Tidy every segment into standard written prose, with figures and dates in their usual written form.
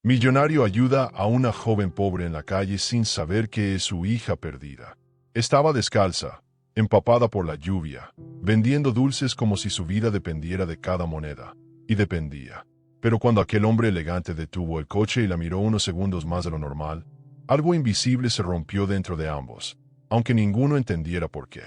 Millonario ayuda a una joven pobre en la calle sin saber que es su hija perdida. Estaba descalza, empapada por la lluvia, vendiendo dulces como si su vida dependiera de cada moneda. Y dependía. Pero cuando aquel hombre elegante detuvo el coche y la miró unos segundos más de lo normal, algo invisible se rompió dentro de ambos, aunque ninguno entendiera por qué.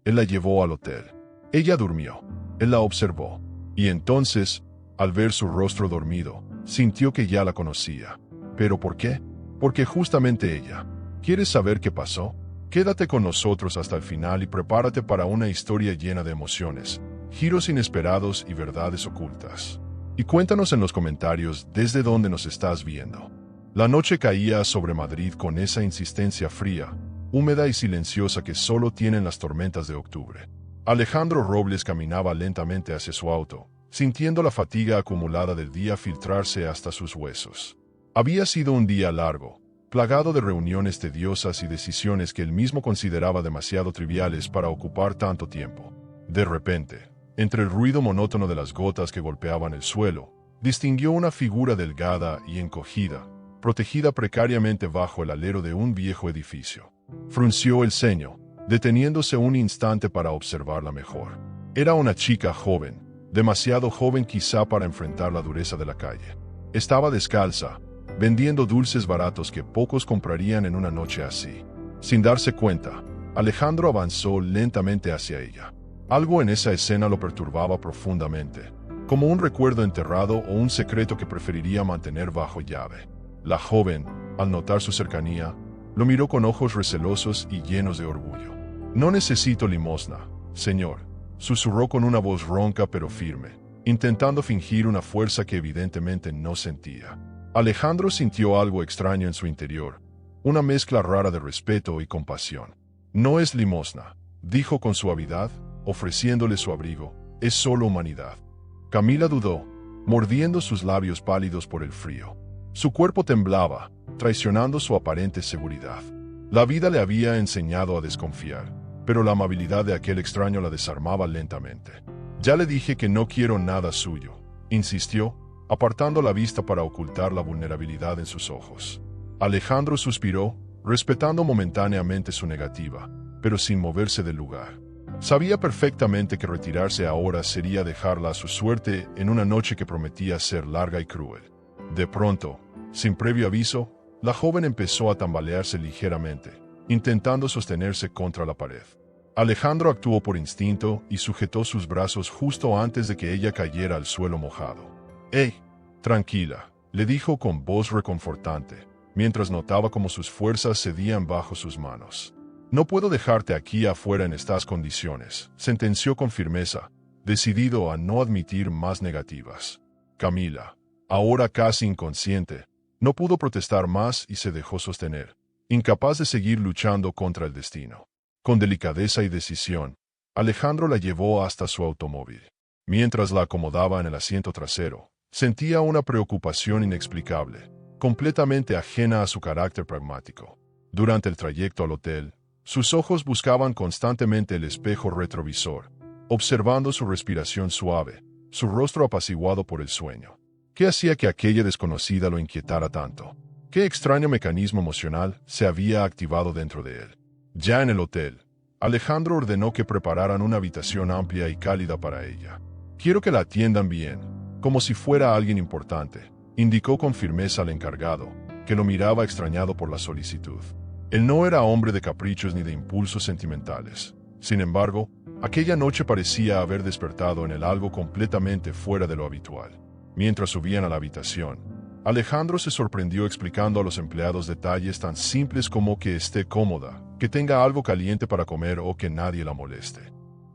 Él la llevó al hotel. Ella durmió. Él la observó. Y entonces, al ver su rostro dormido, sintió que ya la conocía. ¿Pero por qué? Porque justamente ella. ¿Quieres saber qué pasó? Quédate con nosotros hasta el final y prepárate para una historia llena de emociones, giros inesperados y verdades ocultas. Y cuéntanos en los comentarios desde dónde nos estás viendo. La noche caía sobre Madrid con esa insistencia fría, húmeda y silenciosa que solo tienen las tormentas de octubre. Alejandro Robles caminaba lentamente hacia su auto, sintiendo la fatiga acumulada del día filtrarse hasta sus huesos. Había sido un día largo, plagado de reuniones tediosas y decisiones que él mismo consideraba demasiado triviales para ocupar tanto tiempo. De repente, entre el ruido monótono de las gotas que golpeaban el suelo, distinguió una figura delgada y encogida, protegida precariamente bajo el alero de un viejo edificio. Frunció el ceño, deteniéndose un instante para observarla mejor. Era una chica joven, demasiado joven quizá para enfrentar la dureza de la calle. Estaba descalza, vendiendo dulces baratos que pocos comprarían en una noche así. Sin darse cuenta, Alejandro avanzó lentamente hacia ella. Algo en esa escena lo perturbaba profundamente, como un recuerdo enterrado o un secreto que preferiría mantener bajo llave. La joven, al notar su cercanía, lo miró con ojos recelosos y llenos de orgullo. «No necesito limosna, señor», susurró con una voz ronca pero firme, intentando fingir una fuerza que evidentemente no sentía. Alejandro sintió algo extraño en su interior, una mezcla rara de respeto y compasión. «No es limosna», dijo con suavidad, ofreciéndole su abrigo, «es solo humanidad». Camila dudó, mordiendo sus labios pálidos por el frío. Su cuerpo temblaba, traicionando su aparente seguridad. La vida le había enseñado a desconfiar, pero la amabilidad de aquel extraño la desarmaba lentamente. «Ya le dije que no quiero nada suyo», insistió, apartando la vista para ocultar la vulnerabilidad en sus ojos. Alejandro suspiró, respetando momentáneamente su negativa, pero sin moverse del lugar. Sabía perfectamente que retirarse ahora sería dejarla a su suerte en una noche que prometía ser larga y cruel. De pronto, sin previo aviso, la joven empezó a tambalearse ligeramente, intentando sostenerse contra la pared. Alejandro actuó por instinto y sujetó sus brazos justo antes de que ella cayera al suelo mojado. «¡Hey! Tranquila», le dijo con voz reconfortante, mientras notaba cómo sus fuerzas cedían bajo sus manos. «No puedo dejarte aquí afuera en estas condiciones», sentenció con firmeza, decidido a no admitir más negativas. Camila, ahora casi inconsciente, no pudo protestar más y se dejó sostener, incapaz de seguir luchando contra el destino. Con delicadeza y decisión, Alejandro la llevó hasta su automóvil. Mientras la acomodaba en el asiento trasero, sentía una preocupación inexplicable, completamente ajena a su carácter pragmático. Durante el trayecto al hotel, sus ojos buscaban constantemente el espejo retrovisor, observando su respiración suave, su rostro apaciguado por el sueño. ¿Qué hacía que aquella desconocida lo inquietara tanto? ¿Qué extraño mecanismo emocional se había activado dentro de él? Ya en el hotel, Alejandro ordenó que prepararan una habitación amplia y cálida para ella. «Quiero que la atiendan bien, como si fuera alguien importante», indicó con firmeza al encargado, que lo miraba extrañado por la solicitud. Él no era hombre de caprichos ni de impulsos sentimentales. Sin embargo, aquella noche parecía haber despertado en él algo completamente fuera de lo habitual. Mientras subían a la habitación, Alejandro se sorprendió explicando a los empleados detalles tan simples como que esté cómoda, que tenga algo caliente para comer o que nadie la moleste.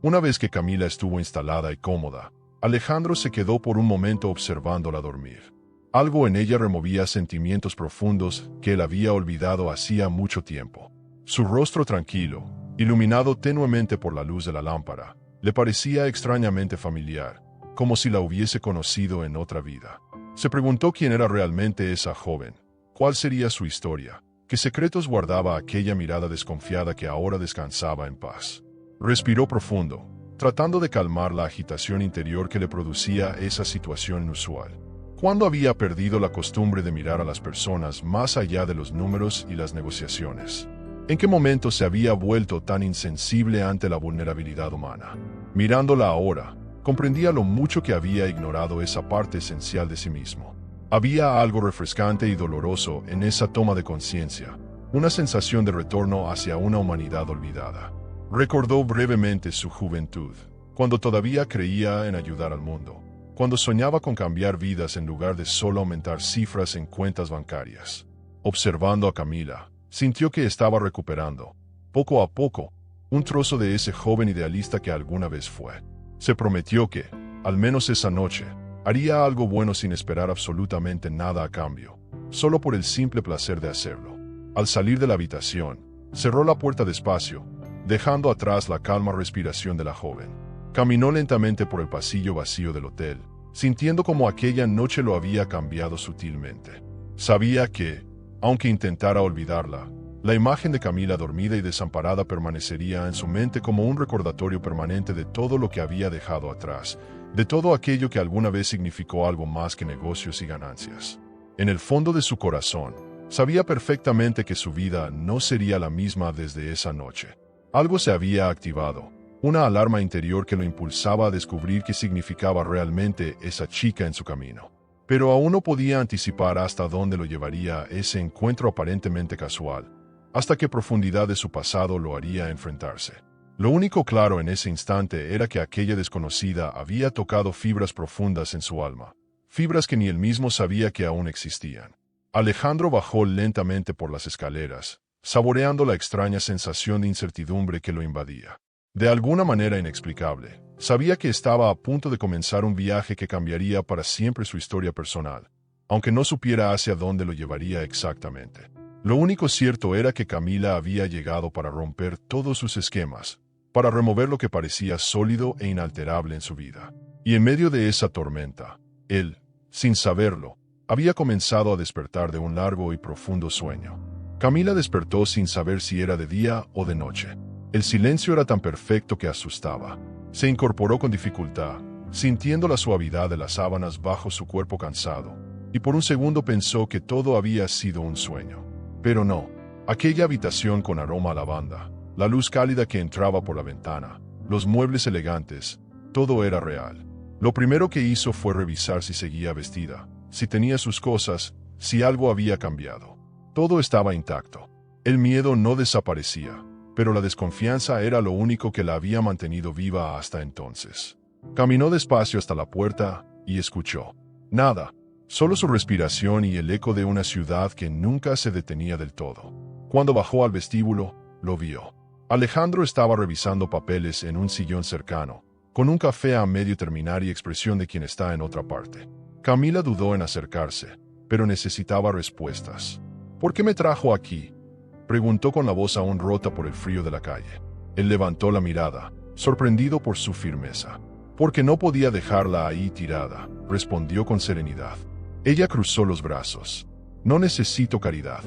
Una vez que Camila estuvo instalada y cómoda, Alejandro se quedó por un momento observándola dormir. Algo en ella removía sentimientos profundos que él había olvidado hacía mucho tiempo. Su rostro tranquilo, iluminado tenuemente por la luz de la lámpara, le parecía extrañamente familiar, como si la hubiese conocido en otra vida. Se preguntó quién era realmente esa joven, cuál sería su historia, qué secretos guardaba aquella mirada desconfiada que ahora descansaba en paz. Respiró profundo, tratando de calmar la agitación interior que le producía esa situación inusual. ¿Cuándo había perdido la costumbre de mirar a las personas más allá de los números y las negociaciones? ¿En qué momento se había vuelto tan insensible ante la vulnerabilidad humana? Mirándola ahora, comprendía lo mucho que había ignorado esa parte esencial de sí mismo. Había algo refrescante y doloroso en esa toma de conciencia, una sensación de retorno hacia una humanidad olvidada. Recordó brevemente su juventud, cuando todavía creía en ayudar al mundo, cuando soñaba con cambiar vidas en lugar de solo aumentar cifras en cuentas bancarias. Observando a Camila, sintió que estaba recuperando, poco a poco, un trozo de ese joven idealista que alguna vez fue. Se prometió que, al menos esa noche, haría algo bueno sin esperar absolutamente nada a cambio, solo por el simple placer de hacerlo. Al salir de la habitación, cerró la puerta despacio, dejando atrás la calma respiración de la joven. Caminó lentamente por el pasillo vacío del hotel, sintiendo como aquella noche lo había cambiado sutilmente. Sabía que, aunque intentara olvidarla, la imagen de Camila dormida y desamparada permanecería en su mente como un recordatorio permanente de todo lo que había dejado atrás, de todo aquello que alguna vez significó algo más que negocios y ganancias. En el fondo de su corazón, sabía perfectamente que su vida no sería la misma desde esa noche. Algo se había activado, una alarma interior que lo impulsaba a descubrir qué significaba realmente esa chica en su camino. Pero aún no podía anticipar hasta dónde lo llevaría ese encuentro aparentemente casual, hasta qué profundidad de su pasado lo haría enfrentarse. Lo único claro en ese instante era que aquella desconocida había tocado fibras profundas en su alma, fibras que ni él mismo sabía que aún existían. Alejandro bajó lentamente por las escaleras, saboreando la extraña sensación de incertidumbre que lo invadía. De alguna manera inexplicable, sabía que estaba a punto de comenzar un viaje que cambiaría para siempre su historia personal, aunque no supiera hacia dónde lo llevaría exactamente. Lo único cierto era que Camila había llegado para romper todos sus esquemas, para remover lo que parecía sólido e inalterable en su vida. Y en medio de esa tormenta, él, sin saberlo, había comenzado a despertar de un largo y profundo sueño. Camila despertó sin saber si era de día o de noche. El silencio era tan perfecto que asustaba. Se incorporó con dificultad, sintiendo la suavidad de las sábanas bajo su cuerpo cansado, y por un segundo pensó que todo había sido un sueño. Pero no. Aquella habitación con aroma a lavanda, la luz cálida que entraba por la ventana, los muebles elegantes, todo era real. Lo primero que hizo fue revisar si seguía vestida, si tenía sus cosas, si algo había cambiado. Todo estaba intacto. El miedo no desaparecía, pero la desconfianza era lo único que la había mantenido viva hasta entonces. Caminó despacio hasta la puerta y escuchó. Nada, solo su respiración y el eco de una ciudad que nunca se detenía del todo. Cuando bajó al vestíbulo, lo vio. Alejandro estaba revisando papeles en un sillón cercano, con un café a medio terminar y expresión de quien está en otra parte. Camila dudó en acercarse, pero necesitaba respuestas. ¿Por qué me trajo aquí?, preguntó con la voz aún rota por el frío de la calle. Él levantó la mirada, sorprendido por su firmeza. Porque no podía dejarla ahí tirada, respondió con serenidad. Ella cruzó los brazos. No necesito caridad.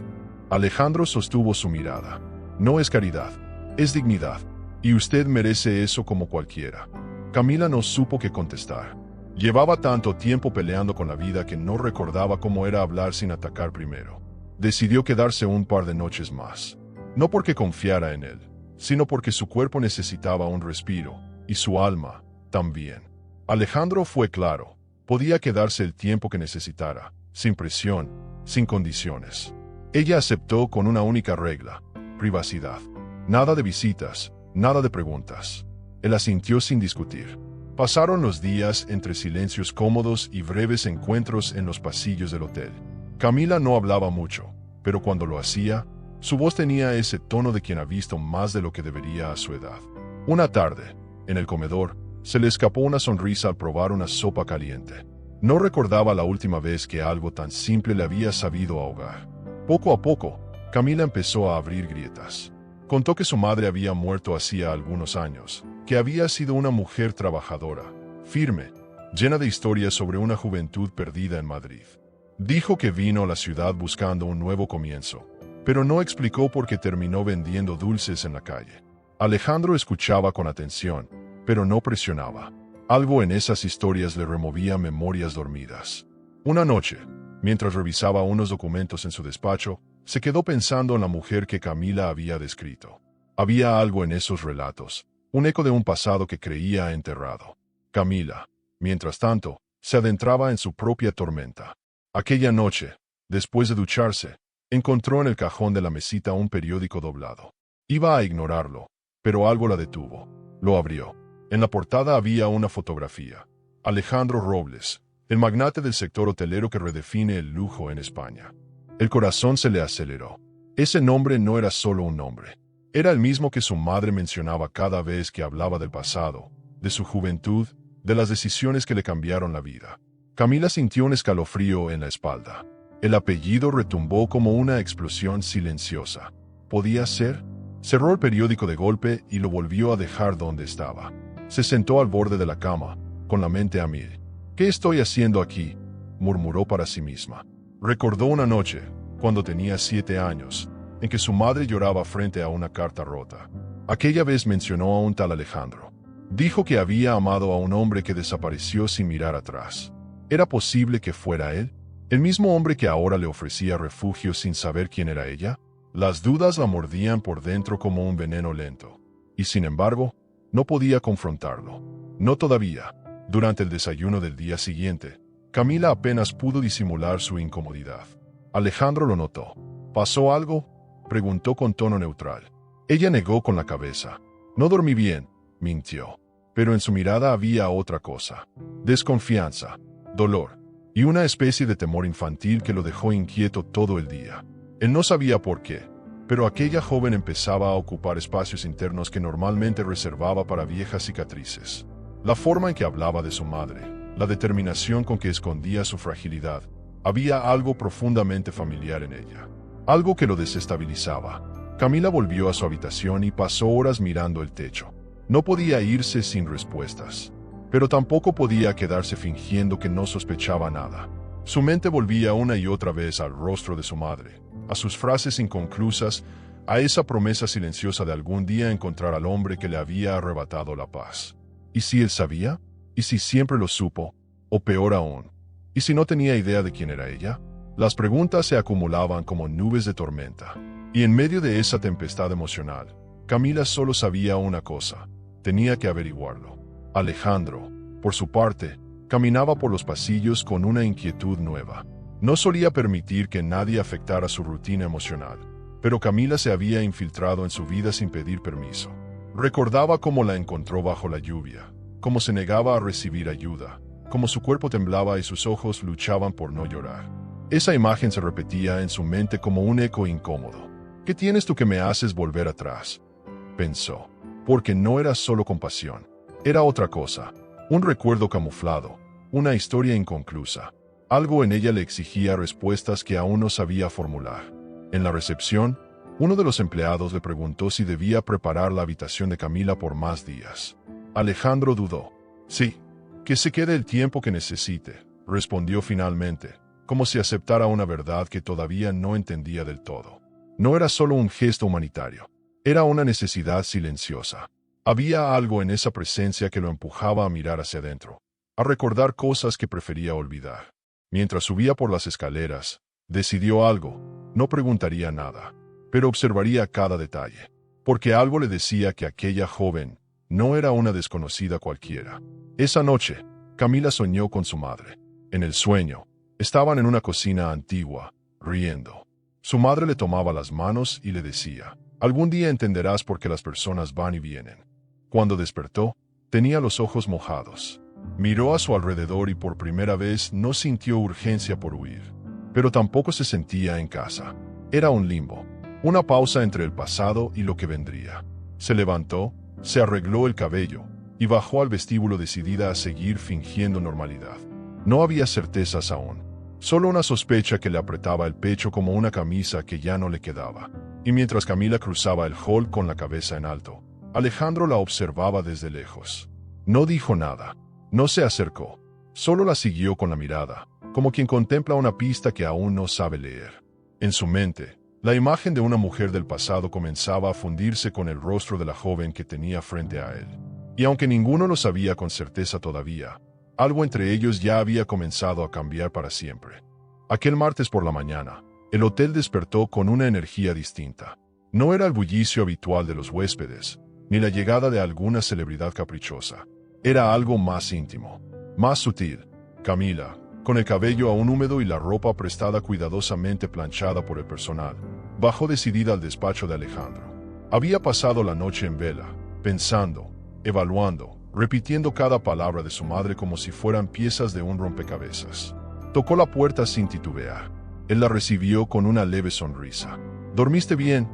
Alejandro sostuvo su mirada. No es caridad, es dignidad. Y usted merece eso como cualquiera. Camila no supo qué contestar. Llevaba tanto tiempo peleando con la vida que no recordaba cómo era hablar sin atacar primero. Decidió quedarse un par de noches más. No porque confiara en él, sino porque su cuerpo necesitaba un respiro, y su alma también. Alejandro fue claro. Podía quedarse el tiempo que necesitara, sin presión, sin condiciones. Ella aceptó con una única regla: privacidad. Nada de visitas, nada de preguntas. Él asintió sin discutir. Pasaron los días entre silencios cómodos y breves encuentros en los pasillos del hotel. Camila no hablaba mucho, pero cuando lo hacía, su voz tenía ese tono de quien ha visto más de lo que debería a su edad. Una tarde, en el comedor, se le escapó una sonrisa al probar una sopa caliente. No recordaba la última vez que algo tan simple le había sabido ahogar. Poco a poco, Camila empezó a abrir grietas. Contó que su madre había muerto hacía algunos años, que había sido una mujer trabajadora, firme, llena de historias sobre una juventud perdida en Madrid. Dijo que vino a la ciudad buscando un nuevo comienzo, pero no explicó por qué terminó vendiendo dulces en la calle. Alejandro escuchaba con atención, pero no presionaba. Algo en esas historias le removía memorias dormidas. Una noche, mientras revisaba unos documentos en su despacho, se quedó pensando en la mujer que Camila había descrito. Había algo en esos relatos, un eco de un pasado que creía enterrado. Camila, mientras tanto, se adentraba en su propia tormenta. Aquella noche, después de ducharse, encontró en el cajón de la mesita un periódico doblado. Iba a ignorarlo, pero algo la detuvo. Lo abrió. En la portada había una fotografía. Alejandro Robles, el magnate del sector hotelero que redefine el lujo en España. El corazón se le aceleró. Ese nombre no era solo un nombre. Era el mismo que su madre mencionaba cada vez que hablaba del pasado, de su juventud, de las decisiones que le cambiaron la vida. Camila sintió un escalofrío en la espalda. El apellido retumbó como una explosión silenciosa. ¿Podía ser? Cerró el periódico de golpe y lo volvió a dejar donde estaba. Se sentó al borde de la cama, con la mente a mil. ¿Qué estoy haciendo aquí?, murmuró para sí misma. Recordó una noche, cuando tenía 7 años, en que su madre lloraba frente a una carta rota. Aquella vez mencionó a un tal Alejandro. Dijo que había amado a un hombre que desapareció sin mirar atrás. ¿Era posible que fuera él? ¿El mismo hombre que ahora le ofrecía refugio sin saber quién era ella? Las dudas la mordían por dentro como un veneno lento. Y sin embargo, no podía confrontarlo. No todavía. Durante el desayuno del día siguiente, Camila apenas pudo disimular su incomodidad. Alejandro lo notó. ¿Pasó algo?, preguntó con tono neutral. Ella negó con la cabeza. No dormí bien, mintió. Pero en su mirada había otra cosa. Desconfianza, dolor, y una especie de temor infantil que lo dejó inquieto todo el día. Él no sabía por qué, pero aquella joven empezaba a ocupar espacios internos que normalmente reservaba para viejas cicatrices. La forma en que hablaba de su madre, la determinación con que escondía su fragilidad, había algo profundamente familiar en ella. Algo que lo desestabilizaba. Camila volvió a su habitación y pasó horas mirando el techo. No podía irse sin respuestas, pero tampoco podía quedarse fingiendo que no sospechaba nada. Su mente volvía una y otra vez al rostro de su madre, a sus frases inconclusas, a esa promesa silenciosa de algún día encontrar al hombre que le había arrebatado la paz. ¿Y si él sabía? ¿Y si siempre lo supo? O peor aún, ¿y si no tenía idea de quién era ella? Las preguntas se acumulaban como nubes de tormenta. Y en medio de esa tempestad emocional, Camila solo sabía una cosa: tenía que averiguarlo. Alejandro, por su parte, caminaba por los pasillos con una inquietud nueva. No solía permitir que nadie afectara su rutina emocional, pero Camila se había infiltrado en su vida sin pedir permiso. Recordaba cómo la encontró bajo la lluvia, cómo se negaba a recibir ayuda, cómo su cuerpo temblaba y sus ojos luchaban por no llorar. Esa imagen se repetía en su mente como un eco incómodo. ¿Qué tienes tú que me haces volver atrás?, pensó, porque no era solo compasión. Era otra cosa, un recuerdo camuflado, una historia inconclusa. Algo en ella le exigía respuestas que aún no sabía formular. En la recepción, uno de los empleados le preguntó si debía preparar la habitación de Camila por más días. Alejandro dudó. Sí, que se quede el tiempo que necesite, respondió finalmente, como si aceptara una verdad que todavía no entendía del todo. No era solo un gesto humanitario, era una necesidad silenciosa. Había algo en esa presencia que lo empujaba a mirar hacia adentro, a recordar cosas que prefería olvidar. Mientras subía por las escaleras, decidió algo: no preguntaría nada, pero observaría cada detalle, porque algo le decía que aquella joven no era una desconocida cualquiera. Esa noche, Camila soñó con su madre. En el sueño, estaban en una cocina antigua, riendo. Su madre le tomaba las manos y le decía: algún día entenderás por qué las personas van y vienen. Cuando despertó, tenía los ojos mojados. Miró a su alrededor y por primera vez no sintió urgencia por huir. Pero tampoco se sentía en casa. Era un limbo, una pausa entre el pasado y lo que vendría. Se levantó, se arregló el cabello y bajó al vestíbulo decidida a seguir fingiendo normalidad. No había certezas aún, solo una sospecha que le apretaba el pecho como una camisa que ya no le quedaba. Y mientras Camila cruzaba el hall con la cabeza en alto, Alejandro la observaba desde lejos. No dijo nada, no se acercó, solo la siguió con la mirada, como quien contempla una pista que aún no sabe leer. En su mente, la imagen de una mujer del pasado comenzaba a fundirse con el rostro de la joven que tenía frente a él. Y aunque ninguno lo sabía con certeza todavía, Algo entre ellos ya había comenzado a cambiar para siempre. Aquel martes por la mañana, el hotel despertó con una energía distinta. No era el bullicio habitual de los huéspedes, ni la llegada de alguna celebridad caprichosa. Era algo más íntimo, más sutil. Camila, con el cabello aún húmedo y la ropa prestada cuidadosamente planchada por el personal, bajó decidida al despacho de Alejandro. Había pasado la noche en vela, pensando, evaluando, repitiendo cada palabra de su madre como si fueran piezas de un rompecabezas. Tocó la puerta sin titubear. Él la recibió con una leve sonrisa. ¿Dormiste bien?,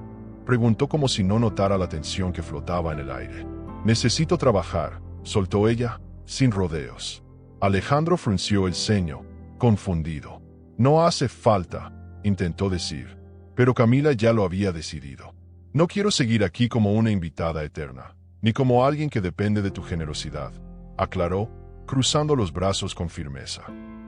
preguntó como si no notara la tensión que flotaba en el aire. Necesito trabajar, soltó ella, sin rodeos. Alejandro frunció el ceño, confundido. No hace falta, intentó decir, pero Camila ya lo había decidido. No quiero seguir aquí como una invitada eterna, ni como alguien que depende de tu generosidad, aclaró, cruzando los brazos con firmeza.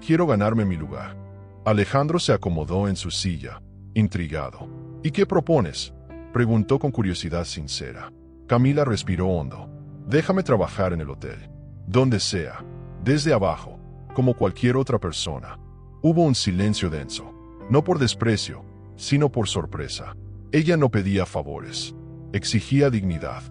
Quiero ganarme mi lugar. Alejandro se acomodó en su silla, intrigado. ¿Y qué propones?, preguntó con curiosidad sincera. Camila respiró hondo. Déjame trabajar en el hotel. Donde sea. Desde abajo. Como cualquier otra persona. Hubo un silencio denso. No por desprecio, sino por sorpresa. Ella no pedía favores. Exigía dignidad.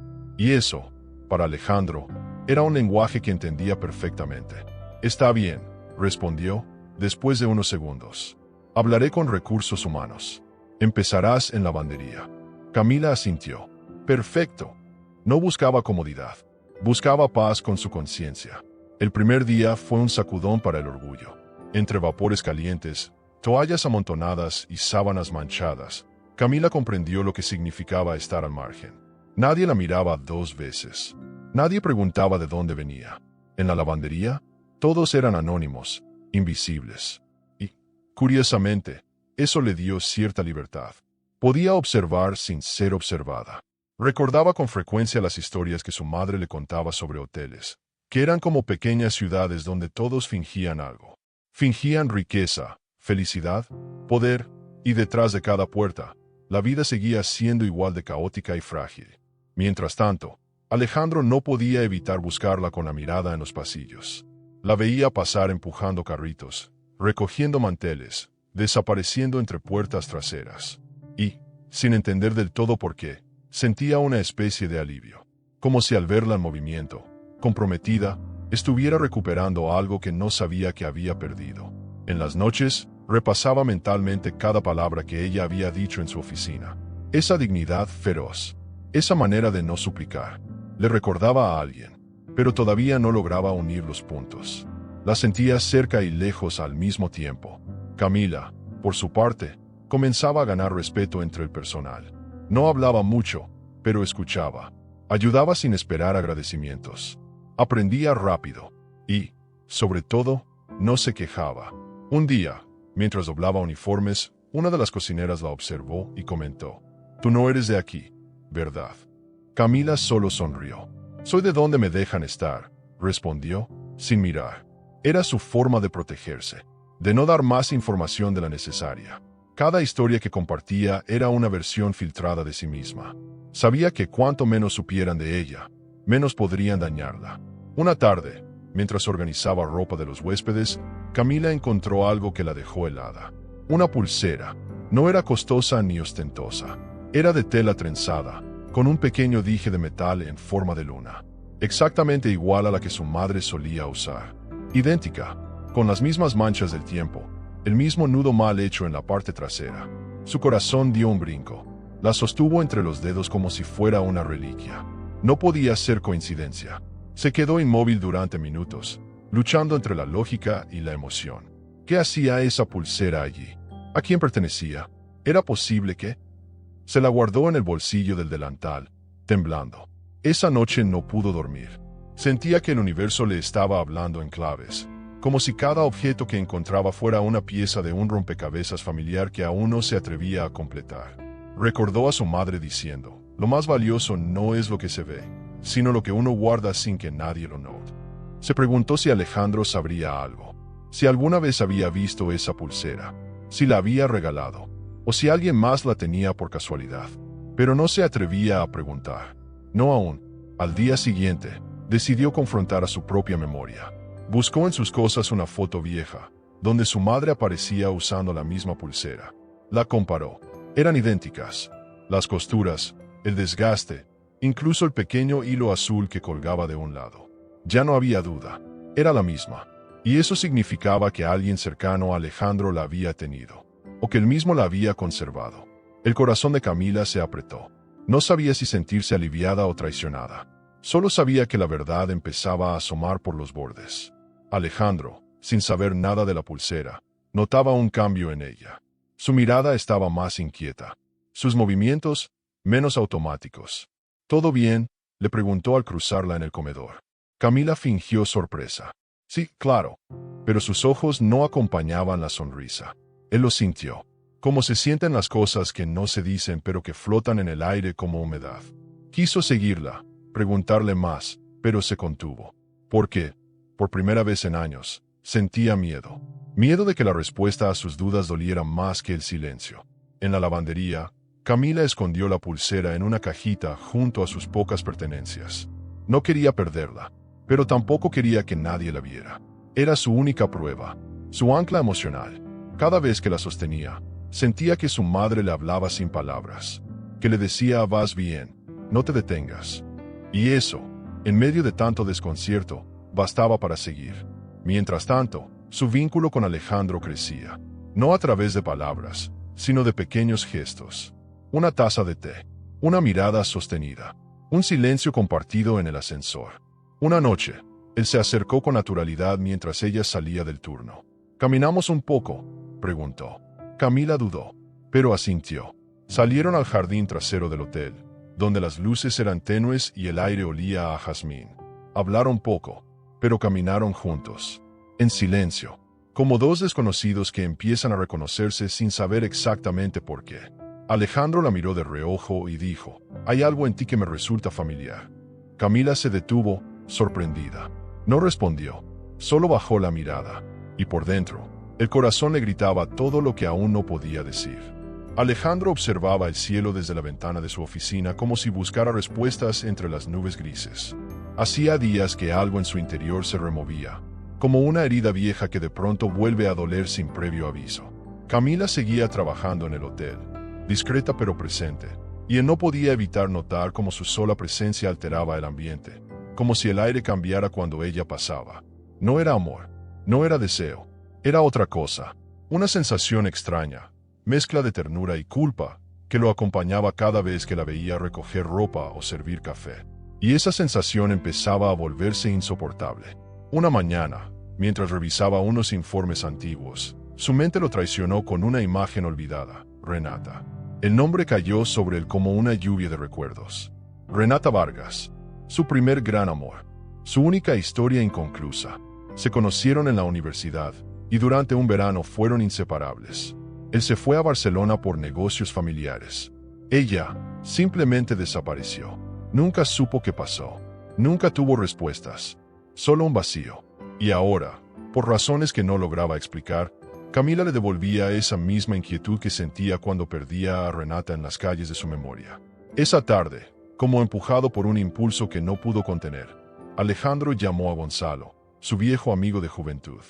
Y eso, para Alejandro, era un lenguaje que entendía perfectamente. Está bien, respondió, después de unos segundos. Hablaré con recursos humanos. Empezarás en lavandería. Camila asintió. Perfecto. No buscaba comodidad. Buscaba paz con su conciencia. El primer día fue un sacudón para el orgullo. Entre vapores calientes, toallas amontonadas y sábanas manchadas, Camila comprendió lo que significaba estar al margen. Nadie la miraba 2 veces. Nadie preguntaba de dónde venía. En la lavandería, todos eran anónimos, invisibles. Y, curiosamente, eso le dio cierta libertad. Podía observar sin ser observada. Recordaba con frecuencia las historias que su madre le contaba sobre hoteles, que eran como pequeñas ciudades donde todos fingían algo. Fingían riqueza, felicidad, poder, y detrás de cada puerta, la vida seguía siendo igual de caótica y frágil. Mientras tanto, Alejandro no podía evitar buscarla con la mirada en los pasillos. La veía pasar empujando carritos, recogiendo manteles, desapareciendo entre puertas traseras. Y, sin entender del todo por qué, sentía una especie de alivio. Como si al verla en movimiento, comprometida, estuviera recuperando algo que no sabía que había perdido. En las noches, repasaba mentalmente cada palabra que ella había dicho en su oficina. Esa dignidad feroz, esa manera de no suplicar, le recordaba a alguien, pero todavía no lograba unir los puntos. La sentía cerca y lejos al mismo tiempo. Camila, por su parte, comenzaba a ganar respeto entre el personal. No hablaba mucho, pero escuchaba. Ayudaba sin esperar agradecimientos. Aprendía rápido. Y, sobre todo, no se quejaba. Un día, mientras doblaba uniformes, una de las cocineras la observó y comentó: «Tú no eres de aquí, ¿verdad?». Camila solo sonrió. «Soy de donde me dejan estar», respondió, sin mirar. Era su forma de protegerse, de no dar más información de la necesaria. Cada historia que compartía era una versión filtrada de sí misma. Sabía que cuanto menos supieran de ella, menos podrían dañarla. Una tarde, mientras organizaba ropa de los huéspedes, Camila encontró algo que la dejó helada. Una pulsera. No era costosa ni ostentosa. Era de tela trenzada, con un pequeño dije de metal en forma de luna. Exactamente igual a la que su madre solía usar. Idéntica, con las mismas manchas del tiempo, el mismo nudo mal hecho en la parte trasera. Su corazón dio un brinco. La sostuvo entre los dedos como si fuera una reliquia. No podía ser coincidencia. Se quedó inmóvil durante minutos, luchando entre la lógica y la emoción. ¿Qué hacía esa pulsera allí? ¿A quién pertenecía? ¿Era posible que...? Se la guardó en el bolsillo del delantal, temblando. Esa noche no pudo dormir. Sentía que el universo le estaba hablando en claves, como si cada objeto que encontraba fuera una pieza de un rompecabezas familiar que aún no se atrevía a completar. Recordó a su madre diciendo: «Lo más valioso no es lo que se ve, sino lo que uno guarda sin que nadie lo note». Se preguntó si Alejandro sabría algo, si alguna vez había visto esa pulsera, si la había regalado, o si alguien más la tenía por casualidad. Pero no se atrevía a preguntar. No aún. Al día siguiente, decidió confrontar a su propia memoria. Buscó en sus cosas una foto vieja, donde su madre aparecía usando la misma pulsera. La comparó. Eran idénticas. Las costuras, el desgaste, incluso el pequeño hilo azul que colgaba de un lado. Ya no había duda. Era la misma. Y eso significaba que alguien cercano a Alejandro la había tenido, o que él mismo la había conservado. El corazón de Camila se apretó. No sabía si sentirse aliviada o traicionada. Solo sabía que la verdad empezaba a asomar por los bordes. Alejandro, sin saber nada de la pulsera, notaba un cambio en ella. Su mirada estaba más inquieta. Sus movimientos, menos automáticos. ¿Todo bien?, le preguntó al cruzarla en el comedor. Camila fingió sorpresa. Sí, claro. Pero sus ojos no acompañaban la sonrisa. Él lo sintió. Como se sienten las cosas que no se dicen pero que flotan en el aire como humedad. Quiso seguirla, preguntarle más, pero se contuvo. ¿Por qué? Por primera vez en años, sentía miedo. Miedo de que la respuesta a sus dudas doliera más que el silencio. En la lavandería, Camila escondió la pulsera en una cajita junto a sus pocas pertenencias. No quería perderla, pero tampoco quería que nadie la viera. Era su única prueba, su ancla emocional. Cada vez que la sostenía, sentía que su madre le hablaba sin palabras, que le decía vas bien, no te detengas. Y eso, en medio de tanto desconcierto, bastaba para seguir. Mientras tanto, su vínculo con Alejandro crecía, no a través de palabras, sino de pequeños gestos. Una taza de té, una mirada sostenida, un silencio compartido en el ascensor. Una noche, él se acercó con naturalidad mientras ella salía del turno. ¿Caminamos un poco?, preguntó. Camila dudó, pero asintió. Salieron al jardín trasero del hotel, donde las luces eran tenues y el aire olía a jazmín. Hablaron poco, pero caminaron juntos, en silencio, como dos desconocidos que empiezan a reconocerse sin saber exactamente por qué. Alejandro la miró de reojo y dijo, «Hay algo en ti que me resulta familiar». Camila se detuvo, sorprendida. No respondió, solo bajó la mirada, y por dentro, el corazón le gritaba todo lo que aún no podía decir. Alejandro observaba el cielo desde la ventana de su oficina como si buscara respuestas entre las nubes grises. Hacía días que algo en su interior se removía, como una herida vieja que de pronto vuelve a doler sin previo aviso. Camila seguía trabajando en el hotel, discreta pero presente, y él no podía evitar notar cómo su sola presencia alteraba el ambiente, como si el aire cambiara cuando ella pasaba. No era amor, no era deseo, era otra cosa, una sensación extraña, mezcla de ternura y culpa, que lo acompañaba cada vez que la veía recoger ropa o servir café. Y esa sensación empezaba a volverse insoportable. Una mañana, mientras revisaba unos informes antiguos, su mente lo traicionó con una imagen olvidada, Renata. El nombre cayó sobre él como una lluvia de recuerdos. Renata Vargas, su primer gran amor, su única historia inconclusa. Se conocieron en la universidad, y durante un verano fueron inseparables. Él se fue a Barcelona por negocios familiares. Ella simplemente desapareció. Nunca supo qué pasó. Nunca tuvo respuestas. Solo un vacío. Y ahora, por razones que no lograba explicar, Camila le devolvía esa misma inquietud que sentía cuando perdía a Renata en las calles de su memoria. Esa tarde, como empujado por un impulso que no pudo contener, Alejandro llamó a Gonzalo, su viejo amigo de juventud.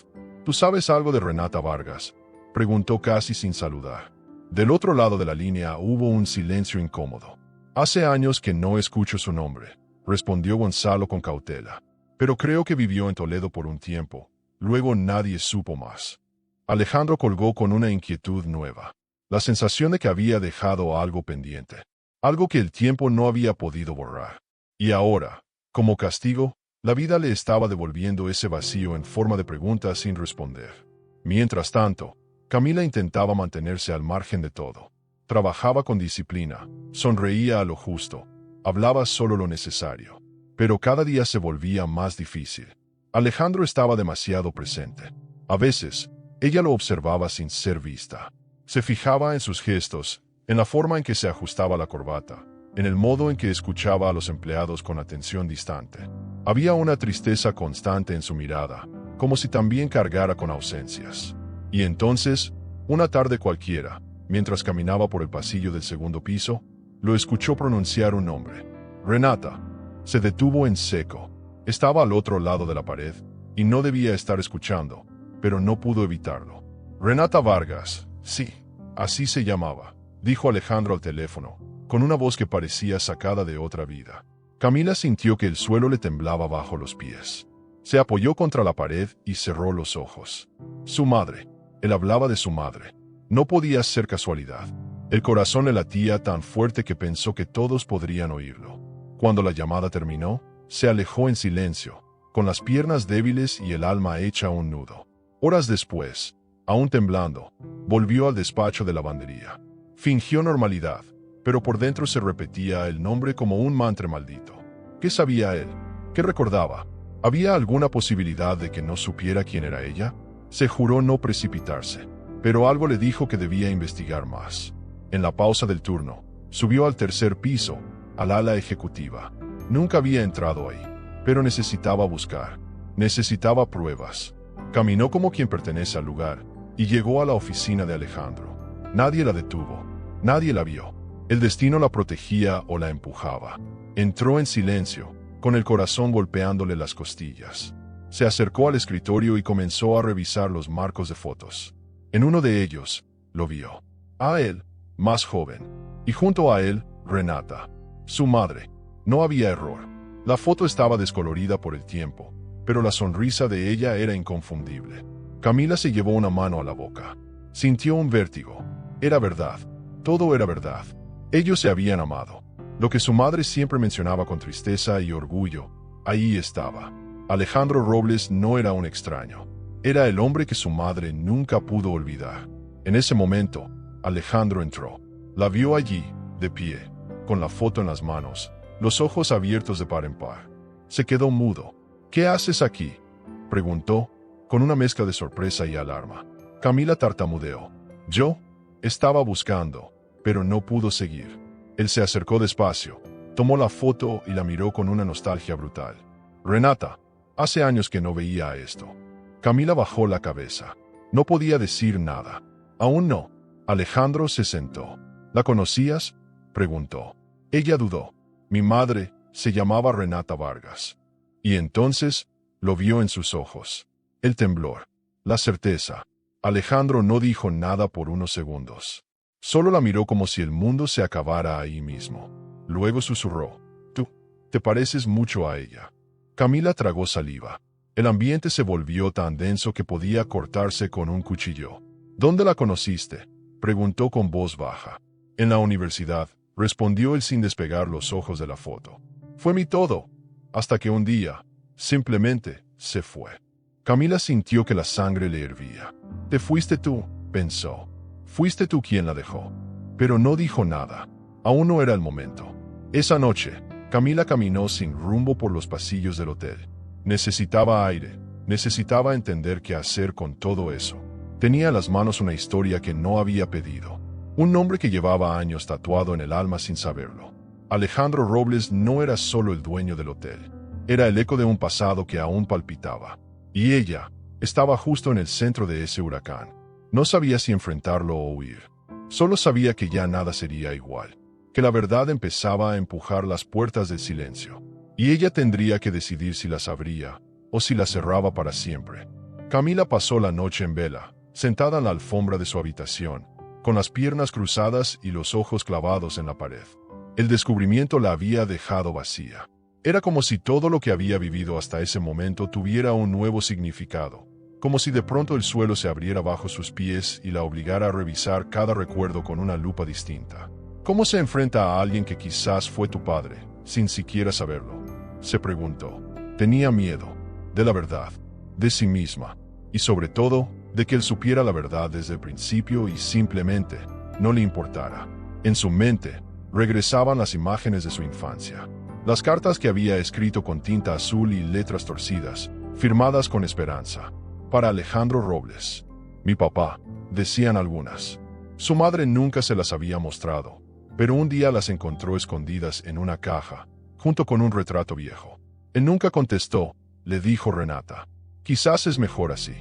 ¿Tú sabes algo de Renata Vargas?, preguntó casi sin saludar. Del otro lado de la línea hubo un silencio incómodo. Hace años que no escucho su nombre, respondió Gonzalo con cautela. Pero creo que vivió en Toledo por un tiempo. Luego nadie supo más. Alejandro colgó con una inquietud nueva. La sensación de que había dejado algo pendiente. Algo que el tiempo no había podido borrar. Y ahora, como castigo, la vida le estaba devolviendo ese vacío en forma de preguntas sin responder. Mientras tanto, Camila intentaba mantenerse al margen de todo. Trabajaba con disciplina, sonreía a lo justo, hablaba solo lo necesario. Pero cada día se volvía más difícil. Alejandro estaba demasiado presente. A veces, ella lo observaba sin ser vista. Se fijaba en sus gestos, en la forma en que se ajustaba la corbata, en el modo en que escuchaba a los empleados con atención distante. Había una tristeza constante en su mirada, como si también cargara con ausencias. Y entonces, una tarde cualquiera, mientras caminaba por el pasillo del segundo piso, lo escuchó pronunciar un nombre. Renata. Se detuvo en seco. Estaba al otro lado de la pared, y no debía estar escuchando, pero no pudo evitarlo. Renata Vargas, sí, así se llamaba, dijo Alejandro al teléfono, con una voz que parecía sacada de otra vida. Camila sintió que el suelo le temblaba bajo los pies. Se apoyó contra la pared y cerró los ojos. Su madre. Él hablaba de su madre. No podía ser casualidad. El corazón le latía tan fuerte que pensó que todos podrían oírlo. Cuando la llamada terminó, se alejó en silencio, con las piernas débiles y el alma hecha un nudo. Horas después, aún temblando, volvió al despacho de lavandería. Fingió normalidad, pero por dentro se repetía el nombre como un mantra maldito. ¿Qué sabía él? ¿Qué recordaba? ¿Había alguna posibilidad de que no supiera quién era ella? Se juró no precipitarse, pero algo le dijo que debía investigar más. En la pausa del turno, subió al tercer piso, al ala ejecutiva. Nunca había entrado ahí, pero necesitaba buscar. Necesitaba pruebas. Caminó como quien pertenece al lugar, y llegó a la oficina de Alejandro. Nadie la detuvo. Nadie la vio. El destino la protegía o la empujaba. Entró en silencio, con el corazón golpeándole las costillas. Se acercó al escritorio y comenzó a revisar los marcos de fotos. En uno de ellos, lo vio. A él, más joven. Y junto a él, Renata. Su madre. No había error. La foto estaba descolorida por el tiempo, pero la sonrisa de ella era inconfundible. Camila se llevó una mano a la boca. Sintió un vértigo. Era verdad. Todo era verdad. Ellos se habían amado. Lo que su madre siempre mencionaba con tristeza y orgullo, ahí estaba. Alejandro Robles no era un extraño. Era el hombre que su madre nunca pudo olvidar. En ese momento, Alejandro entró. La vio allí, de pie, con la foto en las manos, los ojos abiertos de par en par. Se quedó mudo. ¿Qué haces aquí?, preguntó, con una mezcla de sorpresa y alarma. Camila tartamudeó. Yo estaba buscando, pero no pudo seguir. Él se acercó despacio, tomó la foto y la miró con una nostalgia brutal. Renata, hace años que no veía esto. Camila bajó la cabeza. No podía decir nada. Aún no. Alejandro se sentó. ¿La conocías?, preguntó. Ella dudó. Mi madre se llamaba Renata Vargas. Y entonces lo vio en sus ojos. El temblor, la certeza. Alejandro no dijo nada por unos segundos. Solo la miró como si el mundo se acabara ahí mismo. Luego susurró. Tú, te pareces mucho a ella. Camila tragó saliva. El ambiente se volvió tan denso que podía cortarse con un cuchillo. ¿Dónde la conociste?, preguntó con voz baja. En la universidad, respondió él sin despegar los ojos de la foto. Fue mi todo, hasta que un día, simplemente, se fue. Camila sintió que la sangre le hervía. Te fuiste tú, pensó. Fuiste tú quien la dejó. Pero no dijo nada. Aún no era el momento. Esa noche, Camila caminó sin rumbo por los pasillos del hotel. Necesitaba aire. Necesitaba entender qué hacer con todo eso. Tenía en las manos una historia que no había pedido. Un nombre que llevaba años tatuado en el alma sin saberlo. Alejandro Robles no era solo el dueño del hotel. Era el eco de un pasado que aún palpitaba. Y ella estaba justo en el centro de ese huracán. No sabía si enfrentarlo o huir. Solo sabía que ya nada sería igual. Que la verdad empezaba a empujar las puertas del silencio. Y ella tendría que decidir si las abría o si las cerraba para siempre. Camila pasó la noche en vela, sentada en la alfombra de su habitación, con las piernas cruzadas y los ojos clavados en la pared. El descubrimiento la había dejado vacía. Era como si todo lo que había vivido hasta ese momento tuviera un nuevo significado. Como si de pronto el suelo se abriera bajo sus pies y la obligara a revisar cada recuerdo con una lupa distinta. ¿Cómo se enfrenta a alguien que quizás fue tu padre, sin siquiera saberlo?, se preguntó. Tenía miedo, de la verdad, de sí misma, y sobre todo, de que él supiera la verdad desde el principio y simplemente no le importara. En su mente, regresaban las imágenes de su infancia. Las cartas que había escrito con tinta azul y letras torcidas, firmadas con esperanza. Para Alejandro Robles. Mi papá, decían algunas. Su madre nunca se las había mostrado, pero un día las encontró escondidas en una caja, junto con un retrato viejo. Él nunca contestó, le dijo Renata. Quizás es mejor así.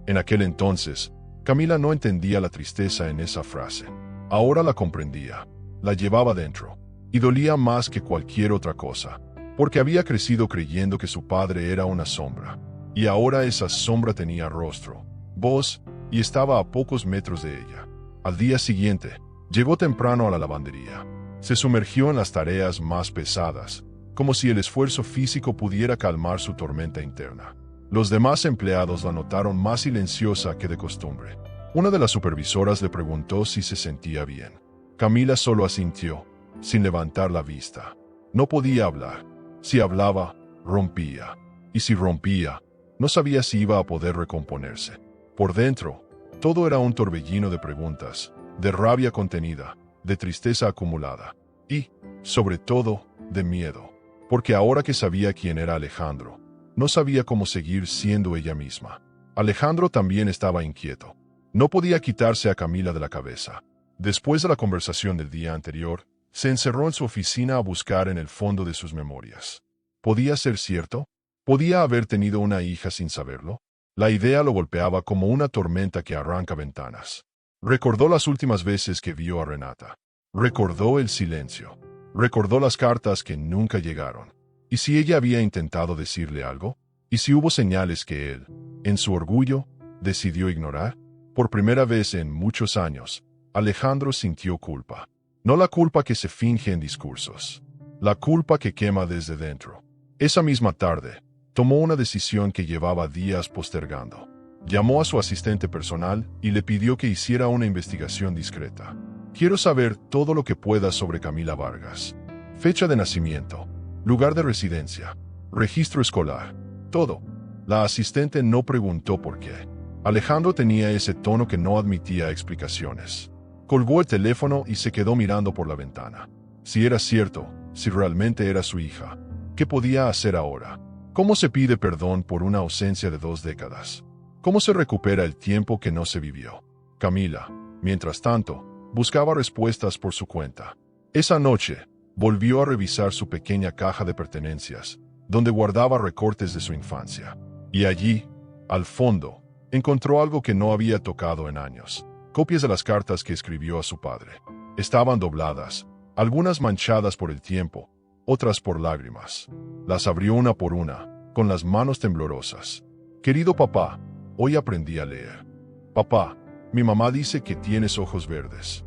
En aquel entonces, Camila no entendía la tristeza en esa frase. Ahora la comprendía. La llevaba dentro. Y dolía más que cualquier otra cosa, porque había crecido creyendo que su padre era una sombra. y ahora esa sombra tenía rostro, voz, y estaba a pocos metros de ella. Al día siguiente, llegó temprano a la lavandería. Se sumergió en las tareas más pesadas, como si el esfuerzo físico pudiera calmar su tormenta interna. Los demás empleados la notaron más silenciosa que de costumbre. Una de las supervisoras le preguntó si se sentía bien. Camila solo asintió, sin levantar la vista. No podía hablar. Si hablaba, rompía. Y si rompía, no sabía si iba a poder recomponerse. Por dentro, todo era un torbellino de preguntas, de rabia contenida, de tristeza acumulada y, sobre todo, de miedo. Porque ahora que sabía quién era Alejandro, no sabía cómo seguir siendo ella misma. Alejandro también estaba inquieto. No podía quitarse a Camila de la cabeza. Después de la conversación del día anterior, se encerró en su oficina a buscar en el fondo de sus memorias. ¿Podía ser cierto? ¿Podía haber tenido una hija sin saberlo? La idea lo golpeaba como una tormenta que arranca ventanas. Recordó las últimas veces que vio a Renata. Recordó el silencio. Recordó las cartas que nunca llegaron. ¿Y si ella había intentado decirle algo? ¿Y si hubo señales que él, en su orgullo, decidió ignorar? Por primera vez en muchos años, Alejandro sintió culpa. No la culpa que se finge en discursos. La culpa que quema desde dentro. Esa misma tarde, tomó una decisión que llevaba días postergando. Llamó a su asistente personal y le pidió que hiciera una investigación discreta. Quiero saber todo lo que pueda sobre Camila Vargas. Fecha de nacimiento, lugar de residencia, registro escolar, todo. La asistente no preguntó por qué. Alejandro tenía ese tono que no admitía explicaciones. Colgó el teléfono y se quedó mirando por la ventana. Si era cierto, si realmente era su hija, ¿qué podía hacer ahora? ¿Cómo se pide perdón por una ausencia de 2 décadas? ¿Cómo se recupera el tiempo que no se vivió? Camila, mientras tanto, buscaba respuestas por su cuenta. Esa noche, volvió a revisar su pequeña caja de pertenencias, donde guardaba recortes de su infancia. Y allí, al fondo, encontró algo que no había tocado en años. Copias de las cartas que escribió a su padre. Estaban dobladas, algunas manchadas por el tiempo, otras por lágrimas. Las abrió una por una, con las manos temblorosas. Querido papá, hoy aprendí a leer. Papá, mi mamá dice que tienes ojos verdes.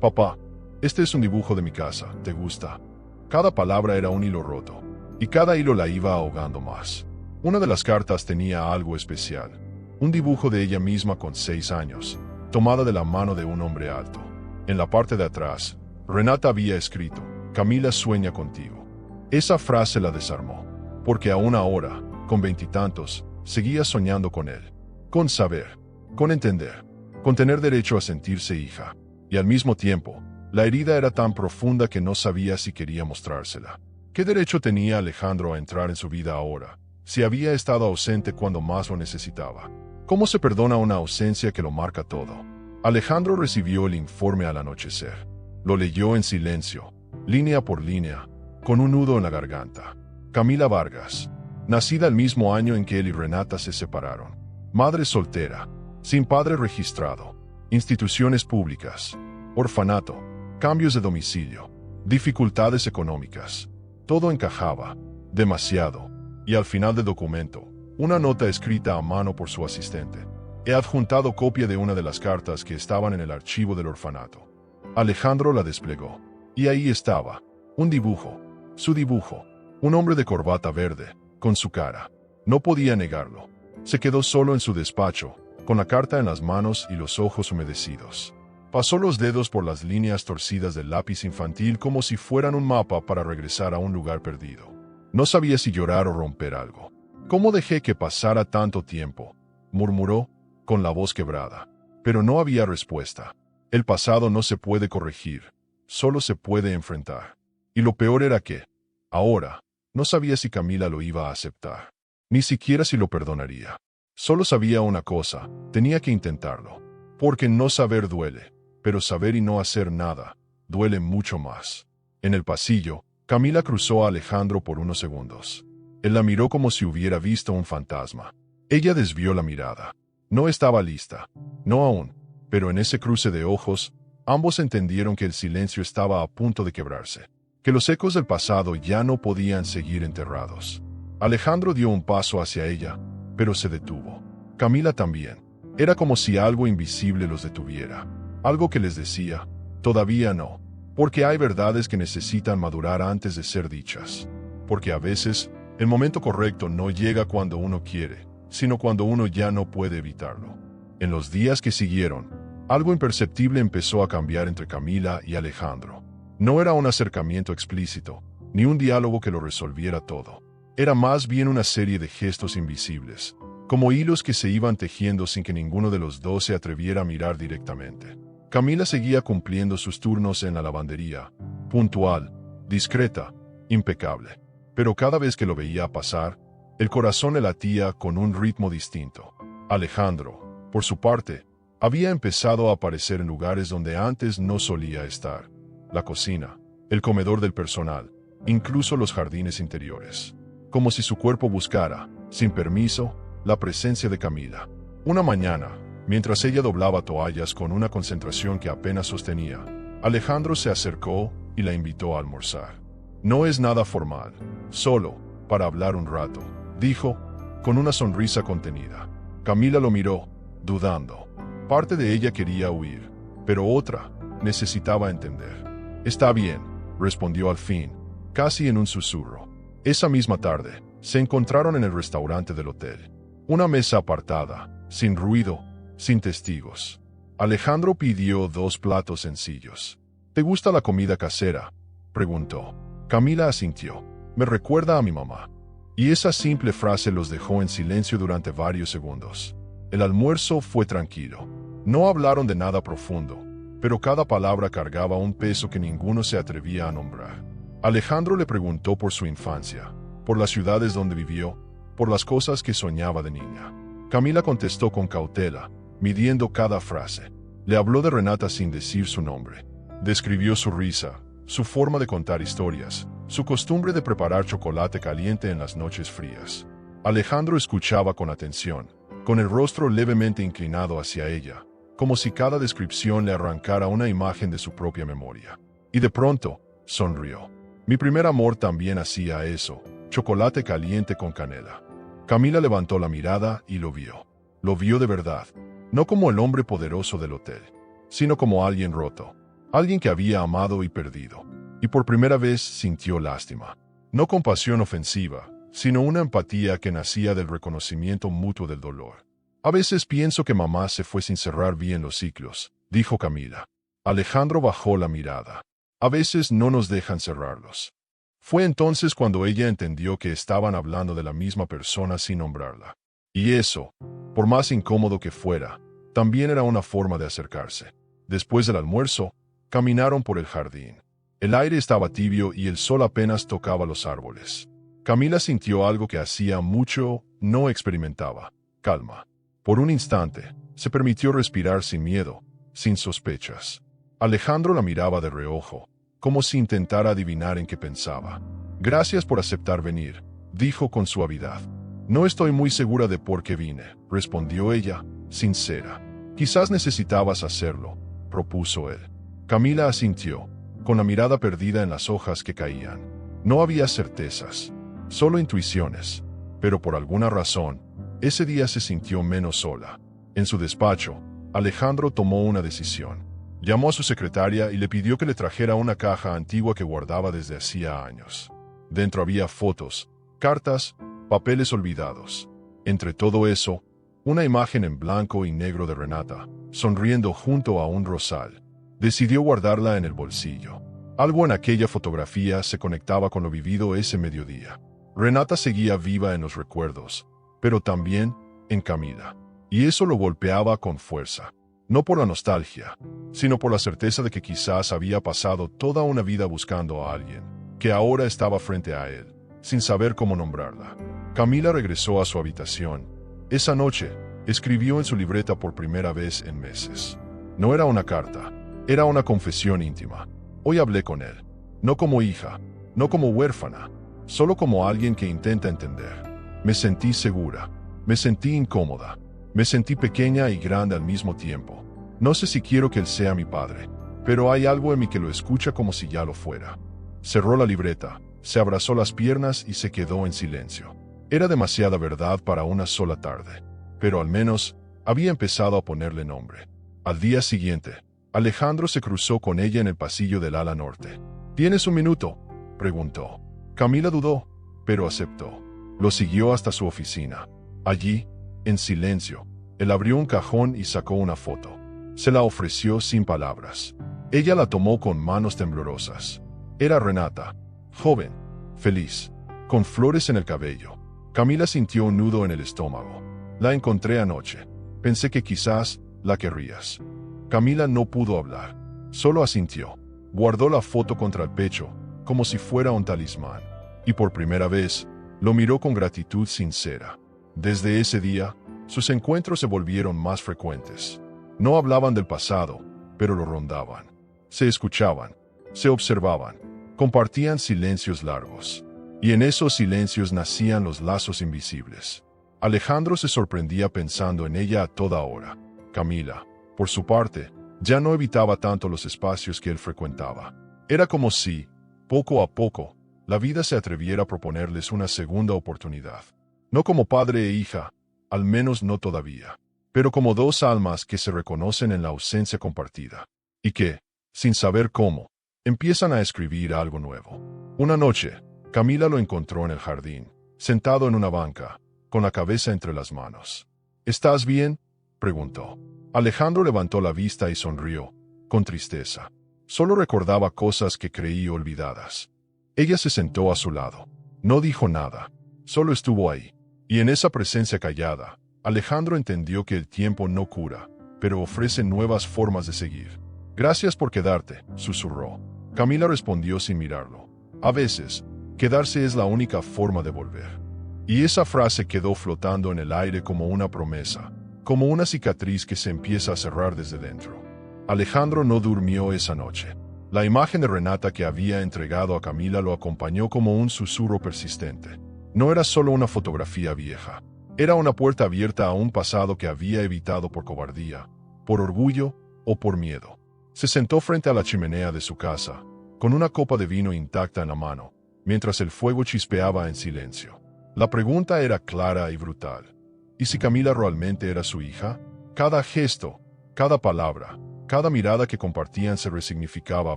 Papá, este es un dibujo de mi casa, ¿te gusta? Cada palabra era un hilo roto, y cada hilo la iba ahogando más. Una de las cartas tenía algo especial. Un dibujo de ella misma con 6 años, tomada de la mano de un hombre alto. En la parte de atrás, Renata había escrito, Camila sueña contigo. Esa frase la desarmó, porque aún ahora, con 20 y tantos, seguía soñando con él. Con saber, con entender, con tener derecho a sentirse hija. Y al mismo tiempo, la herida era tan profunda que no sabía si quería mostrársela. ¿Qué derecho tenía Alejandro a entrar en su vida ahora, si había estado ausente cuando más lo necesitaba? ¿Cómo se perdona una ausencia que lo marca todo? Alejandro recibió el informe al anochecer. Lo leyó en silencio, línea por línea, con un nudo en la garganta. Camila Vargas, nacida el mismo año en que él y Renata se separaron. Madre soltera, sin padre registrado, instituciones públicas, orfanato, cambios de domicilio, dificultades económicas. Todo encajaba, demasiado, y al final del documento, una nota escrita a mano por su asistente. He adjuntado copia de una de las cartas que estaban en el archivo del orfanato. Alejandro la desplegó, y ahí estaba, un dibujo, su dibujo, un hombre de corbata verde, con su cara. No podía negarlo. Se quedó solo en su despacho, con la carta en las manos y los ojos humedecidos. Pasó los dedos por las líneas torcidas del lápiz infantil como si fueran un mapa para regresar a un lugar perdido. No sabía si llorar o romper algo. ¿Cómo dejé que pasara tanto tiempo?, murmuró, con la voz quebrada. Pero no había respuesta. El pasado no se puede corregir, solo se puede enfrentar. Y lo peor era que, ahora, no sabía si Camila lo iba a aceptar, ni siquiera si lo perdonaría. Solo sabía una cosa, tenía que intentarlo. Porque no saber duele, pero saber y no hacer nada, duele mucho más. En el pasillo, Camila cruzó a Alejandro por unos segundos. Él la miró como si hubiera visto un fantasma. Ella desvió la mirada. No estaba lista. No aún. Pero en ese cruce de ojos, ambos entendieron que el silencio estaba a punto de quebrarse. Que los ecos del pasado ya no podían seguir enterrados. Alejandro dio un paso hacia ella, pero se detuvo. Camila también. Era como si algo invisible los detuviera. Algo que les decía, todavía no. Porque hay verdades que necesitan madurar antes de ser dichas. Porque a veces, el momento correcto no llega cuando uno quiere, sino cuando uno ya no puede evitarlo. En los días que siguieron, algo imperceptible empezó a cambiar entre Camila y Alejandro. No era un acercamiento explícito, ni un diálogo que lo resolviera todo. Era más bien una serie de gestos invisibles, como hilos que se iban tejiendo sin que ninguno de los dos se atreviera a mirar directamente. Camila seguía cumpliendo sus turnos en la lavandería, puntual, discreta, impecable. Pero cada vez que lo veía pasar, el corazón le latía con un ritmo distinto. Alejandro, por su parte, había empezado a aparecer en lugares donde antes no solía estar. La cocina, el comedor del personal, incluso los jardines interiores. Como si su cuerpo buscara, sin permiso, la presencia de Camila. Una mañana, mientras ella doblaba toallas con una concentración que apenas sostenía, Alejandro se acercó y la invitó a almorzar. No es nada formal, solo para hablar un rato, dijo, con una sonrisa contenida. Camila lo miró, dudando. Parte de ella quería huir, pero otra necesitaba entender. Está bien, respondió al fin, casi en un susurro. Esa misma tarde, se encontraron en el restaurante del hotel. Una mesa apartada, sin ruido, sin testigos. Alejandro pidió 2 platos sencillos. ¿Te gusta la comida casera?, preguntó. Camila asintió. Me recuerda a mi mamá. Y esa simple frase los dejó en silencio durante varios segundos. El almuerzo fue tranquilo. No hablaron de nada profundo, pero cada palabra cargaba un peso que ninguno se atrevía a nombrar. Alejandro le preguntó por su infancia, por las ciudades donde vivió, por las cosas que soñaba de niña. Camila contestó con cautela, midiendo cada frase. Le habló de Renata sin decir su nombre. Describió su risa, su forma de contar historias, su costumbre de preparar chocolate caliente en las noches frías. Alejandro escuchaba con atención, con el rostro levemente inclinado hacia ella, como si cada descripción le arrancara una imagen de su propia memoria. Y de pronto, sonrió. Mi primer amor también hacía eso, chocolate caliente con canela. Camila levantó la mirada y lo vio. Lo vio de verdad, no como el hombre poderoso del hotel, sino como alguien roto, alguien que había amado y perdido. Y por primera vez sintió lástima. No compasión ofensiva, sino una empatía que nacía del reconocimiento mutuo del dolor. A veces pienso que mamá se fue sin cerrar bien los ciclos, dijo Camila. Alejandro bajó la mirada. A veces no nos dejan cerrarlos. Fue entonces cuando ella entendió que estaban hablando de la misma persona sin nombrarla. Y eso, por más incómodo que fuera, también era una forma de acercarse. Después del almuerzo, caminaron por el jardín. El aire estaba tibio y el sol apenas tocaba los árboles. Camila sintió algo que hacía mucho no experimentaba: calma. Por un instante, se permitió respirar sin miedo, sin sospechas. Alejandro la miraba de reojo, como si intentara adivinar en qué pensaba. Gracias por aceptar venir, dijo con suavidad. No estoy muy segura de por qué vine, respondió ella, sincera. Quizás necesitabas hacerlo, propuso él. Camila asintió, con la mirada perdida en las hojas que caían. No había certezas, solo intuiciones, pero por alguna razón, ese día se sintió menos sola. En su despacho, Alejandro tomó una decisión. Llamó a su secretaria y le pidió que le trajera una caja antigua que guardaba desde hacía años. Dentro había fotos, cartas, papeles olvidados. Entre todo eso, una imagen en blanco y negro de Renata, sonriendo junto a un rosal. Decidió guardarla en el bolsillo. Algo en aquella fotografía se conectaba con lo vivido ese mediodía. Renata seguía viva en los recuerdos, pero también en Camila. Y eso lo golpeaba con fuerza. No por la nostalgia, sino por la certeza de que quizás había pasado toda una vida buscando a alguien, que ahora estaba frente a él, sin saber cómo nombrarla. Camila regresó a su habitación. Esa noche, escribió en su libreta por primera vez en meses. No era una carta, era una confesión íntima. Hoy hablé con él, no como hija, no como huérfana, solo como alguien que intenta entender. Me sentí segura, me sentí incómoda, me sentí pequeña y grande al mismo tiempo. No sé si quiero que él sea mi padre, pero hay algo en mí que lo escucha como si ya lo fuera. Cerró la libreta, se abrazó las piernas y se quedó en silencio. Era demasiada verdad para una sola tarde, pero al menos había empezado a ponerle nombre. Al día siguiente, Alejandro se cruzó con ella en el pasillo del ala norte. ¿Tienes un minuto?, preguntó. Camila dudó, pero aceptó. Lo siguió hasta su oficina. Allí, en silencio, él abrió un cajón y sacó una foto. Se la ofreció sin palabras. Ella la tomó con manos temblorosas. Era Renata, joven, feliz, con flores en el cabello. Camila sintió un nudo en el estómago. La encontré anoche. Pensé que quizás la querrías. Camila no pudo hablar. Solo asintió. Guardó la foto contra el pecho, como si fuera un talismán. Y por primera vez, lo miró con gratitud sincera. Desde ese día, sus encuentros se volvieron más frecuentes. No hablaban del pasado, pero lo rondaban. Se escuchaban, se observaban, compartían silencios largos. Y en esos silencios nacían los lazos invisibles. Alejandro se sorprendía pensando en ella a toda hora. Camila, por su parte, ya no evitaba tanto los espacios que él frecuentaba. Era como si, poco a poco, la vida se atreviera a proponerles una segunda oportunidad. No como padre e hija, al menos no todavía, pero como dos almas que se reconocen en la ausencia compartida, y que, sin saber cómo, empiezan a escribir algo nuevo. Una noche, Camila lo encontró en el jardín, sentado en una banca, con la cabeza entre las manos. ¿Estás bien?, preguntó. Alejandro levantó la vista y sonrió, con tristeza. Solo recordaba cosas que creí olvidadas. Ella se sentó a su lado. No dijo nada, solo estuvo ahí. Y en esa presencia callada, Alejandro entendió que el tiempo no cura, pero ofrece nuevas formas de seguir. Gracias por quedarte, susurró. Camila respondió sin mirarlo. A veces, quedarse es la única forma de volver. Y esa frase quedó flotando en el aire como una promesa, como una cicatriz que se empieza a cerrar desde dentro. Alejandro no durmió esa noche. La imagen de Renata que había entregado a Camila lo acompañó como un susurro persistente. No era solo una fotografía vieja. Era una puerta abierta a un pasado que había evitado por cobardía, por orgullo o por miedo. Se sentó frente a la chimenea de su casa, con una copa de vino intacta en la mano, mientras el fuego chispeaba en silencio. La pregunta era clara y brutal. ¿Y si Camila realmente era su hija? Cada gesto, cada palabra, cada mirada que compartían se resignificaba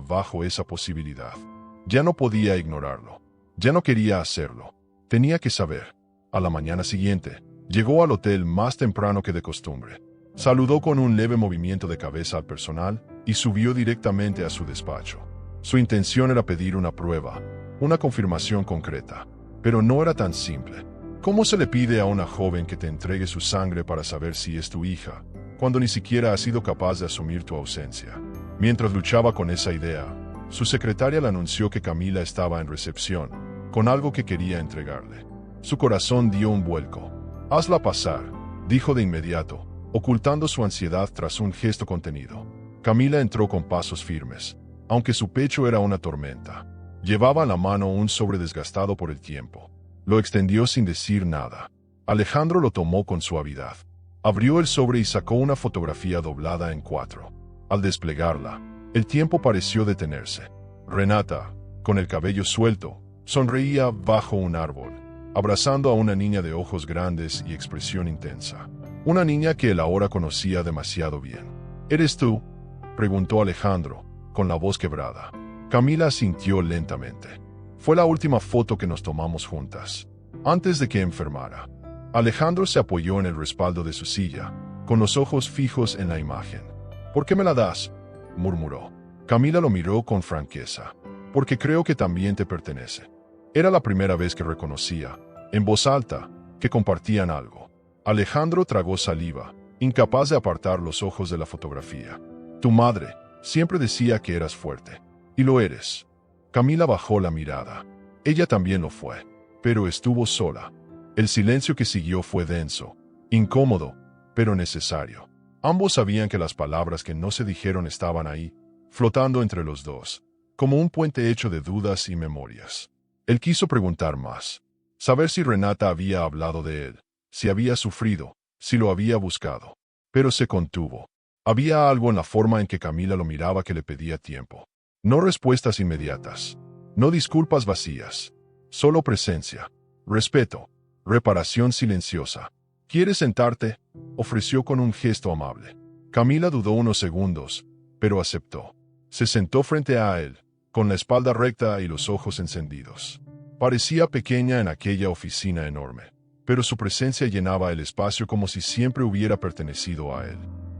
bajo esa posibilidad. Ya no podía ignorarlo. Ya no quería hacerlo. Tenía que saber. A la mañana siguiente, llegó al hotel más temprano que de costumbre. Saludó con un leve movimiento de cabeza al personal y subió directamente a su despacho. Su intención era pedir una prueba, una confirmación concreta. Pero no era tan simple. ¿Cómo se le pide a una joven que te entregue su sangre para saber si es tu hija, cuando ni siquiera ha sido capaz de asumir tu ausencia? Mientras luchaba con esa idea, su secretaria le anunció que Camila estaba en recepción, con algo que quería entregarle. Su corazón dio un vuelco. «Hazla pasar», dijo de inmediato, ocultando su ansiedad tras un gesto contenido. Camila entró con pasos firmes, aunque su pecho era una tormenta. Llevaba en la mano un sobre desgastado por el tiempo. Lo extendió sin decir nada. Alejandro lo tomó con suavidad. Abrió el sobre y sacó una fotografía doblada en 4. Al desplegarla, el tiempo pareció detenerse. Renata, con el cabello suelto, sonreía bajo un árbol, abrazando a una niña de ojos grandes y expresión intensa. Una niña que él ahora conocía demasiado bien. ¿Eres tú?, preguntó Alejandro, con la voz quebrada. Camila asintió lentamente. Fue la última foto que nos tomamos juntas, antes de que enfermara. Alejandro se apoyó en el respaldo de su silla, con los ojos fijos en la imagen. ¿Por qué me la das?, murmuró. Camila lo miró con franqueza. Porque creo que también te pertenece. Era la primera vez que reconocía, en voz alta, que compartían algo. Alejandro tragó saliva, incapaz de apartar los ojos de la fotografía. Tu madre siempre decía que eras fuerte. Y lo eres. Camila bajó la mirada. Ella también lo fue. Pero estuvo sola. El silencio que siguió fue denso, incómodo, pero necesario. Ambos sabían que las palabras que no se dijeron estaban ahí, flotando entre los dos, como un puente hecho de dudas y memorias. Él quiso preguntar más. Saber si Renata había hablado de él, si había sufrido, si lo había buscado. Pero se contuvo. Había algo en la forma en que Camila lo miraba que le pedía tiempo. No respuestas inmediatas. No disculpas vacías. Solo presencia. Respeto. Reparación silenciosa. ¿Quieres sentarte?, ofreció con un gesto amable. Camila dudó unos segundos, pero aceptó. Se sentó frente a él, con la espalda recta y los ojos encendidos. Parecía pequeña en aquella oficina enorme, pero su presencia llenaba el espacio como si siempre hubiera pertenecido a él.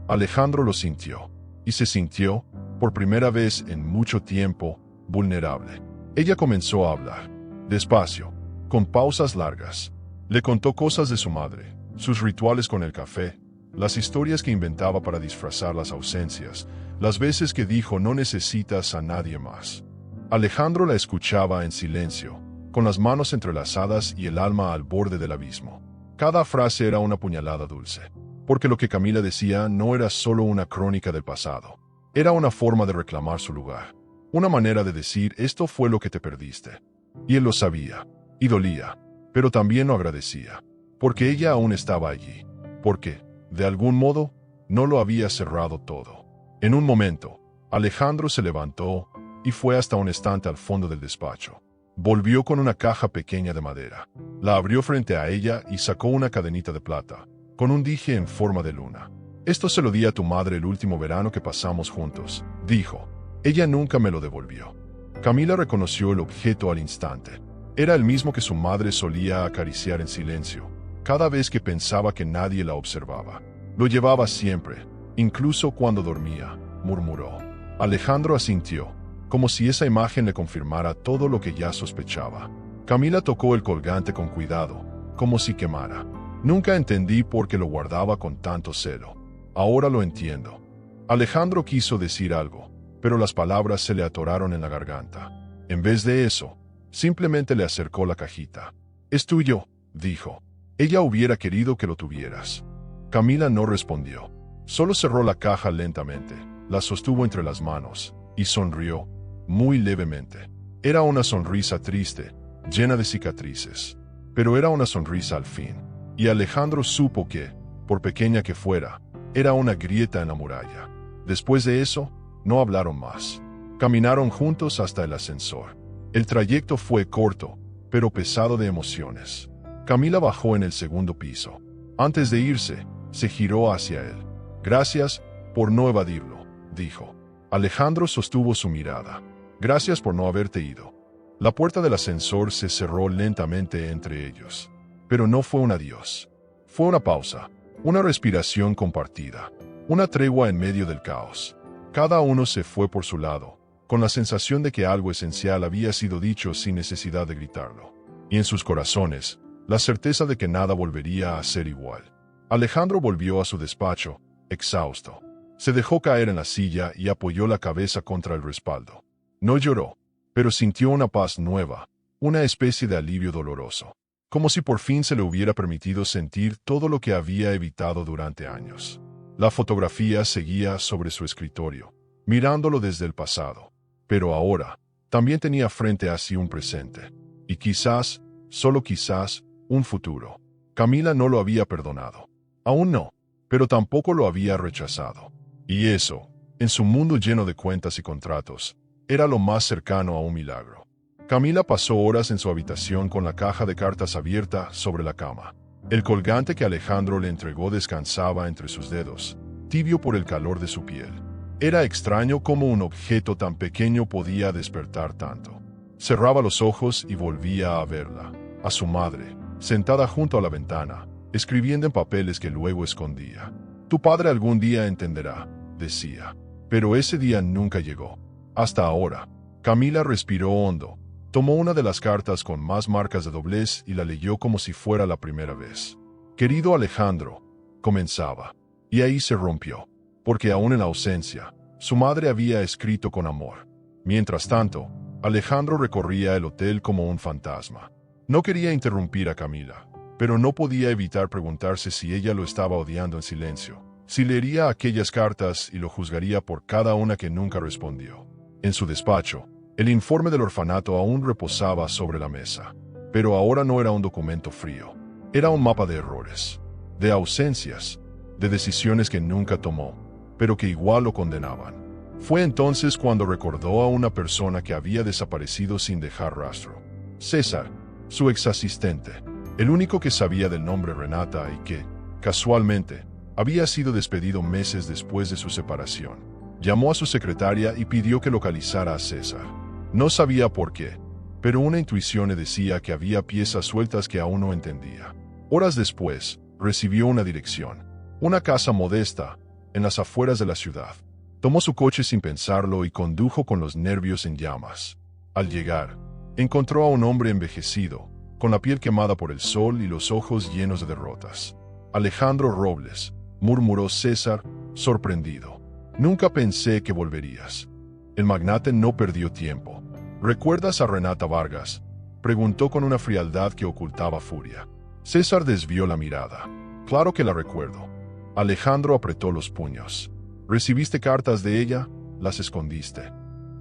Alejandro lo sintió, y se sintió, por primera vez en mucho tiempo, vulnerable. Ella comenzó a hablar, despacio, con pausas largas. Le contó cosas de su madre, sus rituales con el café, las historias que inventaba para disfrazar las ausencias, las veces que dijo no necesitas a nadie más. Alejandro la escuchaba en silencio, con las manos entrelazadas y el alma al borde del abismo. Cada frase era una puñalada dulce, porque lo que Camila decía no era solo una crónica del pasado, era una forma de reclamar su lugar, una manera de decir esto fue lo que te perdiste. Y él lo sabía, y dolía, pero también lo agradecía, porque ella aún estaba allí, porque, de algún modo, no lo había cerrado todo. En un momento, Alejandro se levantó y fue hasta un estante al fondo del despacho. Volvió con una caja pequeña de madera. La abrió frente a ella y sacó una cadenita de plata, con un dije en forma de luna. Esto se lo di a tu madre el último verano que pasamos juntos, dijo. Ella nunca me lo devolvió. Camila reconoció el objeto al instante. Era el mismo que su madre solía acariciar en silencio, cada vez que pensaba que nadie la observaba. Lo llevaba siempre, incluso cuando dormía, murmuró. Alejandro asintió, como si esa imagen le confirmara todo lo que ya sospechaba. Camila tocó el colgante con cuidado, como si quemara. Nunca entendí por qué lo guardaba con tanto celo. Ahora lo entiendo. Alejandro quiso decir algo, pero las palabras se le atoraron en la garganta. En vez de eso, simplemente le acercó la cajita. Es tuyo, dijo. Ella hubiera querido que lo tuvieras. Camila no respondió. Solo cerró la caja lentamente, la sostuvo entre las manos, y sonrió, muy levemente. Era una sonrisa triste, llena de cicatrices. Pero era una sonrisa al fin. Y Alejandro supo que, por pequeña que fuera, era una grieta en la muralla. Después de eso, no hablaron más. Caminaron juntos hasta el ascensor. El trayecto fue corto, pero pesado de emociones. Camila bajó en el segundo piso. Antes de irse, se giró hacia él. Gracias por no evadirlo, dijo. Alejandro sostuvo su mirada. Gracias por no haberte ido. La puerta del ascensor se cerró lentamente entre ellos. Pero no fue un adiós. Fue una pausa, una respiración compartida, una tregua en medio del caos. Cada uno se fue por su lado, con la sensación de que algo esencial había sido dicho sin necesidad de gritarlo. Y en sus corazones, la certeza de que nada volvería a ser igual. Alejandro volvió a su despacho, exhausto. Se dejó caer en la silla y apoyó la cabeza contra el respaldo. No lloró, pero sintió una paz nueva, una especie de alivio doloroso, como si por fin se le hubiera permitido sentir todo lo que había evitado durante años. La fotografía seguía sobre su escritorio, mirándolo desde el pasado, pero ahora también tenía frente a sí un presente, y quizás, solo quizás, un futuro. Camila no lo había perdonado. Aún no, pero tampoco lo había rechazado. Y eso, en su mundo lleno de cuentas y contratos, era lo más cercano a un milagro. Camila pasó horas en su habitación con la caja de cartas abierta sobre la cama. El colgante que Alejandro le entregó descansaba entre sus dedos, tibio por el calor de su piel. Era extraño cómo un objeto tan pequeño podía despertar tanto. Cerraba los ojos y volvía a verla, a su madre, sentada junto a la ventana, escribiendo en papeles que luego escondía. Tu padre algún día entenderá, decía. Pero ese día nunca llegó. Hasta ahora. Camila respiró hondo, tomó una de las cartas con más marcas de doblez y la leyó como si fuera la primera vez. Querido Alejandro, comenzaba. Y ahí se rompió, porque aún en la ausencia, su madre había escrito con amor. Mientras tanto, Alejandro recorría el hotel como un fantasma. No quería interrumpir a Camila, pero no podía evitar preguntarse si ella lo estaba odiando en silencio, si leería aquellas cartas y lo juzgaría por cada una que nunca respondió. En su despacho, el informe del orfanato aún reposaba sobre la mesa, pero ahora no era un documento frío, era un mapa de errores, de ausencias, de decisiones que nunca tomó, pero que igual lo condenaban. Fue entonces cuando recordó a una persona que había desaparecido sin dejar rastro. César, su ex asistente. el único que sabía del nombre Renata y que, casualmente, había sido despedido meses después de su separación. Llamó a su secretaria y pidió que localizara a César. No sabía por qué, pero una intuición le decía que había piezas sueltas que aún no entendía. Horas después, recibió una dirección. Una casa modesta, en las afueras de la ciudad. Tomó su coche sin pensarlo y condujo con los nervios en llamas. Al llegar, encontró a un hombre envejecido, con la piel quemada por el sol y los ojos llenos de derrotas. Alejandro Robles, murmuró César, sorprendido. Nunca pensé que volverías. El magnate no perdió tiempo. ¿Recuerdas a Renata Vargas?, preguntó con una frialdad que ocultaba furia. César desvió la mirada. Claro que la recuerdo. Alejandro apretó los puños. ¿Recibiste cartas de ella? Las escondiste.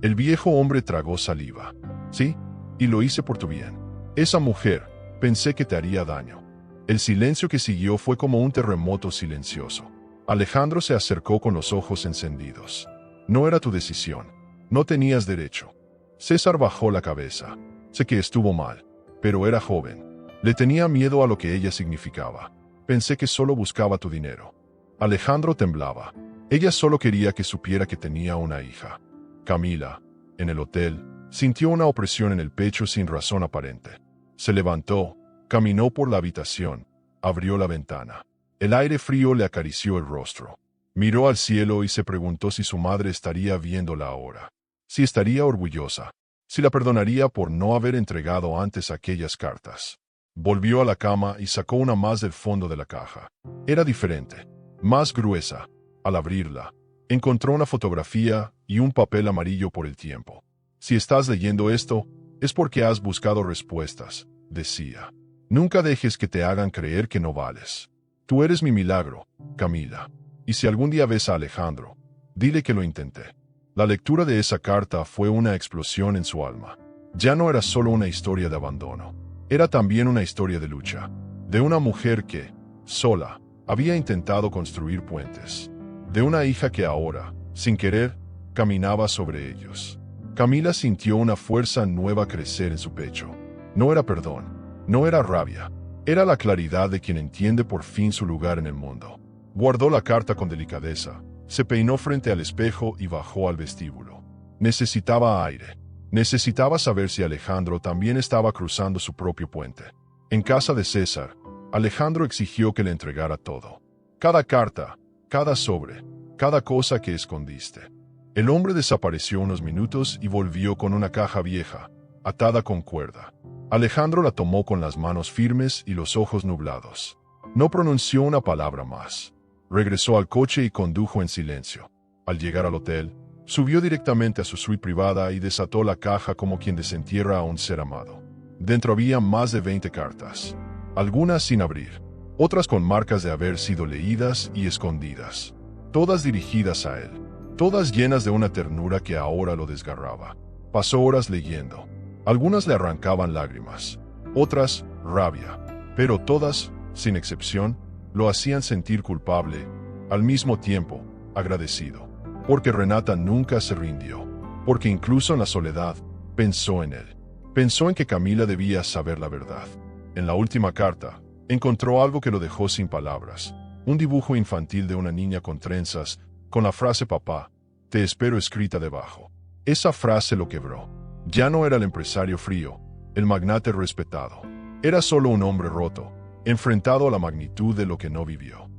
El viejo hombre tragó saliva. Sí, y lo hice por tu bien. Esa mujer, pensé que te haría daño. El silencio que siguió fue como un terremoto silencioso. Alejandro se acercó con los ojos encendidos. No era tu decisión. No tenías derecho. César bajó la cabeza. Sé que estuvo mal, pero era joven. Le tenía miedo a lo que ella significaba. Pensé que solo buscaba tu dinero. Alejandro temblaba. Ella solo quería que supiera que tenía una hija. Camila, en el hotel, sintió una opresión en el pecho sin razón aparente. Se levantó, caminó por la habitación, abrió la ventana. El aire frío le acarició el rostro. Miró al cielo y se preguntó si su madre estaría viéndola ahora. Si estaría orgullosa. Si la perdonaría por no haber entregado antes aquellas cartas. Volvió a la cama y sacó una más del fondo de la caja. Era diferente, más gruesa. Al abrirla, encontró una fotografía y un papel amarillo por el tiempo. Si estás leyendo esto, es porque has buscado respuestas, decía. Nunca dejes que te hagan creer que no vales. Tú eres mi milagro, Camila. Y si algún día ves a Alejandro, dile que lo intenté. La lectura de esa carta fue una explosión en su alma. Ya no era solo una historia de abandono. Era también una historia de lucha. De una mujer que, sola, había intentado construir puentes. De una hija que ahora, sin querer, caminaba sobre ellos. Camila sintió una fuerza nueva crecer en su pecho. No era perdón, no era rabia, era la claridad de quien entiende por fin su lugar en el mundo. Guardó la carta con delicadeza, se peinó frente al espejo y bajó al vestíbulo. Necesitaba aire. Necesitaba saber si Alejandro también estaba cruzando su propio puente. En casa de César, Alejandro exigió que le entregara todo. Cada carta, cada sobre, cada cosa que escondiste. El hombre desapareció unos minutos y volvió con una caja vieja, atada con cuerda. Alejandro la tomó con las manos firmes y los ojos nublados. No pronunció una palabra más. Regresó al coche y condujo en silencio. Al llegar al hotel, subió directamente a su suite privada y desató la caja como quien desentierra a un ser amado. Dentro había más de 20 cartas. Algunas sin abrir. Otras con marcas de haber sido leídas y escondidas. Todas dirigidas a él. Todas llenas de una ternura que ahora lo desgarraba. Pasó horas leyendo. Algunas le arrancaban lágrimas. Otras, rabia. Pero todas, sin excepción, lo hacían sentir culpable, al mismo tiempo, agradecido. Porque Renata nunca se rindió. Porque incluso en la soledad, pensó en él. Pensó en que Camila debía saber la verdad. En la última carta, encontró algo que lo dejó sin palabras. Un dibujo infantil de una niña con trenzas, con la frase «Papá, te espero» escrita debajo. Esa frase lo quebró. Ya no era el empresario frío, el magnate respetado. Era solo un hombre roto, enfrentado a la magnitud de lo que no vivió.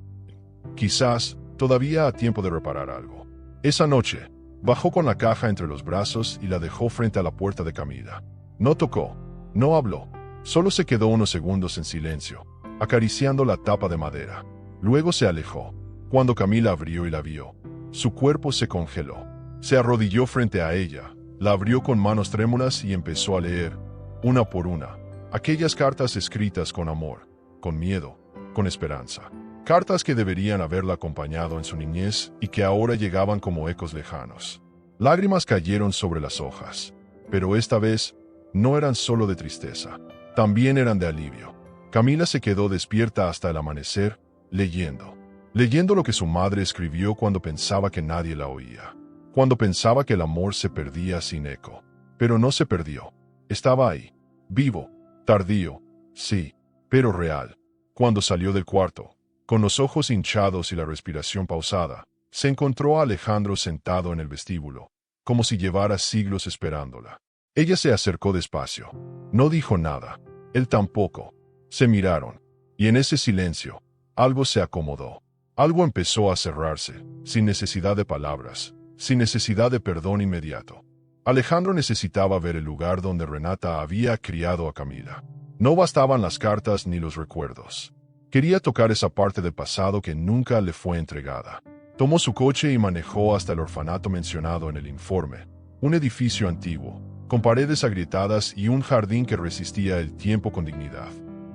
Quizás, todavía a tiempo de reparar algo. Esa noche, bajó con la caja entre los brazos y la dejó frente a la puerta de Camila. No tocó, no habló, solo se quedó unos segundos en silencio, acariciando la tapa de madera. Luego se alejó. Cuando Camila abrió y la vio, su cuerpo se congeló. Se arrodilló frente a ella, la abrió con manos trémulas y empezó a leer, una por una, aquellas cartas escritas con amor, con miedo, con esperanza. Cartas que deberían haberla acompañado en su niñez y que ahora llegaban como ecos lejanos. Lágrimas cayeron sobre las hojas, pero esta vez no eran solo de tristeza, también eran de alivio. Camila se quedó despierta hasta el amanecer, leyendo lo que su madre escribió cuando pensaba que nadie la oía, cuando pensaba que el amor se perdía sin eco. Pero no se perdió. Estaba ahí, vivo, tardío, sí, pero real. Cuando salió del cuarto, con los ojos hinchados y la respiración pausada, se encontró a Alejandro sentado en el vestíbulo, como si llevara siglos esperándola. Ella se acercó despacio. No dijo nada. Él tampoco. Se miraron. Y en ese silencio, algo se acomodó. Algo empezó a cerrarse, sin necesidad de palabras, sin necesidad de perdón inmediato. Alejandro necesitaba ver el lugar donde Renata había criado a Camila. No bastaban las cartas ni los recuerdos. Quería tocar esa parte del pasado que nunca le fue entregada. Tomó su coche y manejó hasta el orfanato mencionado en el informe, un edificio antiguo, con paredes agrietadas y un jardín que resistía el tiempo con dignidad.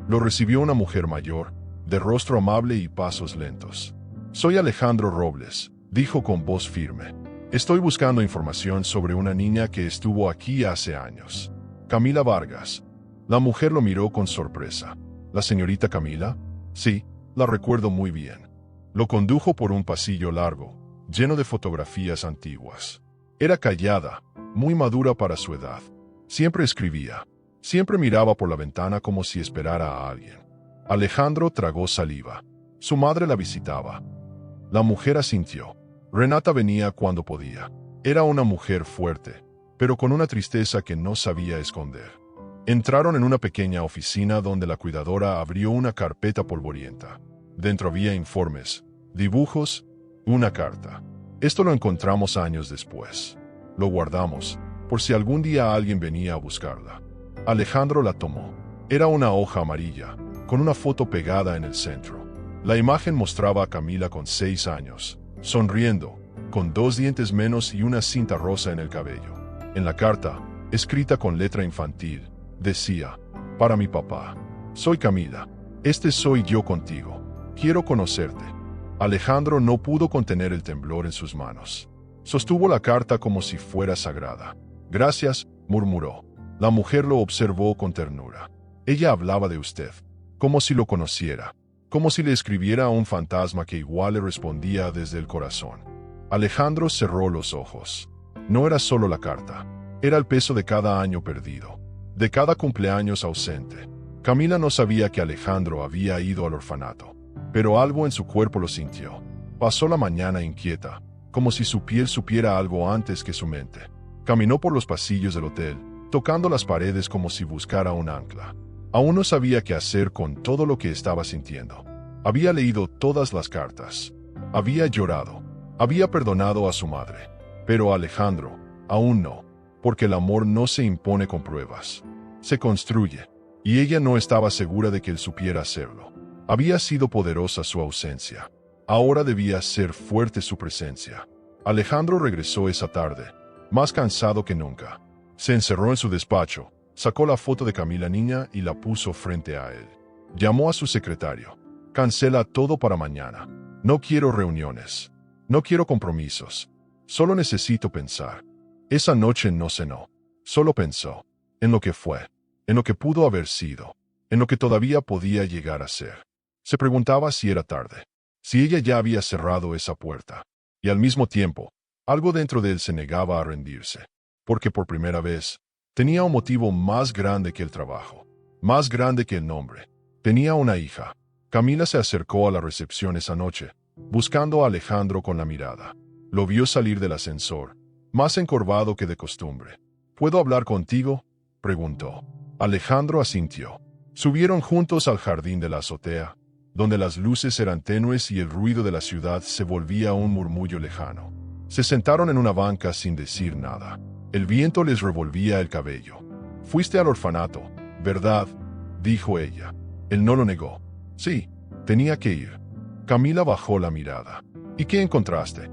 Lo recibió una mujer mayor, de rostro amable y pasos lentos. «Soy Alejandro Robles», dijo con voz firme. «Estoy buscando información sobre una niña que estuvo aquí hace años. Camila Vargas». La mujer lo miró con sorpresa. «¿La señorita Camila?» «Sí, la recuerdo muy bien». Lo condujo por un pasillo largo, lleno de fotografías antiguas. Era callada, muy madura para su edad. Siempre escribía. Siempre miraba por la ventana como si esperara a alguien. Alejandro tragó saliva. Su madre la visitaba. La mujer asintió. Renata venía cuando podía. Era una mujer fuerte, pero con una tristeza que no sabía esconder. Entraron en una pequeña oficina donde la cuidadora abrió una carpeta polvorienta. Dentro había informes, dibujos, una carta. Esto lo encontramos años después. Lo guardamos, por si algún día alguien venía a buscarla. Alejandro la tomó. Era una hoja amarilla, con una foto pegada en el centro. La imagen mostraba a Camila con 6 años, sonriendo, con 2 dientes menos y una cinta rosa en el cabello. En la carta, escrita con letra infantil, decía: «Para mi papá. Soy Camila. Este soy yo contigo. Quiero conocerte». Alejandro no pudo contener el temblor en sus manos. Sostuvo la carta como si fuera sagrada. «Gracias», murmuró. La mujer lo observó con ternura. Ella hablaba de usted, como si lo conociera, como si le escribiera a un fantasma que igual le respondía desde el corazón. Alejandro cerró los ojos. No era solo la carta, era el peso de cada año perdido, de cada cumpleaños ausente. Camila no sabía que Alejandro había ido al orfanato, pero algo en su cuerpo lo sintió. Pasó la mañana inquieta, como si su piel supiera algo antes que su mente. Caminó por los pasillos del hotel, tocando las paredes como si buscara un ancla. Aún no sabía qué hacer con todo lo que estaba sintiendo. Había leído todas las cartas. Había llorado. Había perdonado a su madre. Pero Alejandro, aún no, porque el amor no se impone con pruebas. Se construye. Y ella no estaba segura de que él supiera hacerlo. Había sido poderosa su ausencia. Ahora debía ser fuerte su presencia. Alejandro regresó esa tarde, más cansado que nunca. Se encerró en su despacho, sacó la foto de Camila niña y la puso frente a él. Llamó a su secretario. «Cancela todo para mañana. No quiero reuniones. No quiero compromisos. Solo necesito pensar». Esa noche no cenó. Solo pensó. En lo que fue. En lo que pudo haber sido. En lo que todavía podía llegar a ser. Se preguntaba si era tarde. Si ella ya había cerrado esa puerta. Y al mismo tiempo, algo dentro de él se negaba a rendirse. Porque por primera vez, tenía un motivo más grande que el trabajo, más grande que el nombre. Tenía una hija. Camila se acercó a la recepción esa noche, buscando a Alejandro con la mirada. Lo vio salir del ascensor, más encorvado que de costumbre. «¿Puedo hablar contigo?», preguntó. Alejandro asintió. Subieron juntos al jardín de la azotea, donde las luces eran tenues y el ruido de la ciudad se volvía un murmullo lejano. Se sentaron en una banca sin decir nada. El viento les revolvía el cabello. «Fuiste al orfanato, ¿verdad?», dijo ella. Él no lo negó. «Sí, tenía que ir». Camila bajó la mirada. «¿Y qué encontraste?».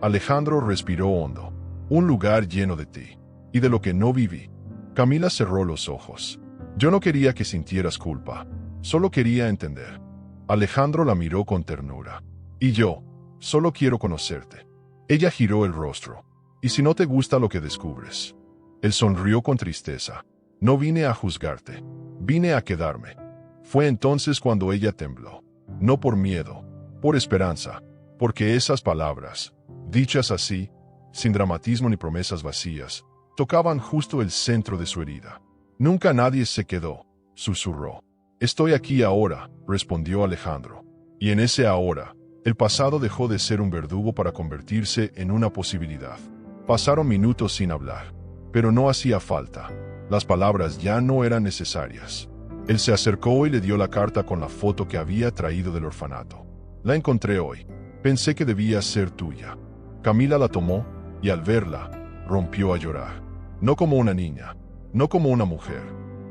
Alejandro respiró hondo. «Un lugar lleno de ti. Y de lo que no viví». Camila cerró los ojos. «Yo no quería que sintieras culpa. Solo quería entender». Alejandro la miró con ternura. «Y yo, solo quiero conocerte». Ella giró el rostro. «¿Y si no te gusta lo que descubres?». Él sonrió con tristeza. «No vine a juzgarte. Vine a quedarme». Fue entonces cuando ella tembló. No por miedo, por esperanza, porque esas palabras, dichas así, sin dramatismo ni promesas vacías, tocaban justo el centro de su herida. «Nunca nadie se quedó», susurró. Estoy aquí ahora, respondió Alejandro. Y en ese ahora, el pasado dejó de ser un verdugo para convertirse en una posibilidad. Pasaron minutos sin hablar, pero no hacía falta. Las palabras ya no eran necesarias. Él se acercó y le dio la carta con la foto que había traído del orfanato. La encontré hoy. Pensé que debía ser tuya. Camila la tomó y al verla, rompió a llorar. No como una niña, no como una mujer,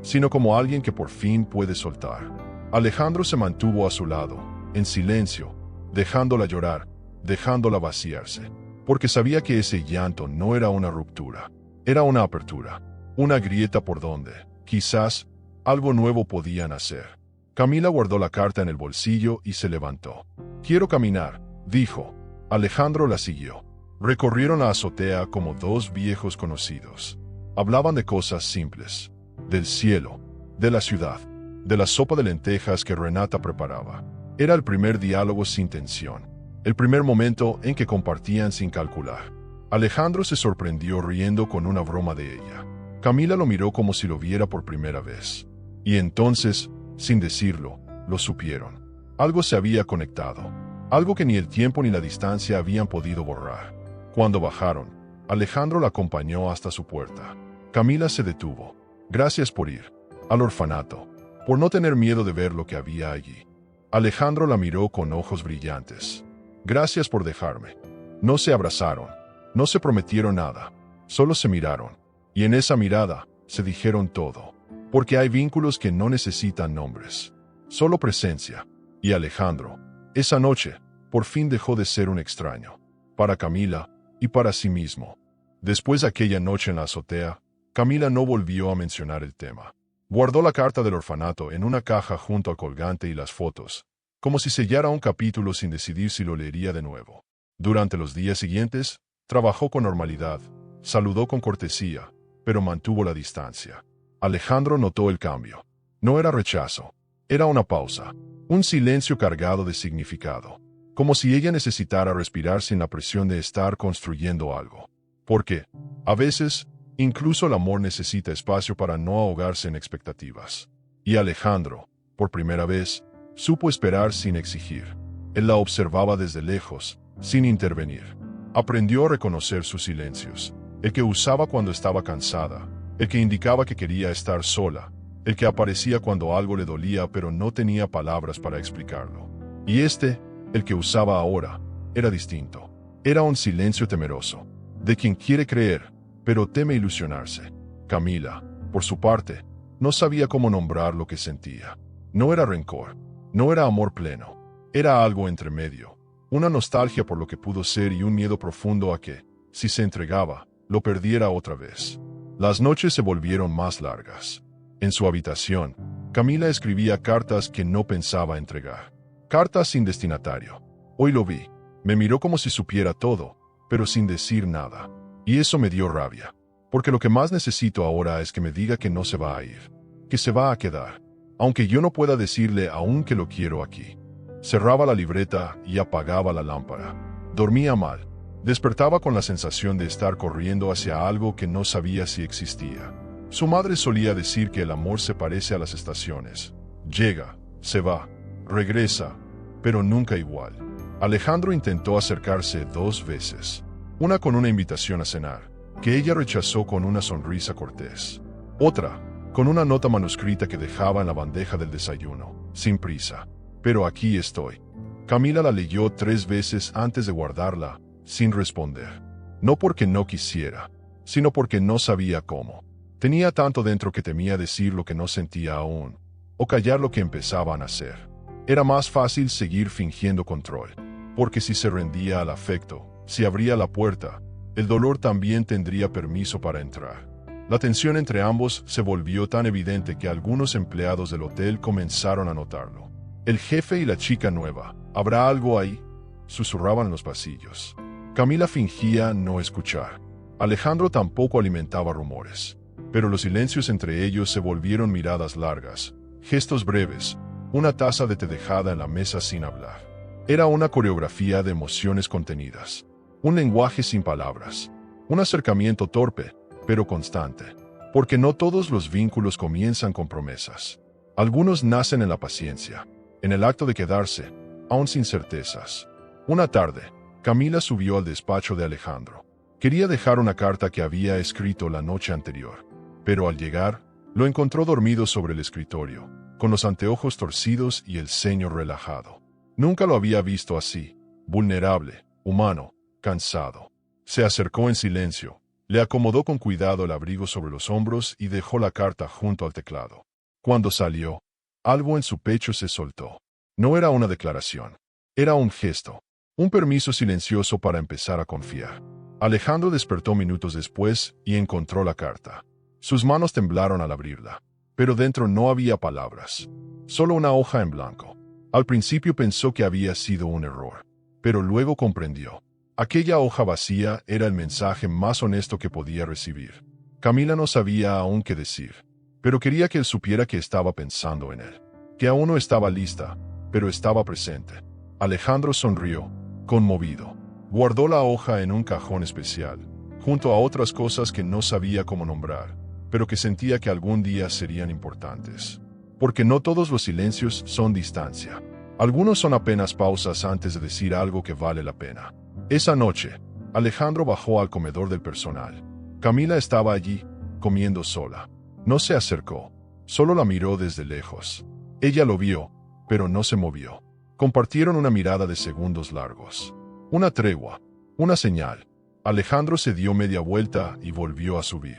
sino como alguien que por fin puede soltar. Alejandro se mantuvo a su lado, en silencio, dejándola llorar, dejándola vaciarse, porque sabía que ese llanto no era una ruptura, era una apertura, una grieta por donde, quizás, algo nuevo podía nacer. Camila guardó la carta en el bolsillo y se levantó. «Quiero caminar», dijo. Alejandro la siguió. Recorrieron la azotea como dos viejos conocidos. Hablaban de cosas simples, del cielo, de la ciudad, de la sopa de lentejas que Renata preparaba. Era el primer diálogo sin tensión, el primer momento en que compartían sin calcular. Alejandro se sorprendió riendo con una broma de ella. Camila lo miró como si lo viera por primera vez. Y entonces, sin decirlo, lo supieron. Algo se había conectado, algo que ni el tiempo ni la distancia habían podido borrar. Cuando bajaron, Alejandro la acompañó hasta su puerta. Camila se detuvo. «Gracias por ir al orfanato, por no tener miedo de ver lo que había allí». Alejandro la miró con ojos brillantes. «Gracias por dejarme». No se abrazaron, no se prometieron nada, solo se miraron. Y en esa mirada, se dijeron todo. Porque hay vínculos que no necesitan nombres, solo presencia. Y Alejandro, esa noche, por fin dejó de ser un extraño. Para Camila, y para sí mismo. Después de aquella noche en la azotea, Camila no volvió a mencionar el tema. Guardó la carta del orfanato en una caja junto al colgante y las fotos, como si sellara un capítulo sin decidir si lo leería de nuevo. Durante los días siguientes, trabajó con normalidad, saludó con cortesía, pero mantuvo la distancia. Alejandro notó el cambio. No era rechazo, era una pausa, un silencio cargado de significado. Como si ella necesitara respirar sin la presión de estar construyendo algo. Porque, a veces, incluso el amor necesita espacio para no ahogarse en expectativas. Y Alejandro, por primera vez, supo esperar sin exigir. Él la observaba desde lejos, sin intervenir. Aprendió a reconocer sus silencios, el que usaba cuando estaba cansada, el que indicaba que quería estar sola, el que aparecía cuando algo le dolía pero no tenía palabras para explicarlo. Y el que usaba ahora, era distinto. Era un silencio temeroso, de quien quiere creer, pero teme ilusionarse. Camila, por su parte, no sabía cómo nombrar lo que sentía. No era rencor, no era amor pleno, era algo entre medio, una nostalgia por lo que pudo ser y un miedo profundo a que, si se entregaba, lo perdiera otra vez. Las noches se volvieron más largas. En su habitación, Camila escribía cartas que no pensaba entregar. Cartas sin destinatario. Hoy lo vi. Me miró como si supiera todo, pero sin decir nada. Y eso me dio rabia. Porque lo que más necesito ahora es que me diga que no se va a ir. Que se va a quedar. Aunque yo no pueda decirle aún que lo quiero aquí. Cerraba la libreta y apagaba la lámpara. Dormía mal. Despertaba con la sensación de estar corriendo hacia algo que no sabía si existía. Su madre solía decir que el amor se parece a las estaciones. Llega, se va, regresa, pero nunca igual. Alejandro intentó acercarse 2 veces. Una con una invitación a cenar, que ella rechazó con una sonrisa cortés. Otra, con una nota manuscrita que dejaba en la bandeja del desayuno, sin prisa. Pero aquí estoy. Camila la leyó 3 veces antes de guardarla, sin responder. No porque no quisiera, sino porque no sabía cómo. Tenía tanto dentro que temía decir lo que no sentía aún, o callar lo que empezaba a nacer. Era más fácil seguir fingiendo control, porque si se rendía al afecto, si abría la puerta, el dolor también tendría permiso para entrar. La tensión entre ambos se volvió tan evidente que algunos empleados del hotel comenzaron a notarlo. El jefe y la chica nueva, ¿habrá algo ahí?, susurraban en los pasillos. Camila fingía no escuchar. Alejandro tampoco alimentaba rumores. Pero los silencios entre ellos se volvieron miradas largas, gestos breves, una taza de té dejada en la mesa sin hablar. Era una coreografía de emociones contenidas, un lenguaje sin palabras, un acercamiento torpe, pero constante, porque no todos los vínculos comienzan con promesas. Algunos nacen en la paciencia, en el acto de quedarse, aún sin certezas. Una tarde, Camila subió al despacho de Alejandro. Quería dejar una carta que había escrito la noche anterior, pero al llegar, lo encontró dormido sobre el escritorio, con los anteojos torcidos y el ceño relajado. Nunca lo había visto así, vulnerable, humano, cansado. Se acercó en silencio, le acomodó con cuidado el abrigo sobre los hombros y dejó la carta junto al teclado. Cuando salió, algo en su pecho se soltó. No era una declaración, era un gesto, un permiso silencioso para empezar a confiar. Alejandro despertó minutos después y encontró la carta. Sus manos temblaron al abrirla, pero dentro no había palabras, solo una hoja en blanco. Al principio pensó que había sido un error, pero luego comprendió. Aquella hoja vacía era el mensaje más honesto que podía recibir. Camila no sabía aún qué decir, pero quería que él supiera que estaba pensando en él, que aún no estaba lista, pero estaba presente. Alejandro sonrió, conmovido. Guardó la hoja en un cajón especial, junto a otras cosas que no sabía cómo nombrar, pero que sentía que algún día serían importantes. Porque no todos los silencios son distancia. Algunos son apenas pausas antes de decir algo que vale la pena. Esa noche, Alejandro bajó al comedor del personal. Camila estaba allí, comiendo sola. No se acercó, solo la miró desde lejos. Ella lo vio, pero no se movió. Compartieron una mirada de segundos largos. Una tregua, una señal. Alejandro se dio media vuelta y volvió a subir.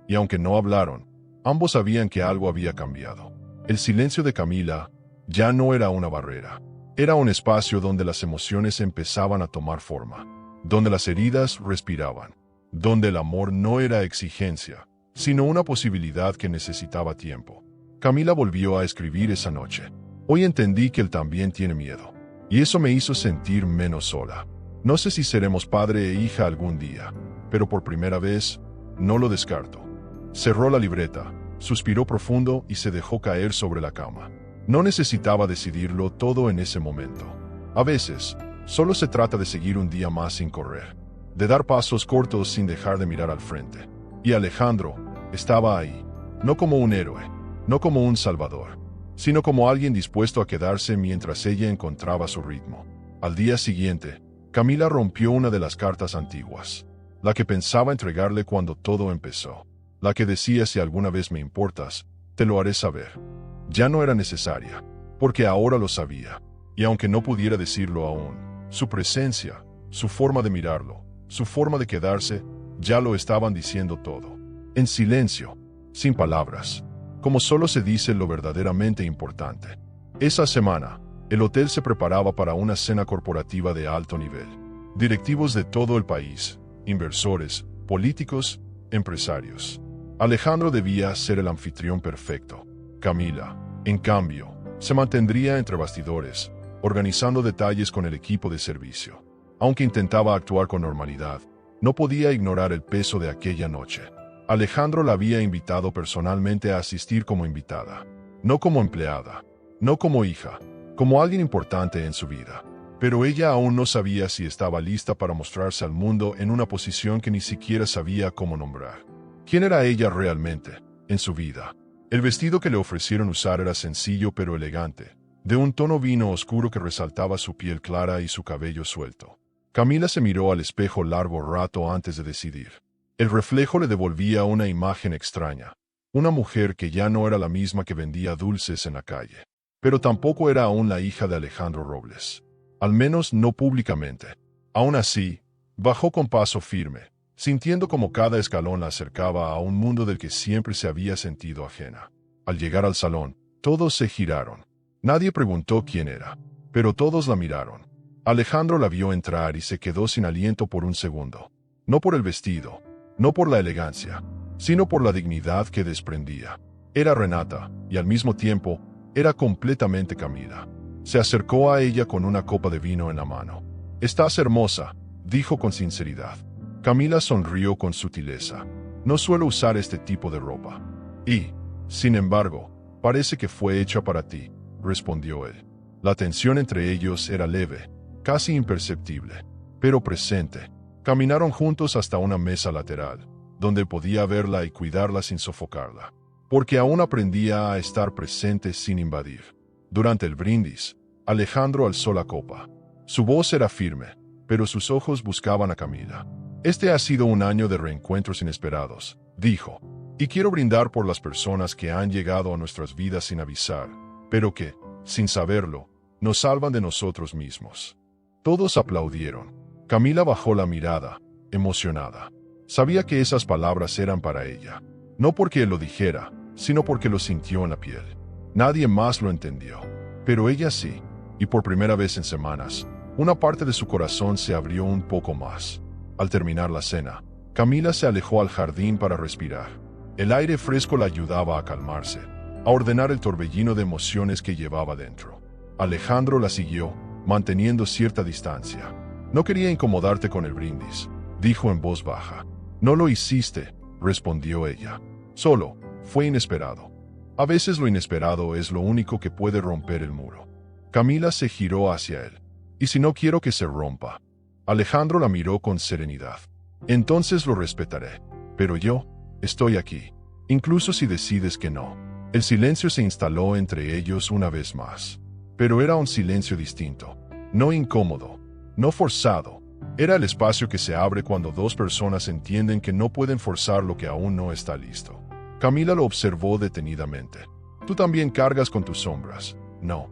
Y aunque no hablaron, ambos sabían que algo había cambiado. El silencio de Camila ya no era una barrera. Era un espacio donde las emociones empezaban a tomar forma, donde las heridas respiraban, donde el amor no era exigencia, sino una posibilidad que necesitaba tiempo. Camila volvió a escribir esa noche. Hoy entendí que él también tiene miedo, y eso me hizo sentir menos sola. No sé si seremos padre e hija algún día, pero por primera vez, no lo descarto. Cerró la libreta, suspiró profundo y se dejó caer sobre la cama. No necesitaba decidirlo todo en ese momento. A veces, solo se trata de seguir un día más sin correr, de dar pasos cortos sin dejar de mirar al frente. Y Alejandro estaba ahí, no como un héroe, no como un salvador, sino como alguien dispuesto a quedarse mientras ella encontraba su ritmo. Al día siguiente, Camila rompió una de las cartas antiguas, la que pensaba entregarle cuando todo empezó, la que decía: si alguna vez me importas, te lo haré saber. Ya no era necesaria, porque ahora lo sabía, y aunque no pudiera decirlo aún, su presencia, su forma de mirarlo, su forma de quedarse, ya lo estaban diciendo todo. En silencio, sin palabras, como solo se dice lo verdaderamente importante. Esa semana, el hotel se preparaba para una cena corporativa de alto nivel. Directivos de todo el país, inversores, políticos, empresarios. Alejandro debía ser el anfitrión perfecto. Camila, en cambio, se mantendría entre bastidores, organizando detalles con el equipo de servicio. Aunque intentaba actuar con normalidad, no podía ignorar el peso de aquella noche. Alejandro la había invitado personalmente a asistir como invitada, no como empleada, no como hija, como alguien importante en su vida. Pero ella aún no sabía si estaba lista para mostrarse al mundo en una posición que ni siquiera sabía cómo nombrar. ¿Quién era ella realmente, en su vida? El vestido que le ofrecieron usar era sencillo pero elegante, de un tono vino oscuro que resaltaba su piel clara y su cabello suelto. Camila se miró al espejo largo rato antes de decidir. El reflejo le devolvía una imagen extraña, una mujer que ya no era la misma que vendía dulces en la calle, pero tampoco era aún la hija de Alejandro Robles. Al menos no públicamente. Aún así, bajó con paso firme, sintiendo como cada escalón la acercaba a un mundo del que siempre se había sentido ajena. Al llegar al salón, todos se giraron. Nadie preguntó quién era, pero todos la miraron. Alejandro la vio entrar y se quedó sin aliento por un segundo. No por el vestido, no por la elegancia, sino por la dignidad que desprendía. Era Renata, y al mismo tiempo, era completamente Camila. Se acercó a ella con una copa de vino en la mano. «Estás hermosa», dijo con sinceridad. Camila sonrió con sutileza. «No suelo usar este tipo de ropa. Y, sin embargo, parece que fue hecha para ti», respondió él. La tensión entre ellos era leve, casi imperceptible, pero presente. Caminaron juntos hasta una mesa lateral, donde podía verla y cuidarla sin sofocarla. porque aún aprendía a estar presente sin invadir. Durante el brindis, Alejandro alzó la copa. Su voz era firme, pero sus ojos buscaban a Camila. Este ha sido un año de reencuentros inesperados, dijo, y quiero brindar por las personas que han llegado a nuestras vidas sin avisar, pero que, sin saberlo, nos salvan de nosotros mismos. Todos aplaudieron. Camila bajó la mirada, emocionada. Sabía que esas palabras eran para ella, no porque él lo dijera, sino porque lo sintió en la piel. Nadie más lo entendió, pero ella sí, y por primera vez en semanas, una parte de su corazón se abrió un poco más. Al terminar la cena, Camila se alejó al jardín para respirar. El aire fresco la ayudaba a calmarse, a ordenar el torbellino de emociones que llevaba dentro. Alejandro la siguió, manteniendo cierta distancia. No quería incomodarte con el brindis, dijo en voz baja. No lo hiciste, respondió ella. Solo, fue inesperado. A veces lo inesperado es lo único que puede romper el muro. Camila se giró hacia él. ¿Y si no quiero que se rompa? Alejandro la miró con serenidad. Entonces lo respetaré. Pero yo, estoy aquí. Incluso si decides que no. El silencio se instaló entre ellos una vez más. Pero era un silencio distinto. No incómodo. No forzado. Era el espacio que se abre cuando dos personas entienden que no pueden forzar lo que aún no está listo. Camila lo observó detenidamente. Tú también cargas con tus sombras, ¿no?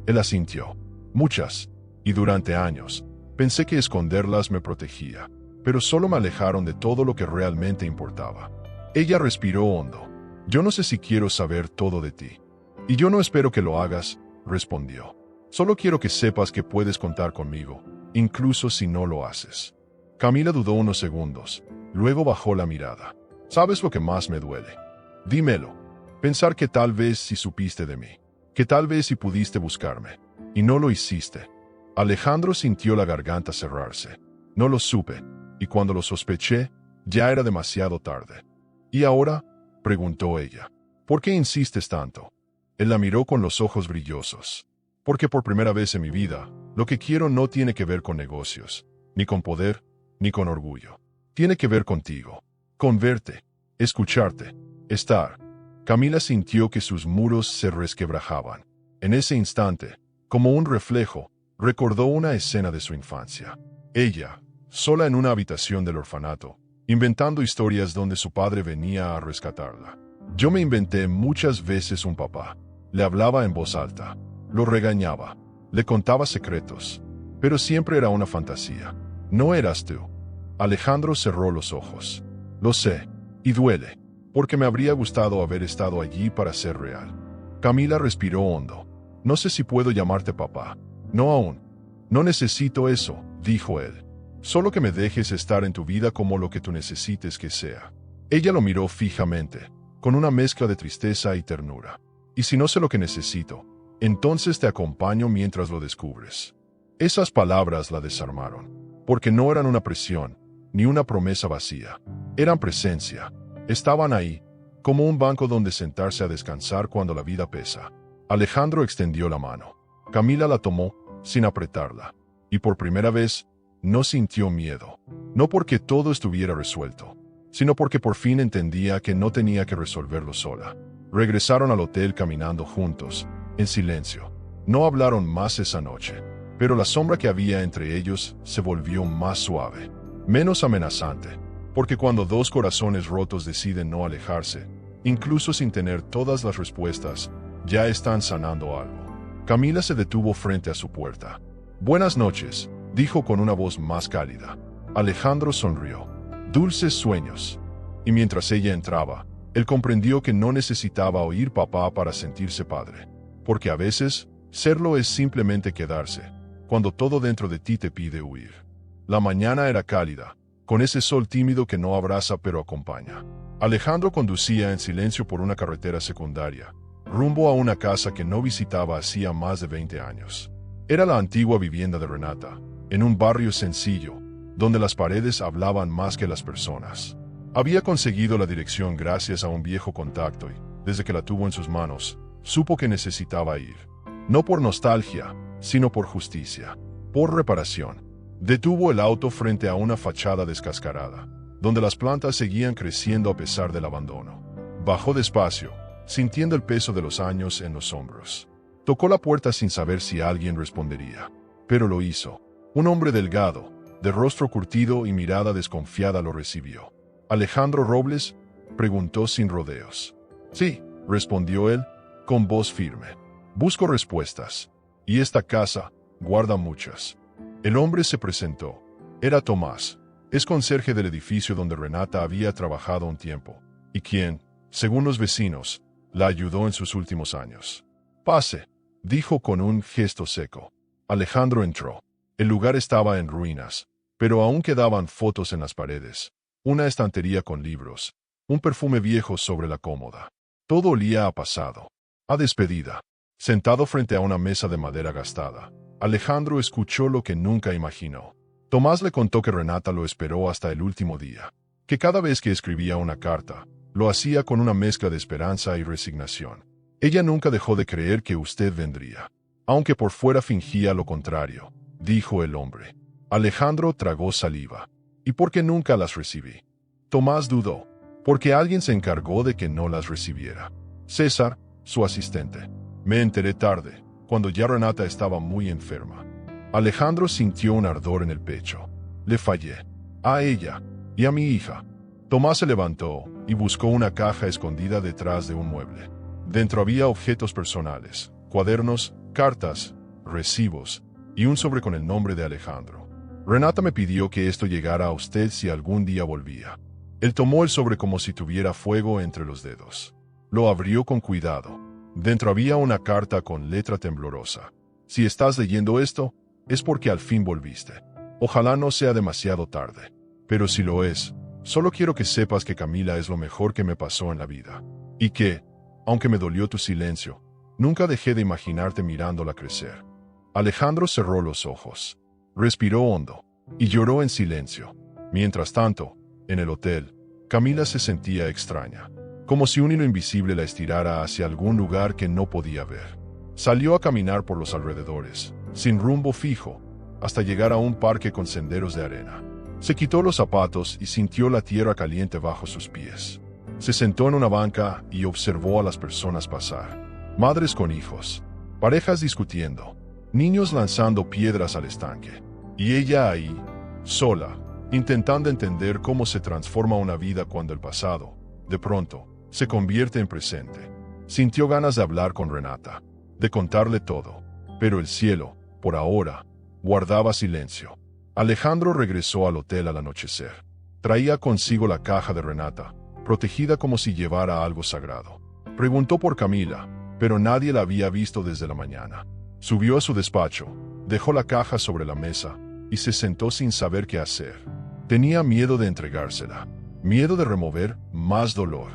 Él asintió. Muchas. Y durante años, pensé que esconderlas me protegía, pero solo me alejaron de todo lo que realmente importaba. Ella respiró hondo. Yo no sé si quiero saber todo de ti. Y yo no espero que lo hagas, respondió. Solo quiero que sepas que puedes contar conmigo, incluso si no lo haces. Camila dudó unos segundos, luego bajó la mirada. ¿Sabes lo que más me duele? Dímelo. Pensar que tal vez si supiste de mí, que tal vez si pudiste buscarme, y no lo hiciste. Alejandro sintió la garganta cerrarse. No lo supe, y cuando lo sospeché, ya era demasiado tarde. ¿Y ahora? Preguntó ella. ¿Por qué insistes tanto? Él la miró con los ojos brillosos. Porque por primera vez en mi vida, lo que quiero no tiene que ver con negocios, ni con poder, ni con orgullo. Tiene que ver contigo, con verte, escucharte, estar. Camila sintió que sus muros se resquebrajaban. En ese instante, como un reflejo, recordó una escena de su infancia. Ella, sola en una habitación del orfanato, inventando historias donde su padre venía a rescatarla. Yo me inventé muchas veces un papá. Le hablaba en voz alta, lo regañaba, le contaba secretos, pero siempre era una fantasía. No eras tú. Alejandro cerró los ojos. Lo sé, y duele, porque me habría gustado haber estado allí para ser real. Camila respiró hondo. No sé si puedo llamarte papá. No aún. No necesito eso, dijo él. Solo que me dejes estar en tu vida como lo que tú necesites que sea. Ella lo miró fijamente, con una mezcla de tristeza y ternura. Y si no sé lo que necesito, entonces te acompaño mientras lo descubres. Esas palabras la desarmaron, porque no eran una presión, ni una promesa vacía. Eran presencia. Estaban ahí, como un banco donde sentarse a descansar cuando la vida pesa. Alejandro extendió la mano. Camila la tomó, sin apretarla, y por primera vez, no sintió miedo. No porque todo estuviera resuelto, sino porque por fin entendía que no tenía que resolverlo sola. Regresaron al hotel caminando juntos, en silencio. No hablaron más esa noche, pero la sombra que había entre ellos se volvió más suave, menos amenazante, porque cuando dos corazones rotos deciden no alejarse, incluso sin tener todas las respuestas, ya están sanando algo. Camila se detuvo frente a su puerta. Buenas noches, dijo con una voz más cálida. Alejandro sonrió. Dulces sueños. Y mientras ella entraba, él comprendió que no necesitaba oír papá para sentirse padre. Porque a veces, serlo es simplemente quedarse, cuando todo dentro de ti te pide huir. La mañana era cálida, con ese sol tímido que no abraza pero acompaña. Alejandro conducía en silencio por una carretera secundaria, rumbo a una casa que no visitaba hacía más de 20 años. Era la antigua vivienda de Renata, en un barrio sencillo, donde las paredes hablaban más que las personas. Había conseguido la dirección gracias a un viejo contacto y, desde que la tuvo en sus manos, supo que necesitaba ir. No por nostalgia, sino por justicia, por reparación. Detuvo el auto frente a una fachada descascarada, donde las plantas seguían creciendo a pesar del abandono. Bajó despacio, sintiendo el peso de los años en los hombros. Tocó la puerta sin saber si alguien respondería, pero lo hizo. Un hombre delgado, de rostro curtido y mirada desconfiada lo recibió. ¿Alejandro Robles?, preguntó sin rodeos. Sí, respondió él, con voz firme. Busco respuestas. Y esta casa guarda muchas. El hombre se presentó. Era Tomás. Es conserje del edificio donde Renata había trabajado un tiempo, y quien, según los vecinos, la ayudó en sus últimos años. Pase, dijo con un gesto seco. Alejandro entró. El lugar estaba en ruinas, pero aún quedaban fotos en las paredes, una estantería con libros, un perfume viejo sobre la cómoda. Todo olía a pasado, a despedida. Sentado frente a una mesa de madera gastada, Alejandro escuchó lo que nunca imaginó. Tomás le contó que Renata lo esperó hasta el último día, que cada vez que escribía una carta, lo hacía con una mezcla de esperanza y resignación. Ella nunca dejó de creer que usted vendría, aunque por fuera fingía lo contrario, dijo el hombre. Alejandro tragó saliva. ¿Y por qué nunca las recibí? Tomás dudó. Porque alguien se encargó de que no las recibiera. César, su asistente. Me enteré tarde, cuando ya Renata estaba muy enferma. Alejandro sintió un ardor en el pecho. Le fallé. A ella. Y a mi hija. Tomás se levantó y buscó una caja escondida detrás de un mueble. Dentro había objetos personales, cuadernos, cartas, recibos y un sobre con el nombre de Alejandro. Renata me pidió que esto llegara a usted si algún día volvía. Él tomó el sobre como si tuviera fuego entre los dedos. Lo abrió con cuidado. Dentro había una carta con letra temblorosa. Si estás leyendo esto, es porque al fin volviste. Ojalá no sea demasiado tarde. Pero si lo es, solo quiero que sepas que Camila es lo mejor que me pasó en la vida. Y que, aunque me dolió tu silencio, nunca dejé de imaginarte mirándola crecer. Alejandro cerró los ojos. Respiró hondo. Y lloró en silencio. Mientras tanto, en el hotel, Camila se sentía extraña, como si un hilo invisible la estirara hacia algún lugar que no podía ver. Salió a caminar por los alrededores, sin rumbo fijo, hasta llegar a un parque con senderos de arena. Se quitó los zapatos y sintió la tierra caliente bajo sus pies. Se sentó en una banca y observó a las personas pasar. Madres con hijos, parejas discutiendo, niños lanzando piedras al estanque. Y ella ahí, sola, intentando entender cómo se transforma una vida cuando el pasado, de pronto, se convierte en presente. Sintió ganas de hablar con Renata, de contarle todo, pero el cielo, por ahora, guardaba silencio. Alejandro regresó al hotel al anochecer. Traía consigo la caja de Renata, protegida como si llevara algo sagrado. Preguntó por Camila, pero nadie la había visto desde la mañana. Subió a su despacho, dejó la caja sobre la mesa y se sentó sin saber qué hacer. Tenía miedo de entregársela, miedo de remover más dolor,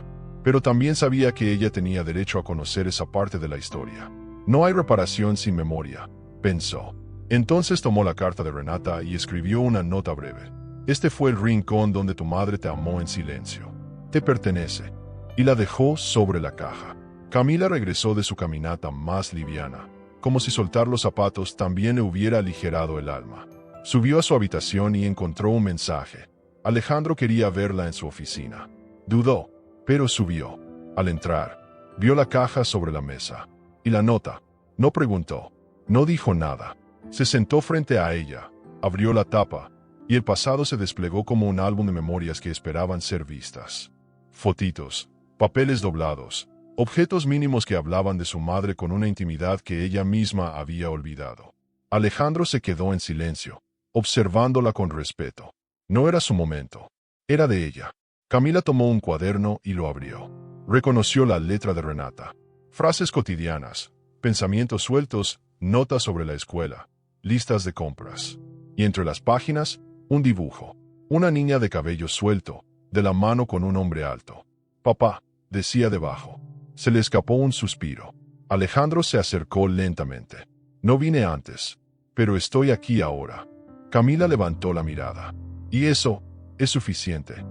pero también sabía que ella tenía derecho a conocer esa parte de la historia. No hay reparación sin memoria, pensó. Entonces tomó la carta de Renata y escribió una nota breve. Este fue el rincón donde tu madre te amó en silencio. Te pertenece. Y la dejó sobre la caja. Camila regresó de su caminata más liviana, como si soltar los zapatos también le hubiera aligerado el alma. Subió a su habitación y encontró un mensaje. Alejandro quería verla en su oficina. Dudó, pero subió. Al entrar, vio la caja sobre la mesa. Y la nota. No preguntó. No dijo nada. Se sentó frente a ella, abrió la tapa, y el pasado se desplegó como un álbum de memorias que esperaban ser vistas. Fotitos, papeles doblados, objetos mínimos que hablaban de su madre con una intimidad que ella misma había olvidado. Alejandro se quedó en silencio, observándola con respeto. No era su momento. Era de ella. Camila tomó un cuaderno y lo abrió. Reconoció la letra de Renata. Frases cotidianas, pensamientos sueltos, notas sobre la escuela, listas de compras. Y entre las páginas, un dibujo. Una niña de cabello suelto, de la mano con un hombre alto. Papá, decía debajo. Se le escapó un suspiro. Alejandro se acercó lentamente. No vine antes, pero estoy aquí ahora. Camila levantó la mirada. Y eso es suficiente.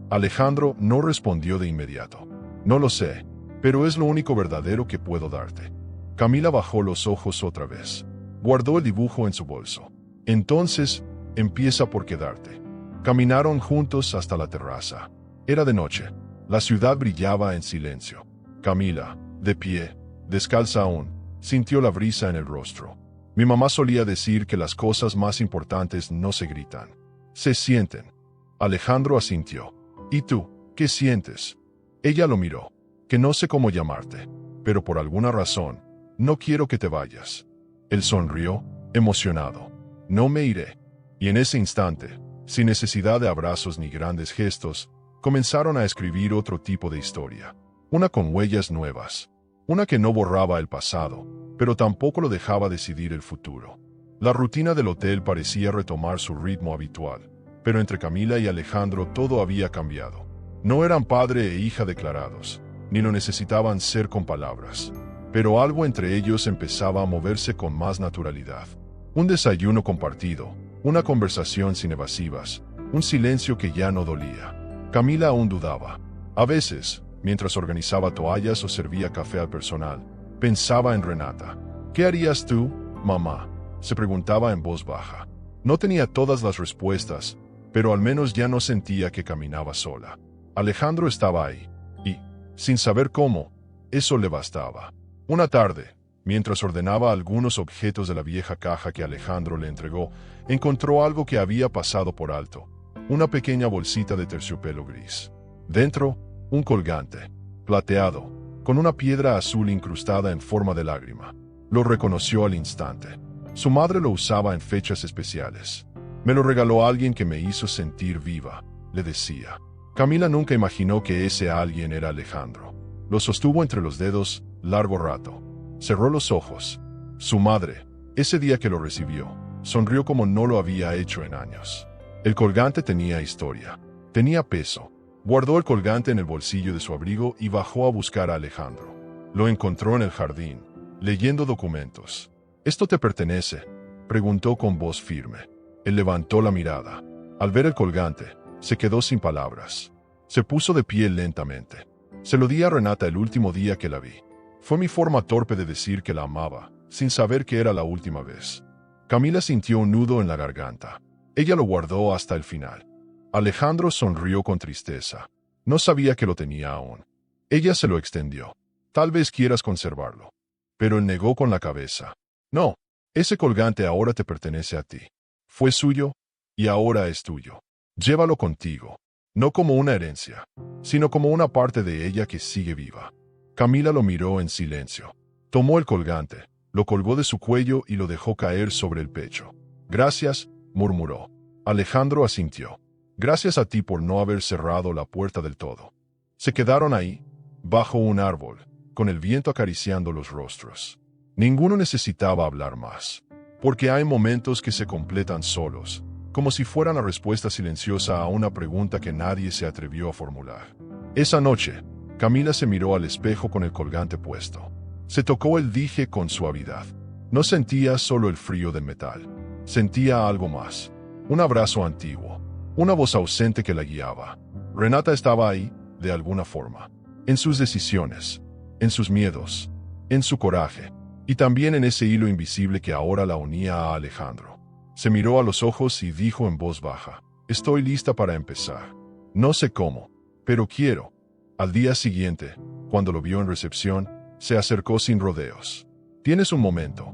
Alejandro no respondió de inmediato. No lo sé, pero es lo único verdadero que puedo darte. Camila bajó los ojos otra vez. Guardó el dibujo en su bolso. Entonces, empieza por quedarte. Caminaron juntos hasta la terraza. Era de noche. La ciudad brillaba en silencio. Camila, de pie, descalza aún, sintió la brisa en el rostro. Mi mamá solía decir que las cosas más importantes no se gritan, se sienten. Alejandro asintió. ¿Y tú, qué sientes? Ella lo miró. Que no sé cómo llamarte, pero por alguna razón, no quiero que te vayas. Él sonrió, emocionado. No me iré. Y en ese instante, sin necesidad de abrazos ni grandes gestos, comenzaron a escribir otro tipo de historia. Una con huellas nuevas. Una que no borraba el pasado, pero tampoco lo dejaba decidir el futuro. La rutina del hotel parecía retomar su ritmo habitual, pero entre Camila y Alejandro todo había cambiado. No eran padre e hija declarados, ni lo necesitaban ser con palabras, pero algo entre ellos empezaba a moverse con más naturalidad. Un desayuno compartido, una conversación sin evasivas, un silencio que ya no dolía. Camila aún dudaba. A veces, mientras organizaba toallas o servía café al personal, pensaba en Renata. ¿Qué harías tú, mamá?, se preguntaba en voz baja. No tenía todas las respuestas, pero al menos ya no sentía que caminaba sola. Alejandro estaba ahí, y, sin saber cómo, eso le bastaba. Una tarde, mientras ordenaba algunos objetos de la vieja caja que Alejandro le entregó, encontró algo que había pasado por alto, una pequeña bolsita de terciopelo gris. Dentro, un colgante, plateado, con una piedra azul incrustada en forma de lágrima. Lo reconoció al instante. Su madre lo usaba en fechas especiales. Me lo regaló alguien que me hizo sentir viva, le decía. Camila nunca imaginó que ese alguien era Alejandro. Lo sostuvo entre los dedos largo rato. Cerró los ojos. Su madre, ese día que lo recibió, sonrió como no lo había hecho en años. El colgante tenía historia. Tenía peso. Guardó el colgante en el bolsillo de su abrigo y bajó a buscar a Alejandro. Lo encontró en el jardín, leyendo documentos. ¿Esto te pertenece?, preguntó con voz firme. Él levantó la mirada. Al ver el colgante, se quedó sin palabras. Se puso de pie lentamente. Se lo di a Renata el último día que la vi. Fue mi forma torpe de decir que la amaba, sin saber que era la última vez. Camila sintió un nudo en la garganta. Ella lo guardó hasta el final. Alejandro sonrió con tristeza. No sabía que lo tenía aún. Ella se lo extendió. Tal vez quieras conservarlo. Pero él negó con la cabeza. No, ese colgante ahora te pertenece a ti. Fue suyo, y ahora es tuyo. Llévalo contigo, no como una herencia, sino como una parte de ella que sigue viva. Camila lo miró en silencio. Tomó el colgante, lo colgó de su cuello y lo dejó caer sobre el pecho. Gracias, murmuró. Alejandro asintió. Gracias a ti por no haber cerrado la puerta del todo. Se quedaron ahí, bajo un árbol, con el viento acariciando los rostros. Ninguno necesitaba hablar más, porque hay momentos que se completan solos, como si fueran la respuesta silenciosa a una pregunta que nadie se atrevió a formular. Esa noche, Camila se miró al espejo con el colgante puesto. Se tocó el dije con suavidad. No sentía solo el frío del metal. Sentía algo más. Un abrazo antiguo. Una voz ausente que la guiaba. Renata estaba ahí, de alguna forma. En sus decisiones. En sus miedos. En su coraje. Y también en ese hilo invisible que ahora la unía a Alejandro. Se miró a los ojos y dijo en voz baja. Estoy lista para empezar. No sé cómo, pero quiero. Al día siguiente, cuando lo vio en recepción, se acercó sin rodeos. ¿Tienes un momento?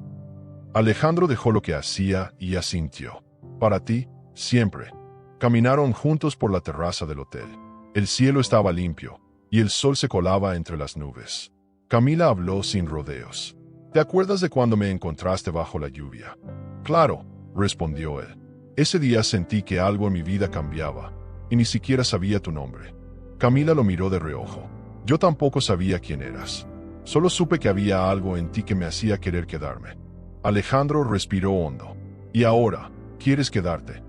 Alejandro dejó lo que hacía y asintió. Para ti, siempre. Caminaron juntos por la terraza del hotel. El cielo estaba limpio, y el sol se colaba entre las nubes. Camila habló sin rodeos. ¿Te acuerdas de cuando me encontraste bajo la lluvia? Claro, respondió él. Ese día sentí que algo en mi vida cambiaba, y ni siquiera sabía tu nombre. Camila lo miró de reojo. Yo tampoco sabía quién eras. Solo supe que había algo en ti que me hacía querer quedarme. Alejandro respiró hondo. ¿Y ahora, quieres quedarte?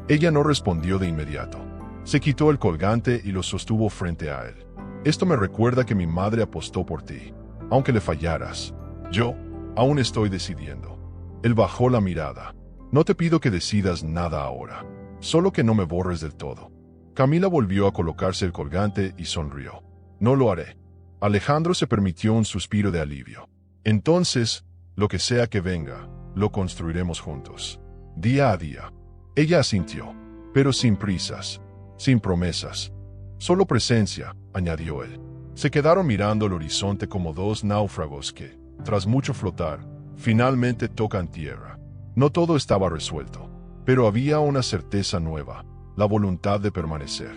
Ella no respondió de inmediato. Se quitó el colgante y lo sostuvo frente a él. Esto me recuerda que mi madre apostó por ti. Aunque le fallaras, yo aún estoy decidiendo. Él bajó la mirada. No te pido que decidas nada ahora. Solo que no me borres del todo. Camila volvió a colocarse el colgante y sonrió. No lo haré. Alejandro se permitió un suspiro de alivio. Entonces, lo que sea que venga, lo construiremos juntos. Día a día. Ella asintió, pero sin prisas, sin promesas. Solo presencia, añadió él. Se quedaron mirando el horizonte como dos náufragos que, tras mucho flotar, finalmente tocan tierra. No todo estaba resuelto, pero había una certeza nueva, la voluntad de permanecer.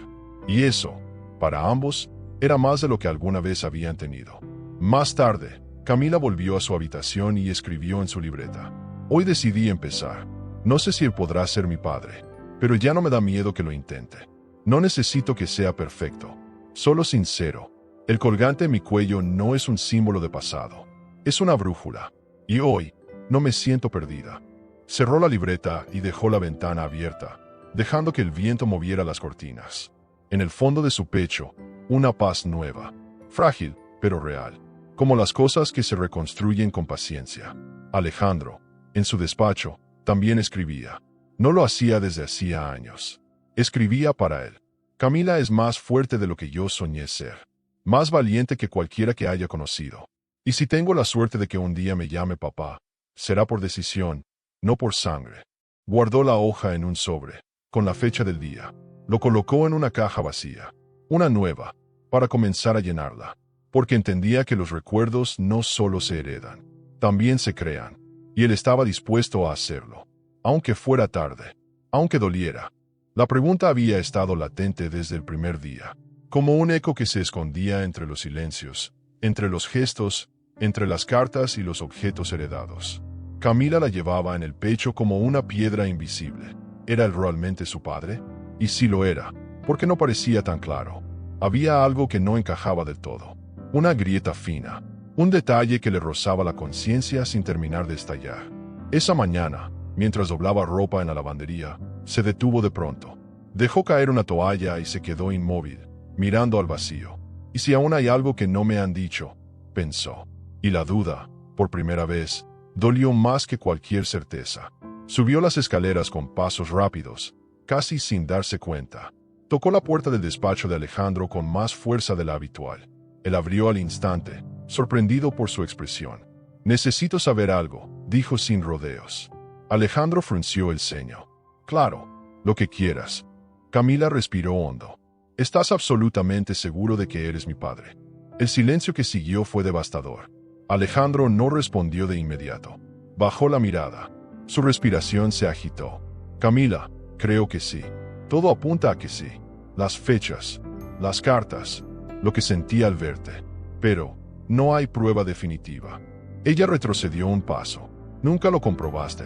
Y eso, para ambos, era más de lo que alguna vez habían tenido. Más tarde, Camila volvió a su habitación y escribió en su libreta: «Hoy decidí empezar. No sé si él podrá ser mi padre, pero ya no me da miedo que lo intente. No necesito que sea perfecto, solo sincero. El colgante en mi cuello no es un símbolo de pasado, es una brújula. Y hoy, no me siento perdida». Cerró la libreta y dejó la ventana abierta, dejando que el viento moviera las cortinas. En el fondo de su pecho, una paz nueva, frágil, pero real, como las cosas que se reconstruyen con paciencia. Alejandro, en su despacho, también escribía. No lo hacía desde hacía años. Escribía para él. Camila es más fuerte de lo que yo soñé ser, más valiente que cualquiera que haya conocido. Y si tengo la suerte de que un día me llame papá, será por decisión, no por sangre. Guardó la hoja en un sobre, con la fecha del día. Lo colocó en una caja vacía, una nueva, para comenzar a llenarla, porque entendía que los recuerdos no solo se heredan, también se crean, y él estaba dispuesto a hacerlo, aunque fuera tarde, aunque doliera. La pregunta había estado latente desde el primer día, como un eco que se escondía entre los silencios, entre los gestos, entre las cartas y los objetos heredados. Camila la llevaba en el pecho como una piedra invisible. ¿Era él realmente su padre? Y sí lo era, porque no parecía tan claro. Había algo que no encajaba del todo. Una grieta fina, un detalle que le rozaba la conciencia sin terminar de estallar. Esa mañana, mientras doblaba ropa en la lavandería, se detuvo de pronto. Dejó caer una toalla y se quedó inmóvil, mirando al vacío. ¿Y si aún hay algo que no me han dicho?, pensó. Y la duda, por primera vez, dolió más que cualquier certeza. Subió las escaleras con pasos rápidos, casi sin darse cuenta. Tocó la puerta del despacho de Alejandro con más fuerza de la habitual. Él abrió al instante, sorprendido por su expresión. «Necesito saber algo», dijo sin rodeos. Alejandro frunció el ceño. «Claro, lo que quieras». Camila respiró hondo. «¿Estás absolutamente seguro de que eres mi padre?». El silencio que siguió fue devastador. Alejandro no respondió de inmediato. Bajó la mirada. Su respiración se agitó. «Camila, creo que sí. Todo apunta a que sí. Las fechas, las cartas, lo que sentí al verte. Pero no hay prueba definitiva». Ella retrocedió un paso. «¿Nunca lo comprobaste?».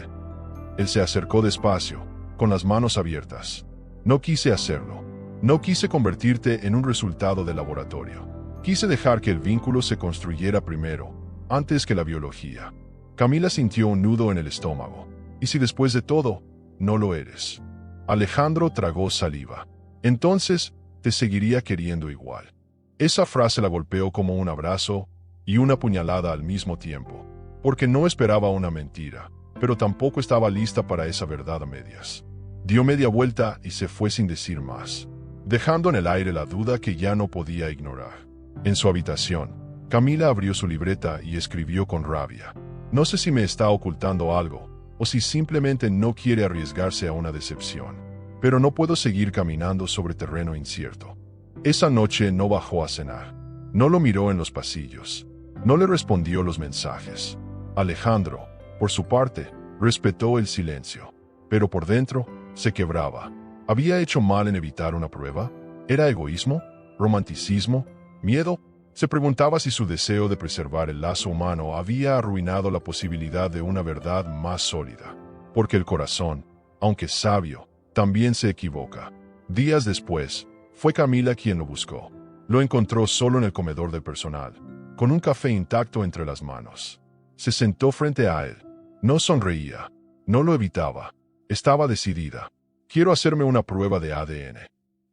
Él se acercó despacio, con las manos abiertas. «No quise hacerlo. No quise convertirte en un resultado de laboratorio. Quise dejar que el vínculo se construyera primero, antes que la biología». Camila sintió un nudo en el estómago. «¿Y si después de todo, no lo eres?». Alejandro tragó saliva. «Entonces, te seguiría queriendo igual». Esa frase la golpeó como un abrazo y una puñalada al mismo tiempo, porque no esperaba una mentira, pero tampoco estaba lista para esa verdad a medias. Dio media vuelta y se fue sin decir más, dejando en el aire la duda que ya no podía ignorar. En su habitación, Camila abrió su libreta y escribió con rabia: «No sé si me está ocultando algo, o si simplemente no quiere arriesgarse a una decepción. Pero no puedo seguir caminando sobre terreno incierto». Esa noche no bajó a cenar. No lo miró en los pasillos. No le respondió los mensajes. Alejandro, por su parte, respetó el silencio. Pero por dentro, se quebraba. ¿Había hecho mal en evitar una prueba? ¿Era egoísmo? ¿Romanticismo? ¿Miedo? Se preguntaba si su deseo de preservar el lazo humano había arruinado la posibilidad de una verdad más sólida. Porque el corazón, aunque sabio, también se equivoca. Días después, fue Camila quien lo buscó. Lo encontró solo en el comedor del personal, con un café intacto entre las manos. Se sentó frente a él. No sonreía. No lo evitaba. Estaba decidida. «Quiero hacerme una prueba de ADN».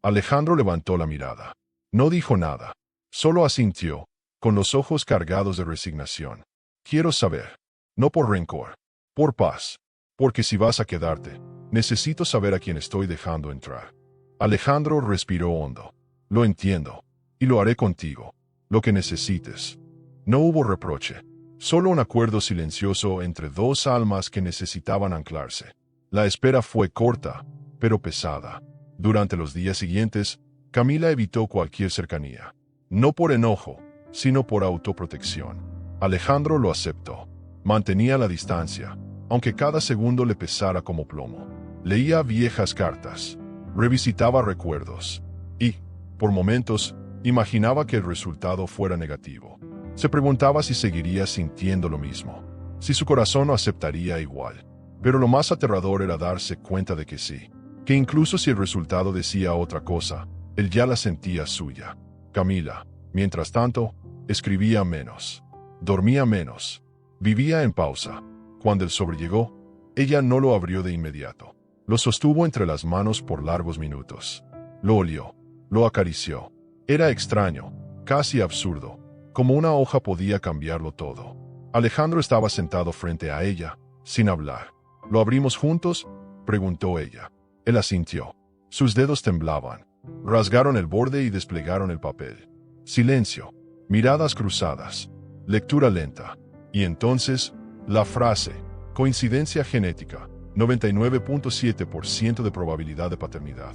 Alejandro levantó la mirada. No dijo nada. Solo asintió, con los ojos cargados de resignación. «Quiero saber. No por rencor. Por paz. Porque si vas a quedarte, necesito saber a quién estoy dejando entrar». Alejandro respiró hondo. «Lo entiendo. Y lo haré contigo. Lo que necesites». No hubo reproche. Solo un acuerdo silencioso entre dos almas que necesitaban anclarse. La espera fue corta, pero pesada. Durante los días siguientes, Camila evitó cualquier cercanía. No por enojo, sino por autoprotección. Alejandro lo aceptó. Mantenía la distancia, aunque cada segundo le pesara como plomo. Leía viejas cartas, revisitaba recuerdos y, por momentos, imaginaba que el resultado fuera negativo. Se preguntaba si seguiría sintiendo lo mismo, si su corazón lo aceptaría igual. Pero lo más aterrador era darse cuenta de que sí, que incluso si el resultado decía otra cosa, él ya la sentía suya. Camila, mientras tanto, escribía menos, dormía menos, vivía en pausa. Cuando el sobre llegó, ella no lo abrió de inmediato. Lo sostuvo entre las manos por largos minutos. Lo olió, lo acarició. Era extraño, casi absurdo. Como una hoja podía cambiarlo todo. Alejandro estaba sentado frente a ella, sin hablar. ¿Lo abrimos juntos?, preguntó ella. Él asintió. Sus dedos temblaban. Rasgaron el borde y desplegaron el papel. Silencio. Miradas cruzadas. Lectura lenta. Y entonces, la frase. Coincidencia genética. 99.7% de probabilidad de paternidad.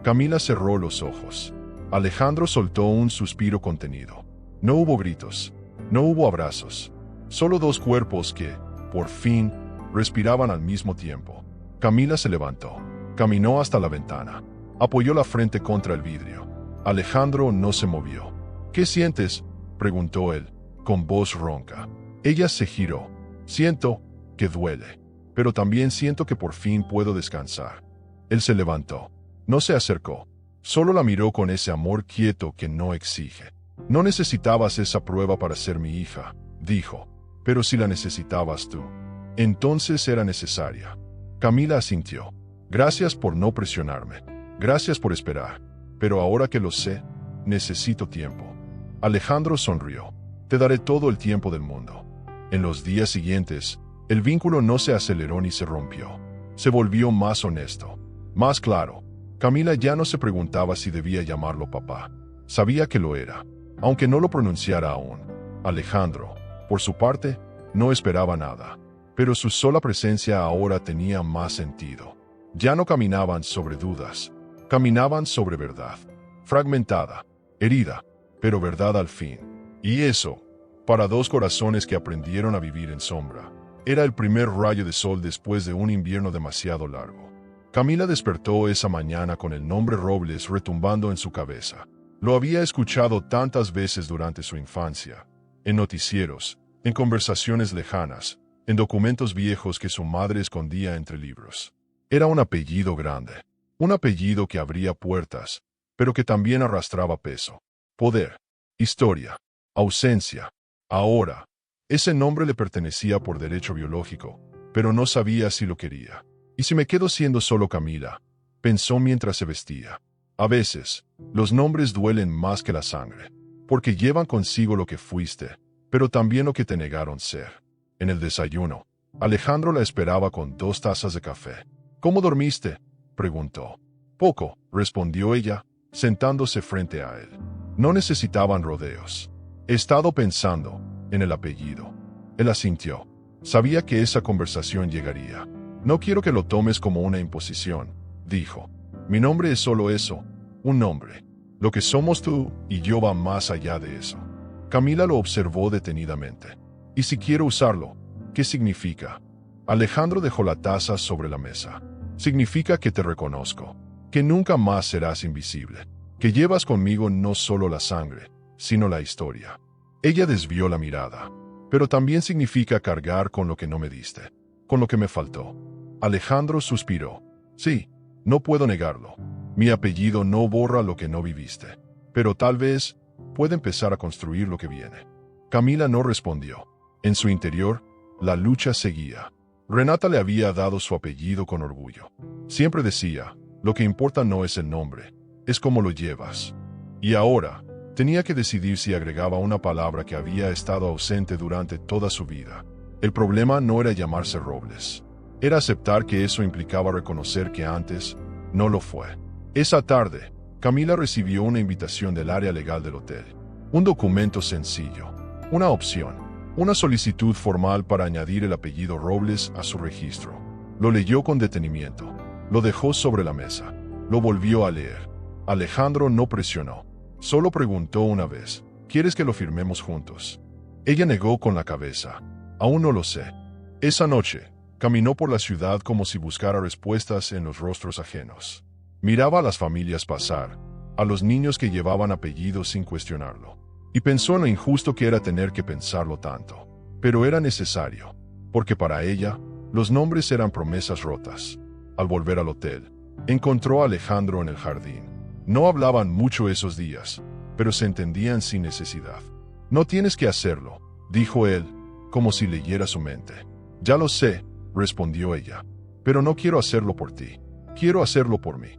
Camila cerró los ojos. Alejandro soltó un suspiro contenido. No hubo gritos. No hubo abrazos. Solo dos cuerpos que, por fin, respiraban al mismo tiempo. Camila se levantó. Caminó hasta la ventana. Apoyó la frente contra el vidrio. Alejandro no se movió. ¿Qué sientes?, preguntó él, con voz ronca. Ella se giró. Siento que duele, pero también siento que por fin puedo descansar. Él se levantó. No se acercó. Solo la miró con ese amor quieto que no exige. No necesitabas esa prueba para ser mi hija, dijo. Pero si la necesitabas tú, entonces era necesaria. Camila asintió. Gracias por no presionarme. Gracias por esperar. Pero ahora que lo sé, necesito tiempo. Alejandro sonrió. Te daré todo el tiempo del mundo. En los días siguientes, el vínculo no se aceleró ni se rompió. Se volvió más honesto, más claro. Camila ya no se preguntaba si debía llamarlo papá. Sabía que lo era, aunque no lo pronunciara aún. Alejandro, por su parte, no esperaba nada. Pero su sola presencia ahora tenía más sentido. Ya no caminaban sobre dudas, caminaban sobre verdad. Fragmentada, herida, pero verdad al fin. Y eso, para dos corazones que aprendieron a vivir en sombra, era el primer rayo de sol después de un invierno demasiado largo. Camila despertó esa mañana con el nombre Robles retumbando en su cabeza. Lo había escuchado tantas veces durante su infancia, en noticieros, en conversaciones lejanas, en documentos viejos que su madre escondía entre libros. Era un apellido grande, un apellido que abría puertas, pero que también arrastraba peso, poder, historia, ausencia. Ahora, ese nombre le pertenecía por derecho biológico, pero no sabía si lo quería. ¿Y si me quedo siendo solo Camila?, pensó mientras se vestía. A veces, los nombres duelen más que la sangre, porque llevan consigo lo que fuiste, pero también lo que te negaron ser. En el desayuno, Alejandro la esperaba con 2 tazas de café. ¿Cómo dormiste?, preguntó. Poco, respondió ella, sentándose frente a él. No necesitaban rodeos. He estado pensando en el apellido. Él asintió. Sabía que esa conversación llegaría. No quiero que lo tomes como una imposición, dijo. Mi nombre es solo eso, un nombre. Lo que somos tú y yo va más allá de eso. Camila lo observó detenidamente. ¿Y si quiero usarlo? ¿Qué significa? Alejandro dejó la taza sobre la mesa. Significa que te reconozco, que nunca más serás invisible, que llevas conmigo no solo la sangre, sino la historia. Ella desvió la mirada. Pero también significa cargar con lo que no me diste, con lo que me faltó. Alejandro suspiró. Sí, no puedo negarlo. Mi apellido no borra lo que no viviste, pero tal vez puede empezar a construir lo que viene. Camila no respondió. En su interior, la lucha seguía. Renata le había dado su apellido con orgullo. Siempre decía, lo que importa no es el nombre, es cómo lo llevas. Y ahora, tenía que decidir si agregaba una palabra que había estado ausente durante toda su vida. El problema no era llamarse Robles. Era aceptar que eso implicaba reconocer que antes no lo fue. Esa tarde, Camila recibió una invitación del área legal del hotel. Un documento sencillo, una opción, una solicitud formal para añadir el apellido Robles a su registro. Lo leyó con detenimiento. Lo dejó sobre la mesa. Lo volvió a leer. Alejandro no presionó. Solo preguntó una vez, ¿quieres que lo firmemos juntos? Ella negó con la cabeza. Aún no lo sé. Esa noche, caminó por la ciudad como si buscara respuestas en los rostros ajenos. Miraba a las familias pasar, a los niños que llevaban apellidos sin cuestionarlo, y pensó en lo injusto que era tener que pensarlo tanto. Pero era necesario, porque para ella, los nombres eran promesas rotas. Al volver al hotel, encontró a Alejandro en el jardín. No hablaban mucho esos días, pero se entendían sin necesidad. No tienes que hacerlo, dijo él, como si leyera su mente. Ya lo sé, respondió ella, pero no quiero hacerlo por ti. Quiero hacerlo por mí.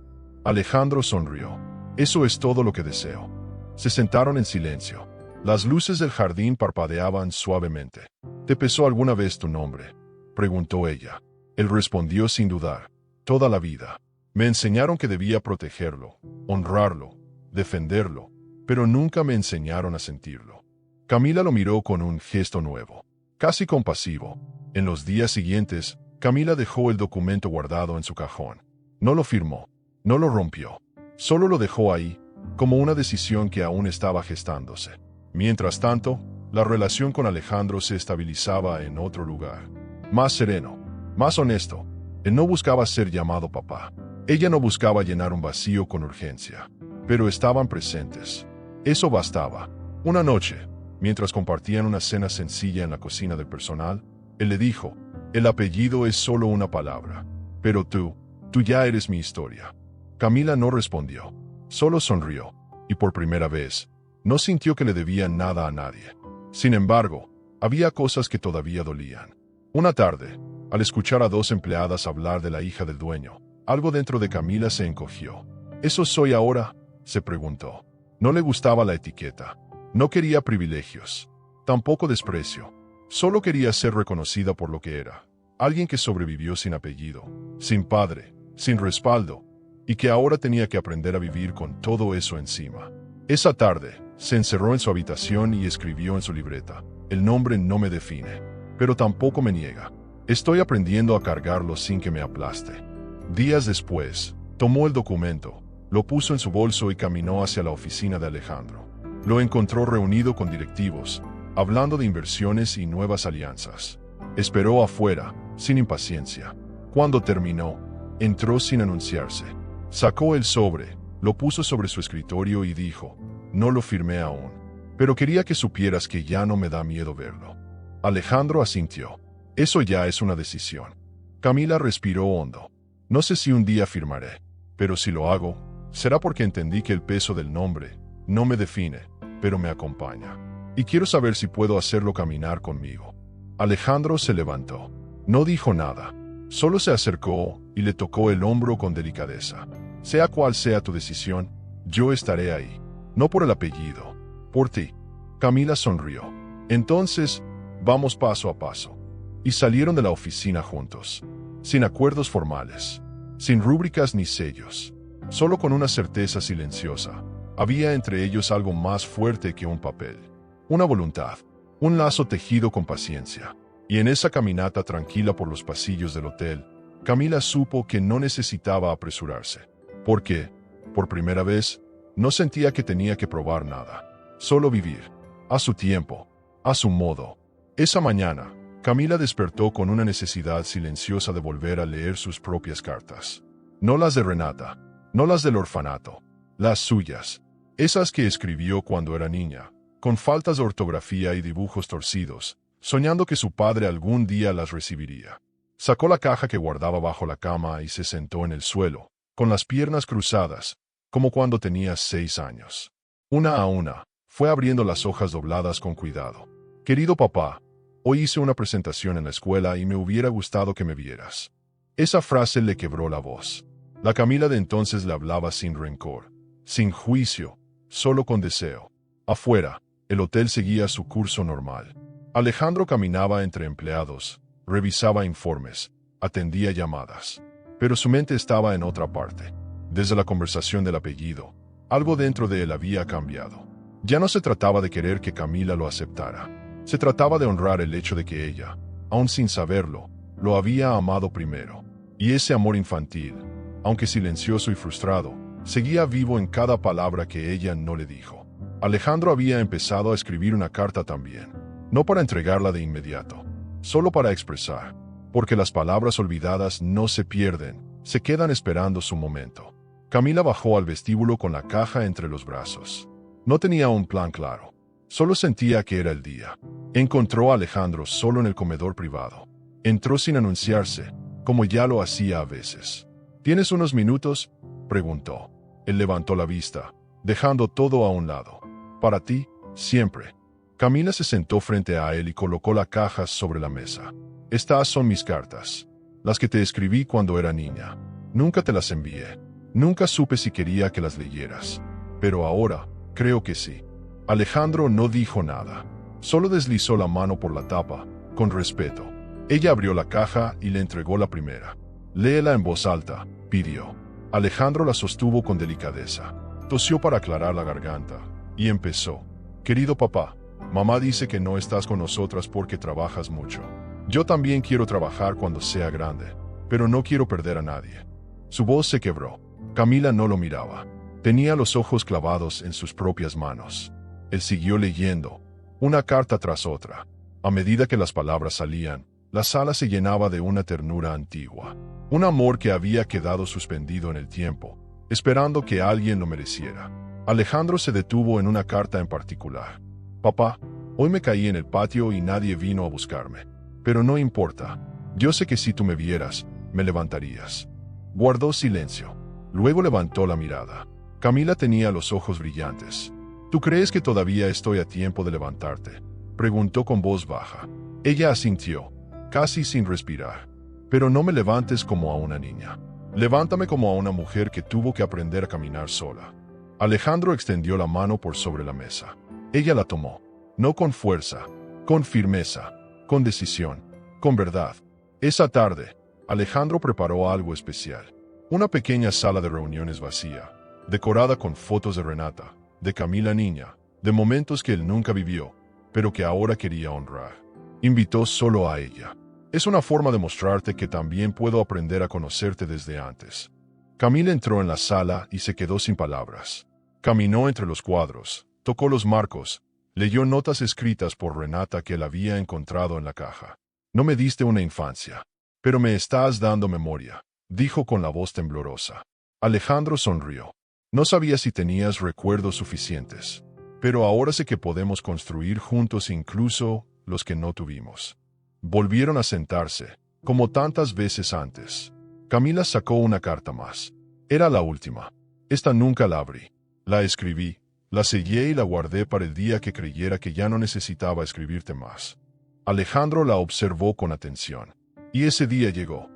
Alejandro sonrió. Eso es todo lo que deseo. Se sentaron en silencio. Las luces del jardín parpadeaban suavemente. ¿Te pesó alguna vez tu nombre?, preguntó ella. Él respondió sin dudar. Toda la vida. Me enseñaron que debía protegerlo, honrarlo, defenderlo, pero nunca me enseñaron a sentirlo. Camila lo miró con un gesto nuevo, casi compasivo. En los días siguientes, Camila dejó el documento guardado en su cajón. No lo firmó, no lo rompió, solo lo dejó ahí, como una decisión que aún estaba gestándose. Mientras tanto, la relación con Alejandro se estabilizaba en otro lugar. Más sereno, más honesto. Él no buscaba ser llamado papá. Ella no buscaba llenar un vacío con urgencia. Pero estaban presentes. Eso bastaba. Una noche, mientras compartían una cena sencilla en la cocina del personal, él le dijo, el apellido es solo una palabra. Pero tú ya eres mi historia. Camila no respondió. Solo sonrió. Y por primera vez, no sintió que le debía nada a nadie. Sin embargo, había cosas que todavía dolían. Una tarde, al escuchar a dos empleadas hablar de la hija del dueño, algo dentro de Camila se encogió. ¿Eso soy ahora?, se preguntó. No le gustaba la etiqueta. No quería privilegios. Tampoco desprecio. Solo quería ser reconocida por lo que era. Alguien que sobrevivió sin apellido, sin padre, sin respaldo, y que ahora tenía que aprender a vivir con todo eso encima. Esa tarde, se encerró en su habitación y escribió en su libreta. El nombre no me define, pero tampoco me niega. Estoy aprendiendo a cargarlo sin que me aplaste. Días después, tomó el documento, lo puso en su bolso y caminó hacia la oficina de Alejandro. Lo encontró reunido con directivos, hablando de inversiones y nuevas alianzas. Esperó afuera, sin impaciencia. Cuando terminó, entró sin anunciarse. Sacó el sobre, lo puso sobre su escritorio y dijo, no lo firmé aún, pero quería que supieras que ya no me da miedo verlo. Alejandro asintió. Eso ya es una decisión. Camila respiró hondo. No sé si un día firmaré, pero si lo hago, será porque entendí que el peso del nombre no me define, pero me acompaña. Y quiero saber si puedo hacerlo caminar conmigo. Alejandro se levantó. No dijo nada. Solo se acercó y le tocó el hombro con delicadeza. Sea cual sea tu decisión, yo estaré ahí. No por el apellido, por ti. Camila sonrió. Entonces, vamos paso a paso. Y salieron de la oficina juntos, sin acuerdos formales, sin rúbricas ni sellos, solo con una certeza silenciosa. Había entre ellos algo más fuerte que un papel, una voluntad, un lazo tejido con paciencia. Y en esa caminata tranquila por los pasillos del hotel, Camila supo que no necesitaba apresurarse, porque, por primera vez, no sentía que tenía que probar nada, solo vivir, a su tiempo, a su modo. Esa mañana, Camila despertó con una necesidad silenciosa de volver a leer sus propias cartas. No las de Renata, no las del orfanato, las suyas, esas que escribió cuando era niña, con faltas de ortografía y dibujos torcidos, soñando que su padre algún día las recibiría. Sacó la caja que guardaba bajo la cama y se sentó en el suelo, con las piernas cruzadas, como cuando tenía 6 años. Una a una, fue abriendo las hojas dobladas con cuidado. Querido papá, hoy hice una presentación en la escuela y me hubiera gustado que me vieras. Esa frase le quebró la voz. La Camila de entonces le hablaba sin rencor, sin juicio, solo con deseo. Afuera, el hotel seguía su curso normal. Alejandro caminaba entre empleados, revisaba informes, atendía llamadas. Pero su mente estaba en otra parte. Desde la conversación del apellido, algo dentro de él había cambiado. Ya no se trataba de querer que Camila lo aceptara. Se trataba de honrar el hecho de que ella, aun sin saberlo, lo había amado primero. Y ese amor infantil, aunque silencioso y frustrado, seguía vivo en cada palabra que ella no le dijo. Alejandro había empezado a escribir una carta también, no para entregarla de inmediato, solo para expresar, porque las palabras olvidadas no se pierden, se quedan esperando su momento. Camila bajó al vestíbulo con la caja entre los brazos. No tenía un plan claro, solo sentía que era el día. Encontró a Alejandro solo en el comedor privado. Entró sin anunciarse, como ya lo hacía a veces. ¿Tienes unos minutos?, preguntó. Él levantó la vista, dejando todo a un lado. Para ti, siempre. Camila se sentó frente a él y colocó la caja sobre la mesa. Estas son mis cartas, las que te escribí cuando era niña. Nunca te las envié. Nunca supe si quería que las leyeras. Pero ahora, creo que sí. Alejandro no dijo nada. Solo deslizó la mano por la tapa, con respeto. Ella abrió la caja y le entregó la primera. Léela en voz alta, pidió. Alejandro la sostuvo con delicadeza. Tosió para aclarar la garganta, y empezó. Querido papá, mamá dice que no estás con nosotras porque trabajas mucho. Yo también quiero trabajar cuando sea grande, pero no quiero perder a nadie. Su voz se quebró. Camila no lo miraba. Tenía los ojos clavados en sus propias manos. Él siguió leyendo, una carta tras otra. A medida que las palabras salían, la sala se llenaba de una ternura antigua. Un amor que había quedado suspendido en el tiempo, esperando que alguien lo mereciera. Alejandro se detuvo en una carta en particular. Papá, hoy me caí en el patio y nadie vino a buscarme. Pero no importa. Yo sé que si tú me vieras, me levantarías. Guardó silencio. Luego levantó la mirada. Camila tenía los ojos brillantes. ¿Tú crees que todavía estoy a tiempo de levantarte?, preguntó con voz baja. Ella asintió, casi sin respirar. Pero no me levantes como a una niña. Levántame como a una mujer que tuvo que aprender a caminar sola. Alejandro extendió la mano por sobre la mesa. Ella la tomó, no con fuerza, con firmeza, con decisión, con verdad. Esa tarde, Alejandro preparó algo especial. Una pequeña sala de reuniones vacía, decorada con fotos de Renata, de Camila niña, de momentos que él nunca vivió, pero que ahora quería honrar. Invitó solo a ella. Es una forma de mostrarte que también puedo aprender a conocerte desde antes. Camila entró en la sala y se quedó sin palabras. Caminó entre los cuadros, tocó los marcos, leyó notas escritas por Renata que él había encontrado en la caja. No me diste una infancia, pero me estás dando memoria, dijo con la voz temblorosa. Alejandro sonrió. No sabía si tenías recuerdos suficientes, pero ahora sé que podemos construir juntos incluso los que no tuvimos. Volvieron a sentarse, como tantas veces antes. Camila sacó una carta más. Era la última. Esta nunca la abrí. La escribí, la sellé y la guardé para el día que creyera que ya no necesitaba escribirte más. Alejandro la observó con atención. Y ese día llegó.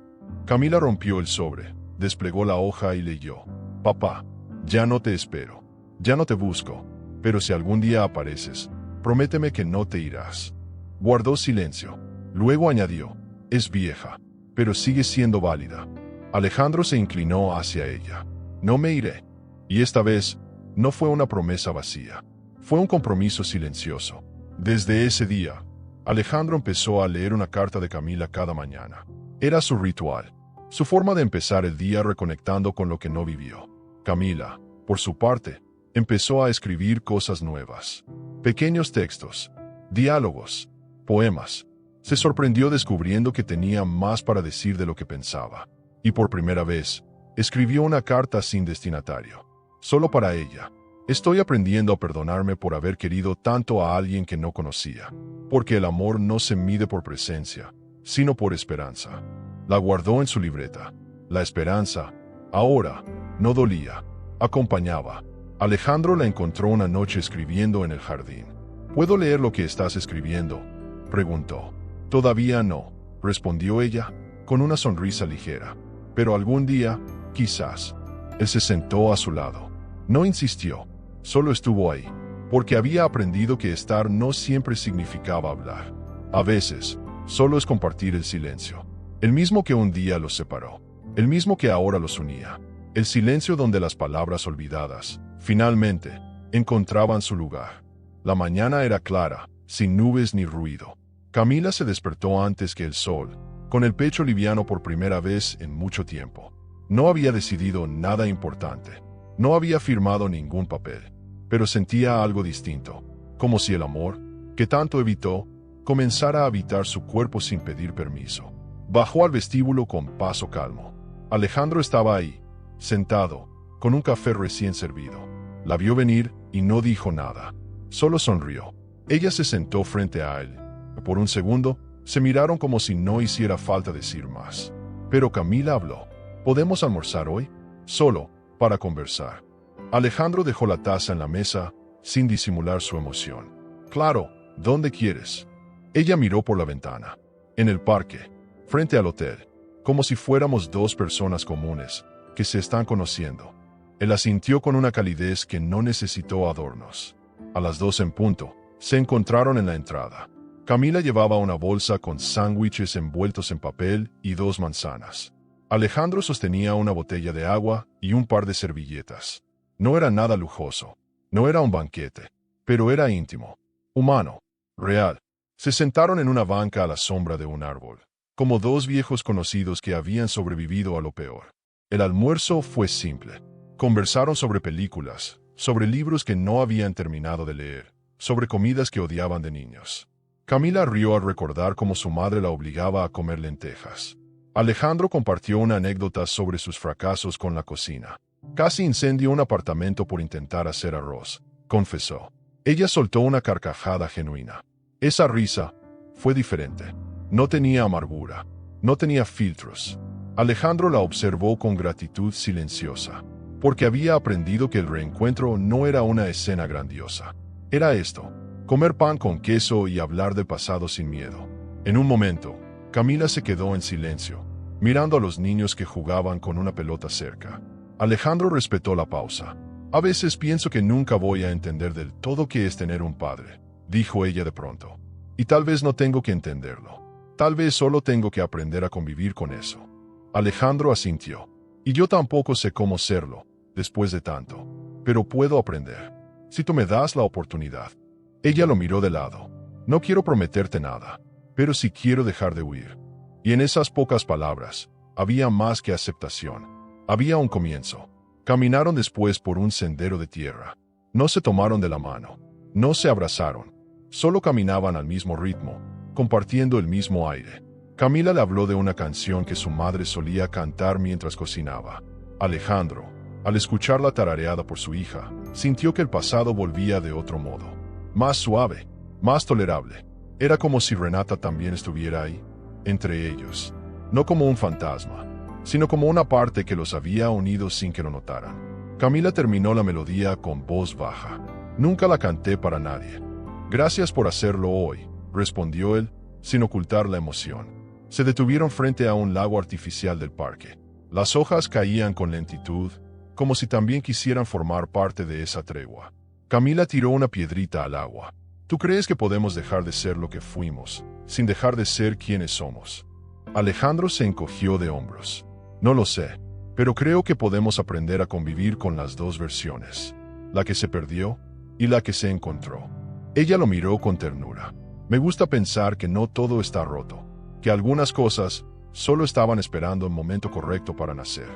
Camila rompió el sobre, desplegó la hoja y leyó. Papá, ya no te espero, ya no te busco, pero si algún día apareces, prométeme que no te irás. Guardó silencio. Luego añadió, es vieja, pero sigue siendo válida. Alejandro se inclinó hacia ella. No me iré. Y esta vez, no fue una promesa vacía. Fue un compromiso silencioso. Desde ese día, Alejandro empezó a leer una carta de Camila cada mañana. Era su ritual, su forma de empezar el día reconectando con lo que no vivió. Camila, por su parte, empezó a escribir cosas nuevas. Pequeños textos, diálogos, poemas. Se sorprendió descubriendo que tenía más para decir de lo que pensaba. Y por primera vez, escribió una carta sin destinatario. Solo para ella. Estoy aprendiendo a perdonarme por haber querido tanto a alguien que no conocía. Porque el amor no se mide por presencia, sino por esperanza. La guardó en su libreta. La esperanza, ahora, no dolía, acompañaba. Alejandro la encontró una noche escribiendo en el jardín. ¿Puedo leer lo que estás escribiendo?, preguntó. Todavía no, respondió ella, con una sonrisa ligera. Pero algún día, quizás. Él se sentó a su lado. No insistió, solo estuvo ahí, porque había aprendido que estar no siempre significaba hablar. A veces, solo es compartir el silencio. El mismo que un día los separó, el mismo que ahora los unía. El silencio donde las palabras olvidadas, finalmente, encontraban su lugar. La mañana era clara, sin nubes ni ruido. Camila se despertó antes que el sol, con el pecho liviano por primera vez en mucho tiempo. No había decidido nada importante. No había firmado ningún papel, pero sentía algo distinto, como si el amor, que tanto evitó, comenzara a habitar su cuerpo sin pedir permiso. Bajó al vestíbulo con paso calmo. Alejandro estaba ahí, sentado, con un café recién servido. La vio venir y no dijo nada. Solo sonrió. Ella se sentó frente a él. Por un segundo, se miraron como si no hiciera falta decir más. Pero Camila habló. ¿Podemos almorzar hoy? Solo, para conversar. Alejandro dejó la taza en la mesa, sin disimular su emoción. Claro, ¿dónde quieres? Ella miró por la ventana. En el parque, frente al hotel, como si fuéramos dos personas comunes, que se están conociendo. Él asintió con una calidez que no necesitó adornos. A las 2 en punto, se encontraron en la entrada. Camila llevaba una bolsa con sándwiches envueltos en papel y 2 manzanas. Alejandro sostenía una botella de agua y un par de servilletas. No era nada lujoso, no era un banquete, pero era íntimo, humano, real. Se sentaron en una banca a la sombra de un árbol, como dos viejos conocidos que habían sobrevivido a lo peor. El almuerzo fue simple. Conversaron sobre películas, sobre libros que no habían terminado de leer, sobre comidas que odiaban de niños. Camila rió al recordar cómo su madre la obligaba a comer lentejas. Alejandro compartió una anécdota sobre sus fracasos con la cocina. Casi incendió un apartamento por intentar hacer arroz, confesó. Ella soltó una carcajada genuina. Esa risa fue diferente. No tenía amargura, no tenía filtros. Alejandro la observó con gratitud silenciosa, porque había aprendido que el reencuentro no era una escena grandiosa. Era esto, comer pan con queso y hablar del pasado sin miedo. En un momento, Camila se quedó en silencio, mirando a los niños que jugaban con una pelota cerca. Alejandro respetó la pausa. A veces pienso que nunca voy a entender del todo qué es tener un padre, dijo ella de pronto. Y tal vez no tengo que entenderlo. Tal vez solo tengo que aprender a convivir con eso. Alejandro asintió. Y yo tampoco sé cómo serlo, después de tanto. Pero puedo aprender. Si tú me das la oportunidad. Ella lo miró de lado. No quiero prometerte nada, pero sí quiero dejar de huir. Y en esas pocas palabras, había más que aceptación. Había un comienzo. Caminaron después por un sendero de tierra. No se tomaron de la mano. No se abrazaron. Solo caminaban al mismo ritmo, compartiendo el mismo aire. Camila le habló de una canción que su madre solía cantar mientras cocinaba. Alejandro, al escuchar la tarareada por su hija, sintió que el pasado volvía de otro modo. Más suave, más tolerable. Era como si Renata también estuviera ahí, entre ellos. No como un fantasma, sino como una parte que los había unido sin que lo notaran. Camila terminó la melodía con voz baja. Nunca la canté para nadie. Gracias por hacerlo hoy, respondió él, sin ocultar la emoción. Se detuvieron frente a un lago artificial del parque. Las hojas caían con lentitud, como si también quisieran formar parte de esa tregua. Camila tiró una piedrita al agua. ¿Tú crees que podemos dejar de ser lo que fuimos, sin dejar de ser quienes somos? Alejandro se encogió de hombros. No lo sé, pero creo que podemos aprender a convivir con las dos versiones, la que se perdió y la que se encontró. Ella lo miró con ternura. Me gusta pensar que no todo está roto, que algunas cosas solo estaban esperando el momento correcto para nacer.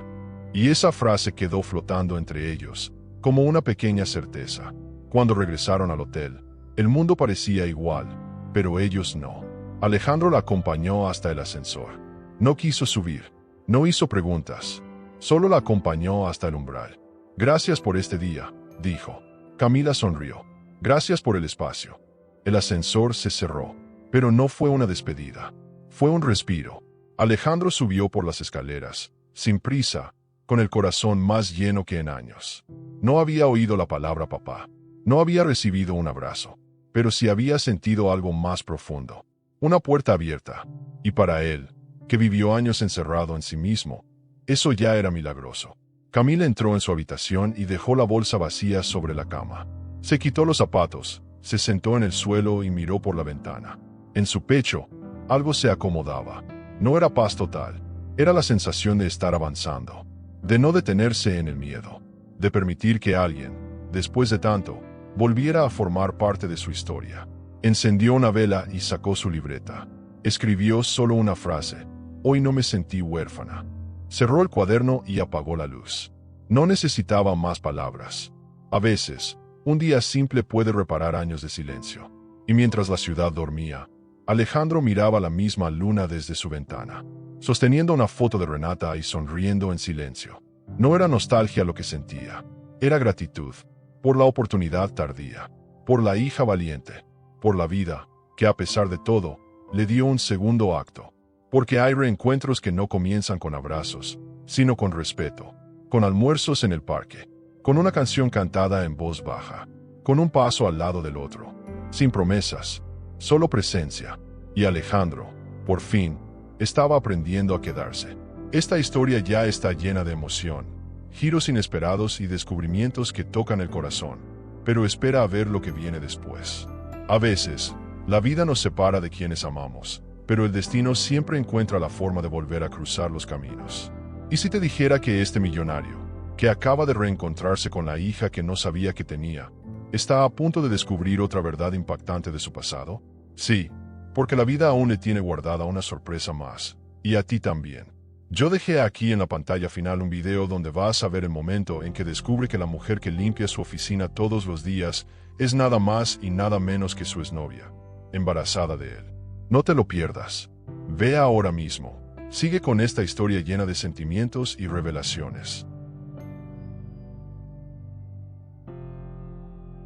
Y esa frase quedó flotando entre ellos, como una pequeña certeza. Cuando regresaron al hotel, el mundo parecía igual, pero ellos no. Alejandro la acompañó hasta el ascensor. No quiso subir, no hizo preguntas, solo la acompañó hasta el umbral. Gracias por este día, dijo. Camila sonrió. Gracias por el espacio. El ascensor se cerró, pero no fue una despedida. Fue un respiro. Alejandro subió por las escaleras, sin prisa, con el corazón más lleno que en años. No había oído la palabra papá. No había recibido un abrazo, pero sí había sentido algo más profundo. Una puerta abierta. Y para él, que vivió años encerrado en sí mismo, eso ya era milagroso. Camila entró en su habitación y dejó la bolsa vacía sobre la cama. Se quitó los zapatos, se sentó en el suelo y miró por la ventana. En su pecho, algo se acomodaba. No era paz total, era la sensación de estar avanzando, de no detenerse en el miedo, de permitir que alguien, después de tanto, volviera a formar parte de su historia. Encendió una vela y sacó su libreta. Escribió solo una frase: hoy no me sentí huérfana. Cerró el cuaderno y apagó la luz. No necesitaba más palabras. A veces, un día simple puede reparar años de silencio. Y mientras la ciudad dormía, Alejandro miraba la misma luna desde su ventana, sosteniendo una foto de Renata y sonriendo en silencio. No era nostalgia lo que sentía, era gratitud, por la oportunidad tardía, por la hija valiente, por la vida, que a pesar de todo, le dio un segundo acto. Porque hay reencuentros que no comienzan con abrazos, sino con respeto, con almuerzos en el parque, con una canción cantada en voz baja, con un paso al lado del otro, sin promesas, solo presencia. Y Alejandro, por fin, estaba aprendiendo a quedarse. Esta historia ya está llena de emoción, giros inesperados y descubrimientos que tocan el corazón, pero espera a ver lo que viene después. A veces, la vida nos separa de quienes amamos, pero el destino siempre encuentra la forma de volver a cruzar los caminos. ¿Y si te dijera que este millonario, que acaba de reencontrarse con la hija que no sabía que tenía, está a punto de descubrir otra verdad impactante de su pasado? Sí, porque la vida aún le tiene guardada una sorpresa más, y a ti también. Yo dejé aquí en la pantalla final un video donde vas a ver el momento en que descubre que la mujer que limpia su oficina todos los días es nada más y nada menos que su exnovia, embarazada de él. No te lo pierdas. Ve ahora mismo. Sigue con esta historia llena de sentimientos y revelaciones.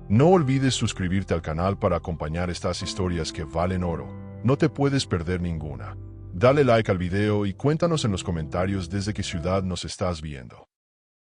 No olvides suscribirte al canal para acompañar estas historias que valen oro. No te puedes perder ninguna. Dale like al video y cuéntanos en los comentarios desde qué ciudad nos estás viendo.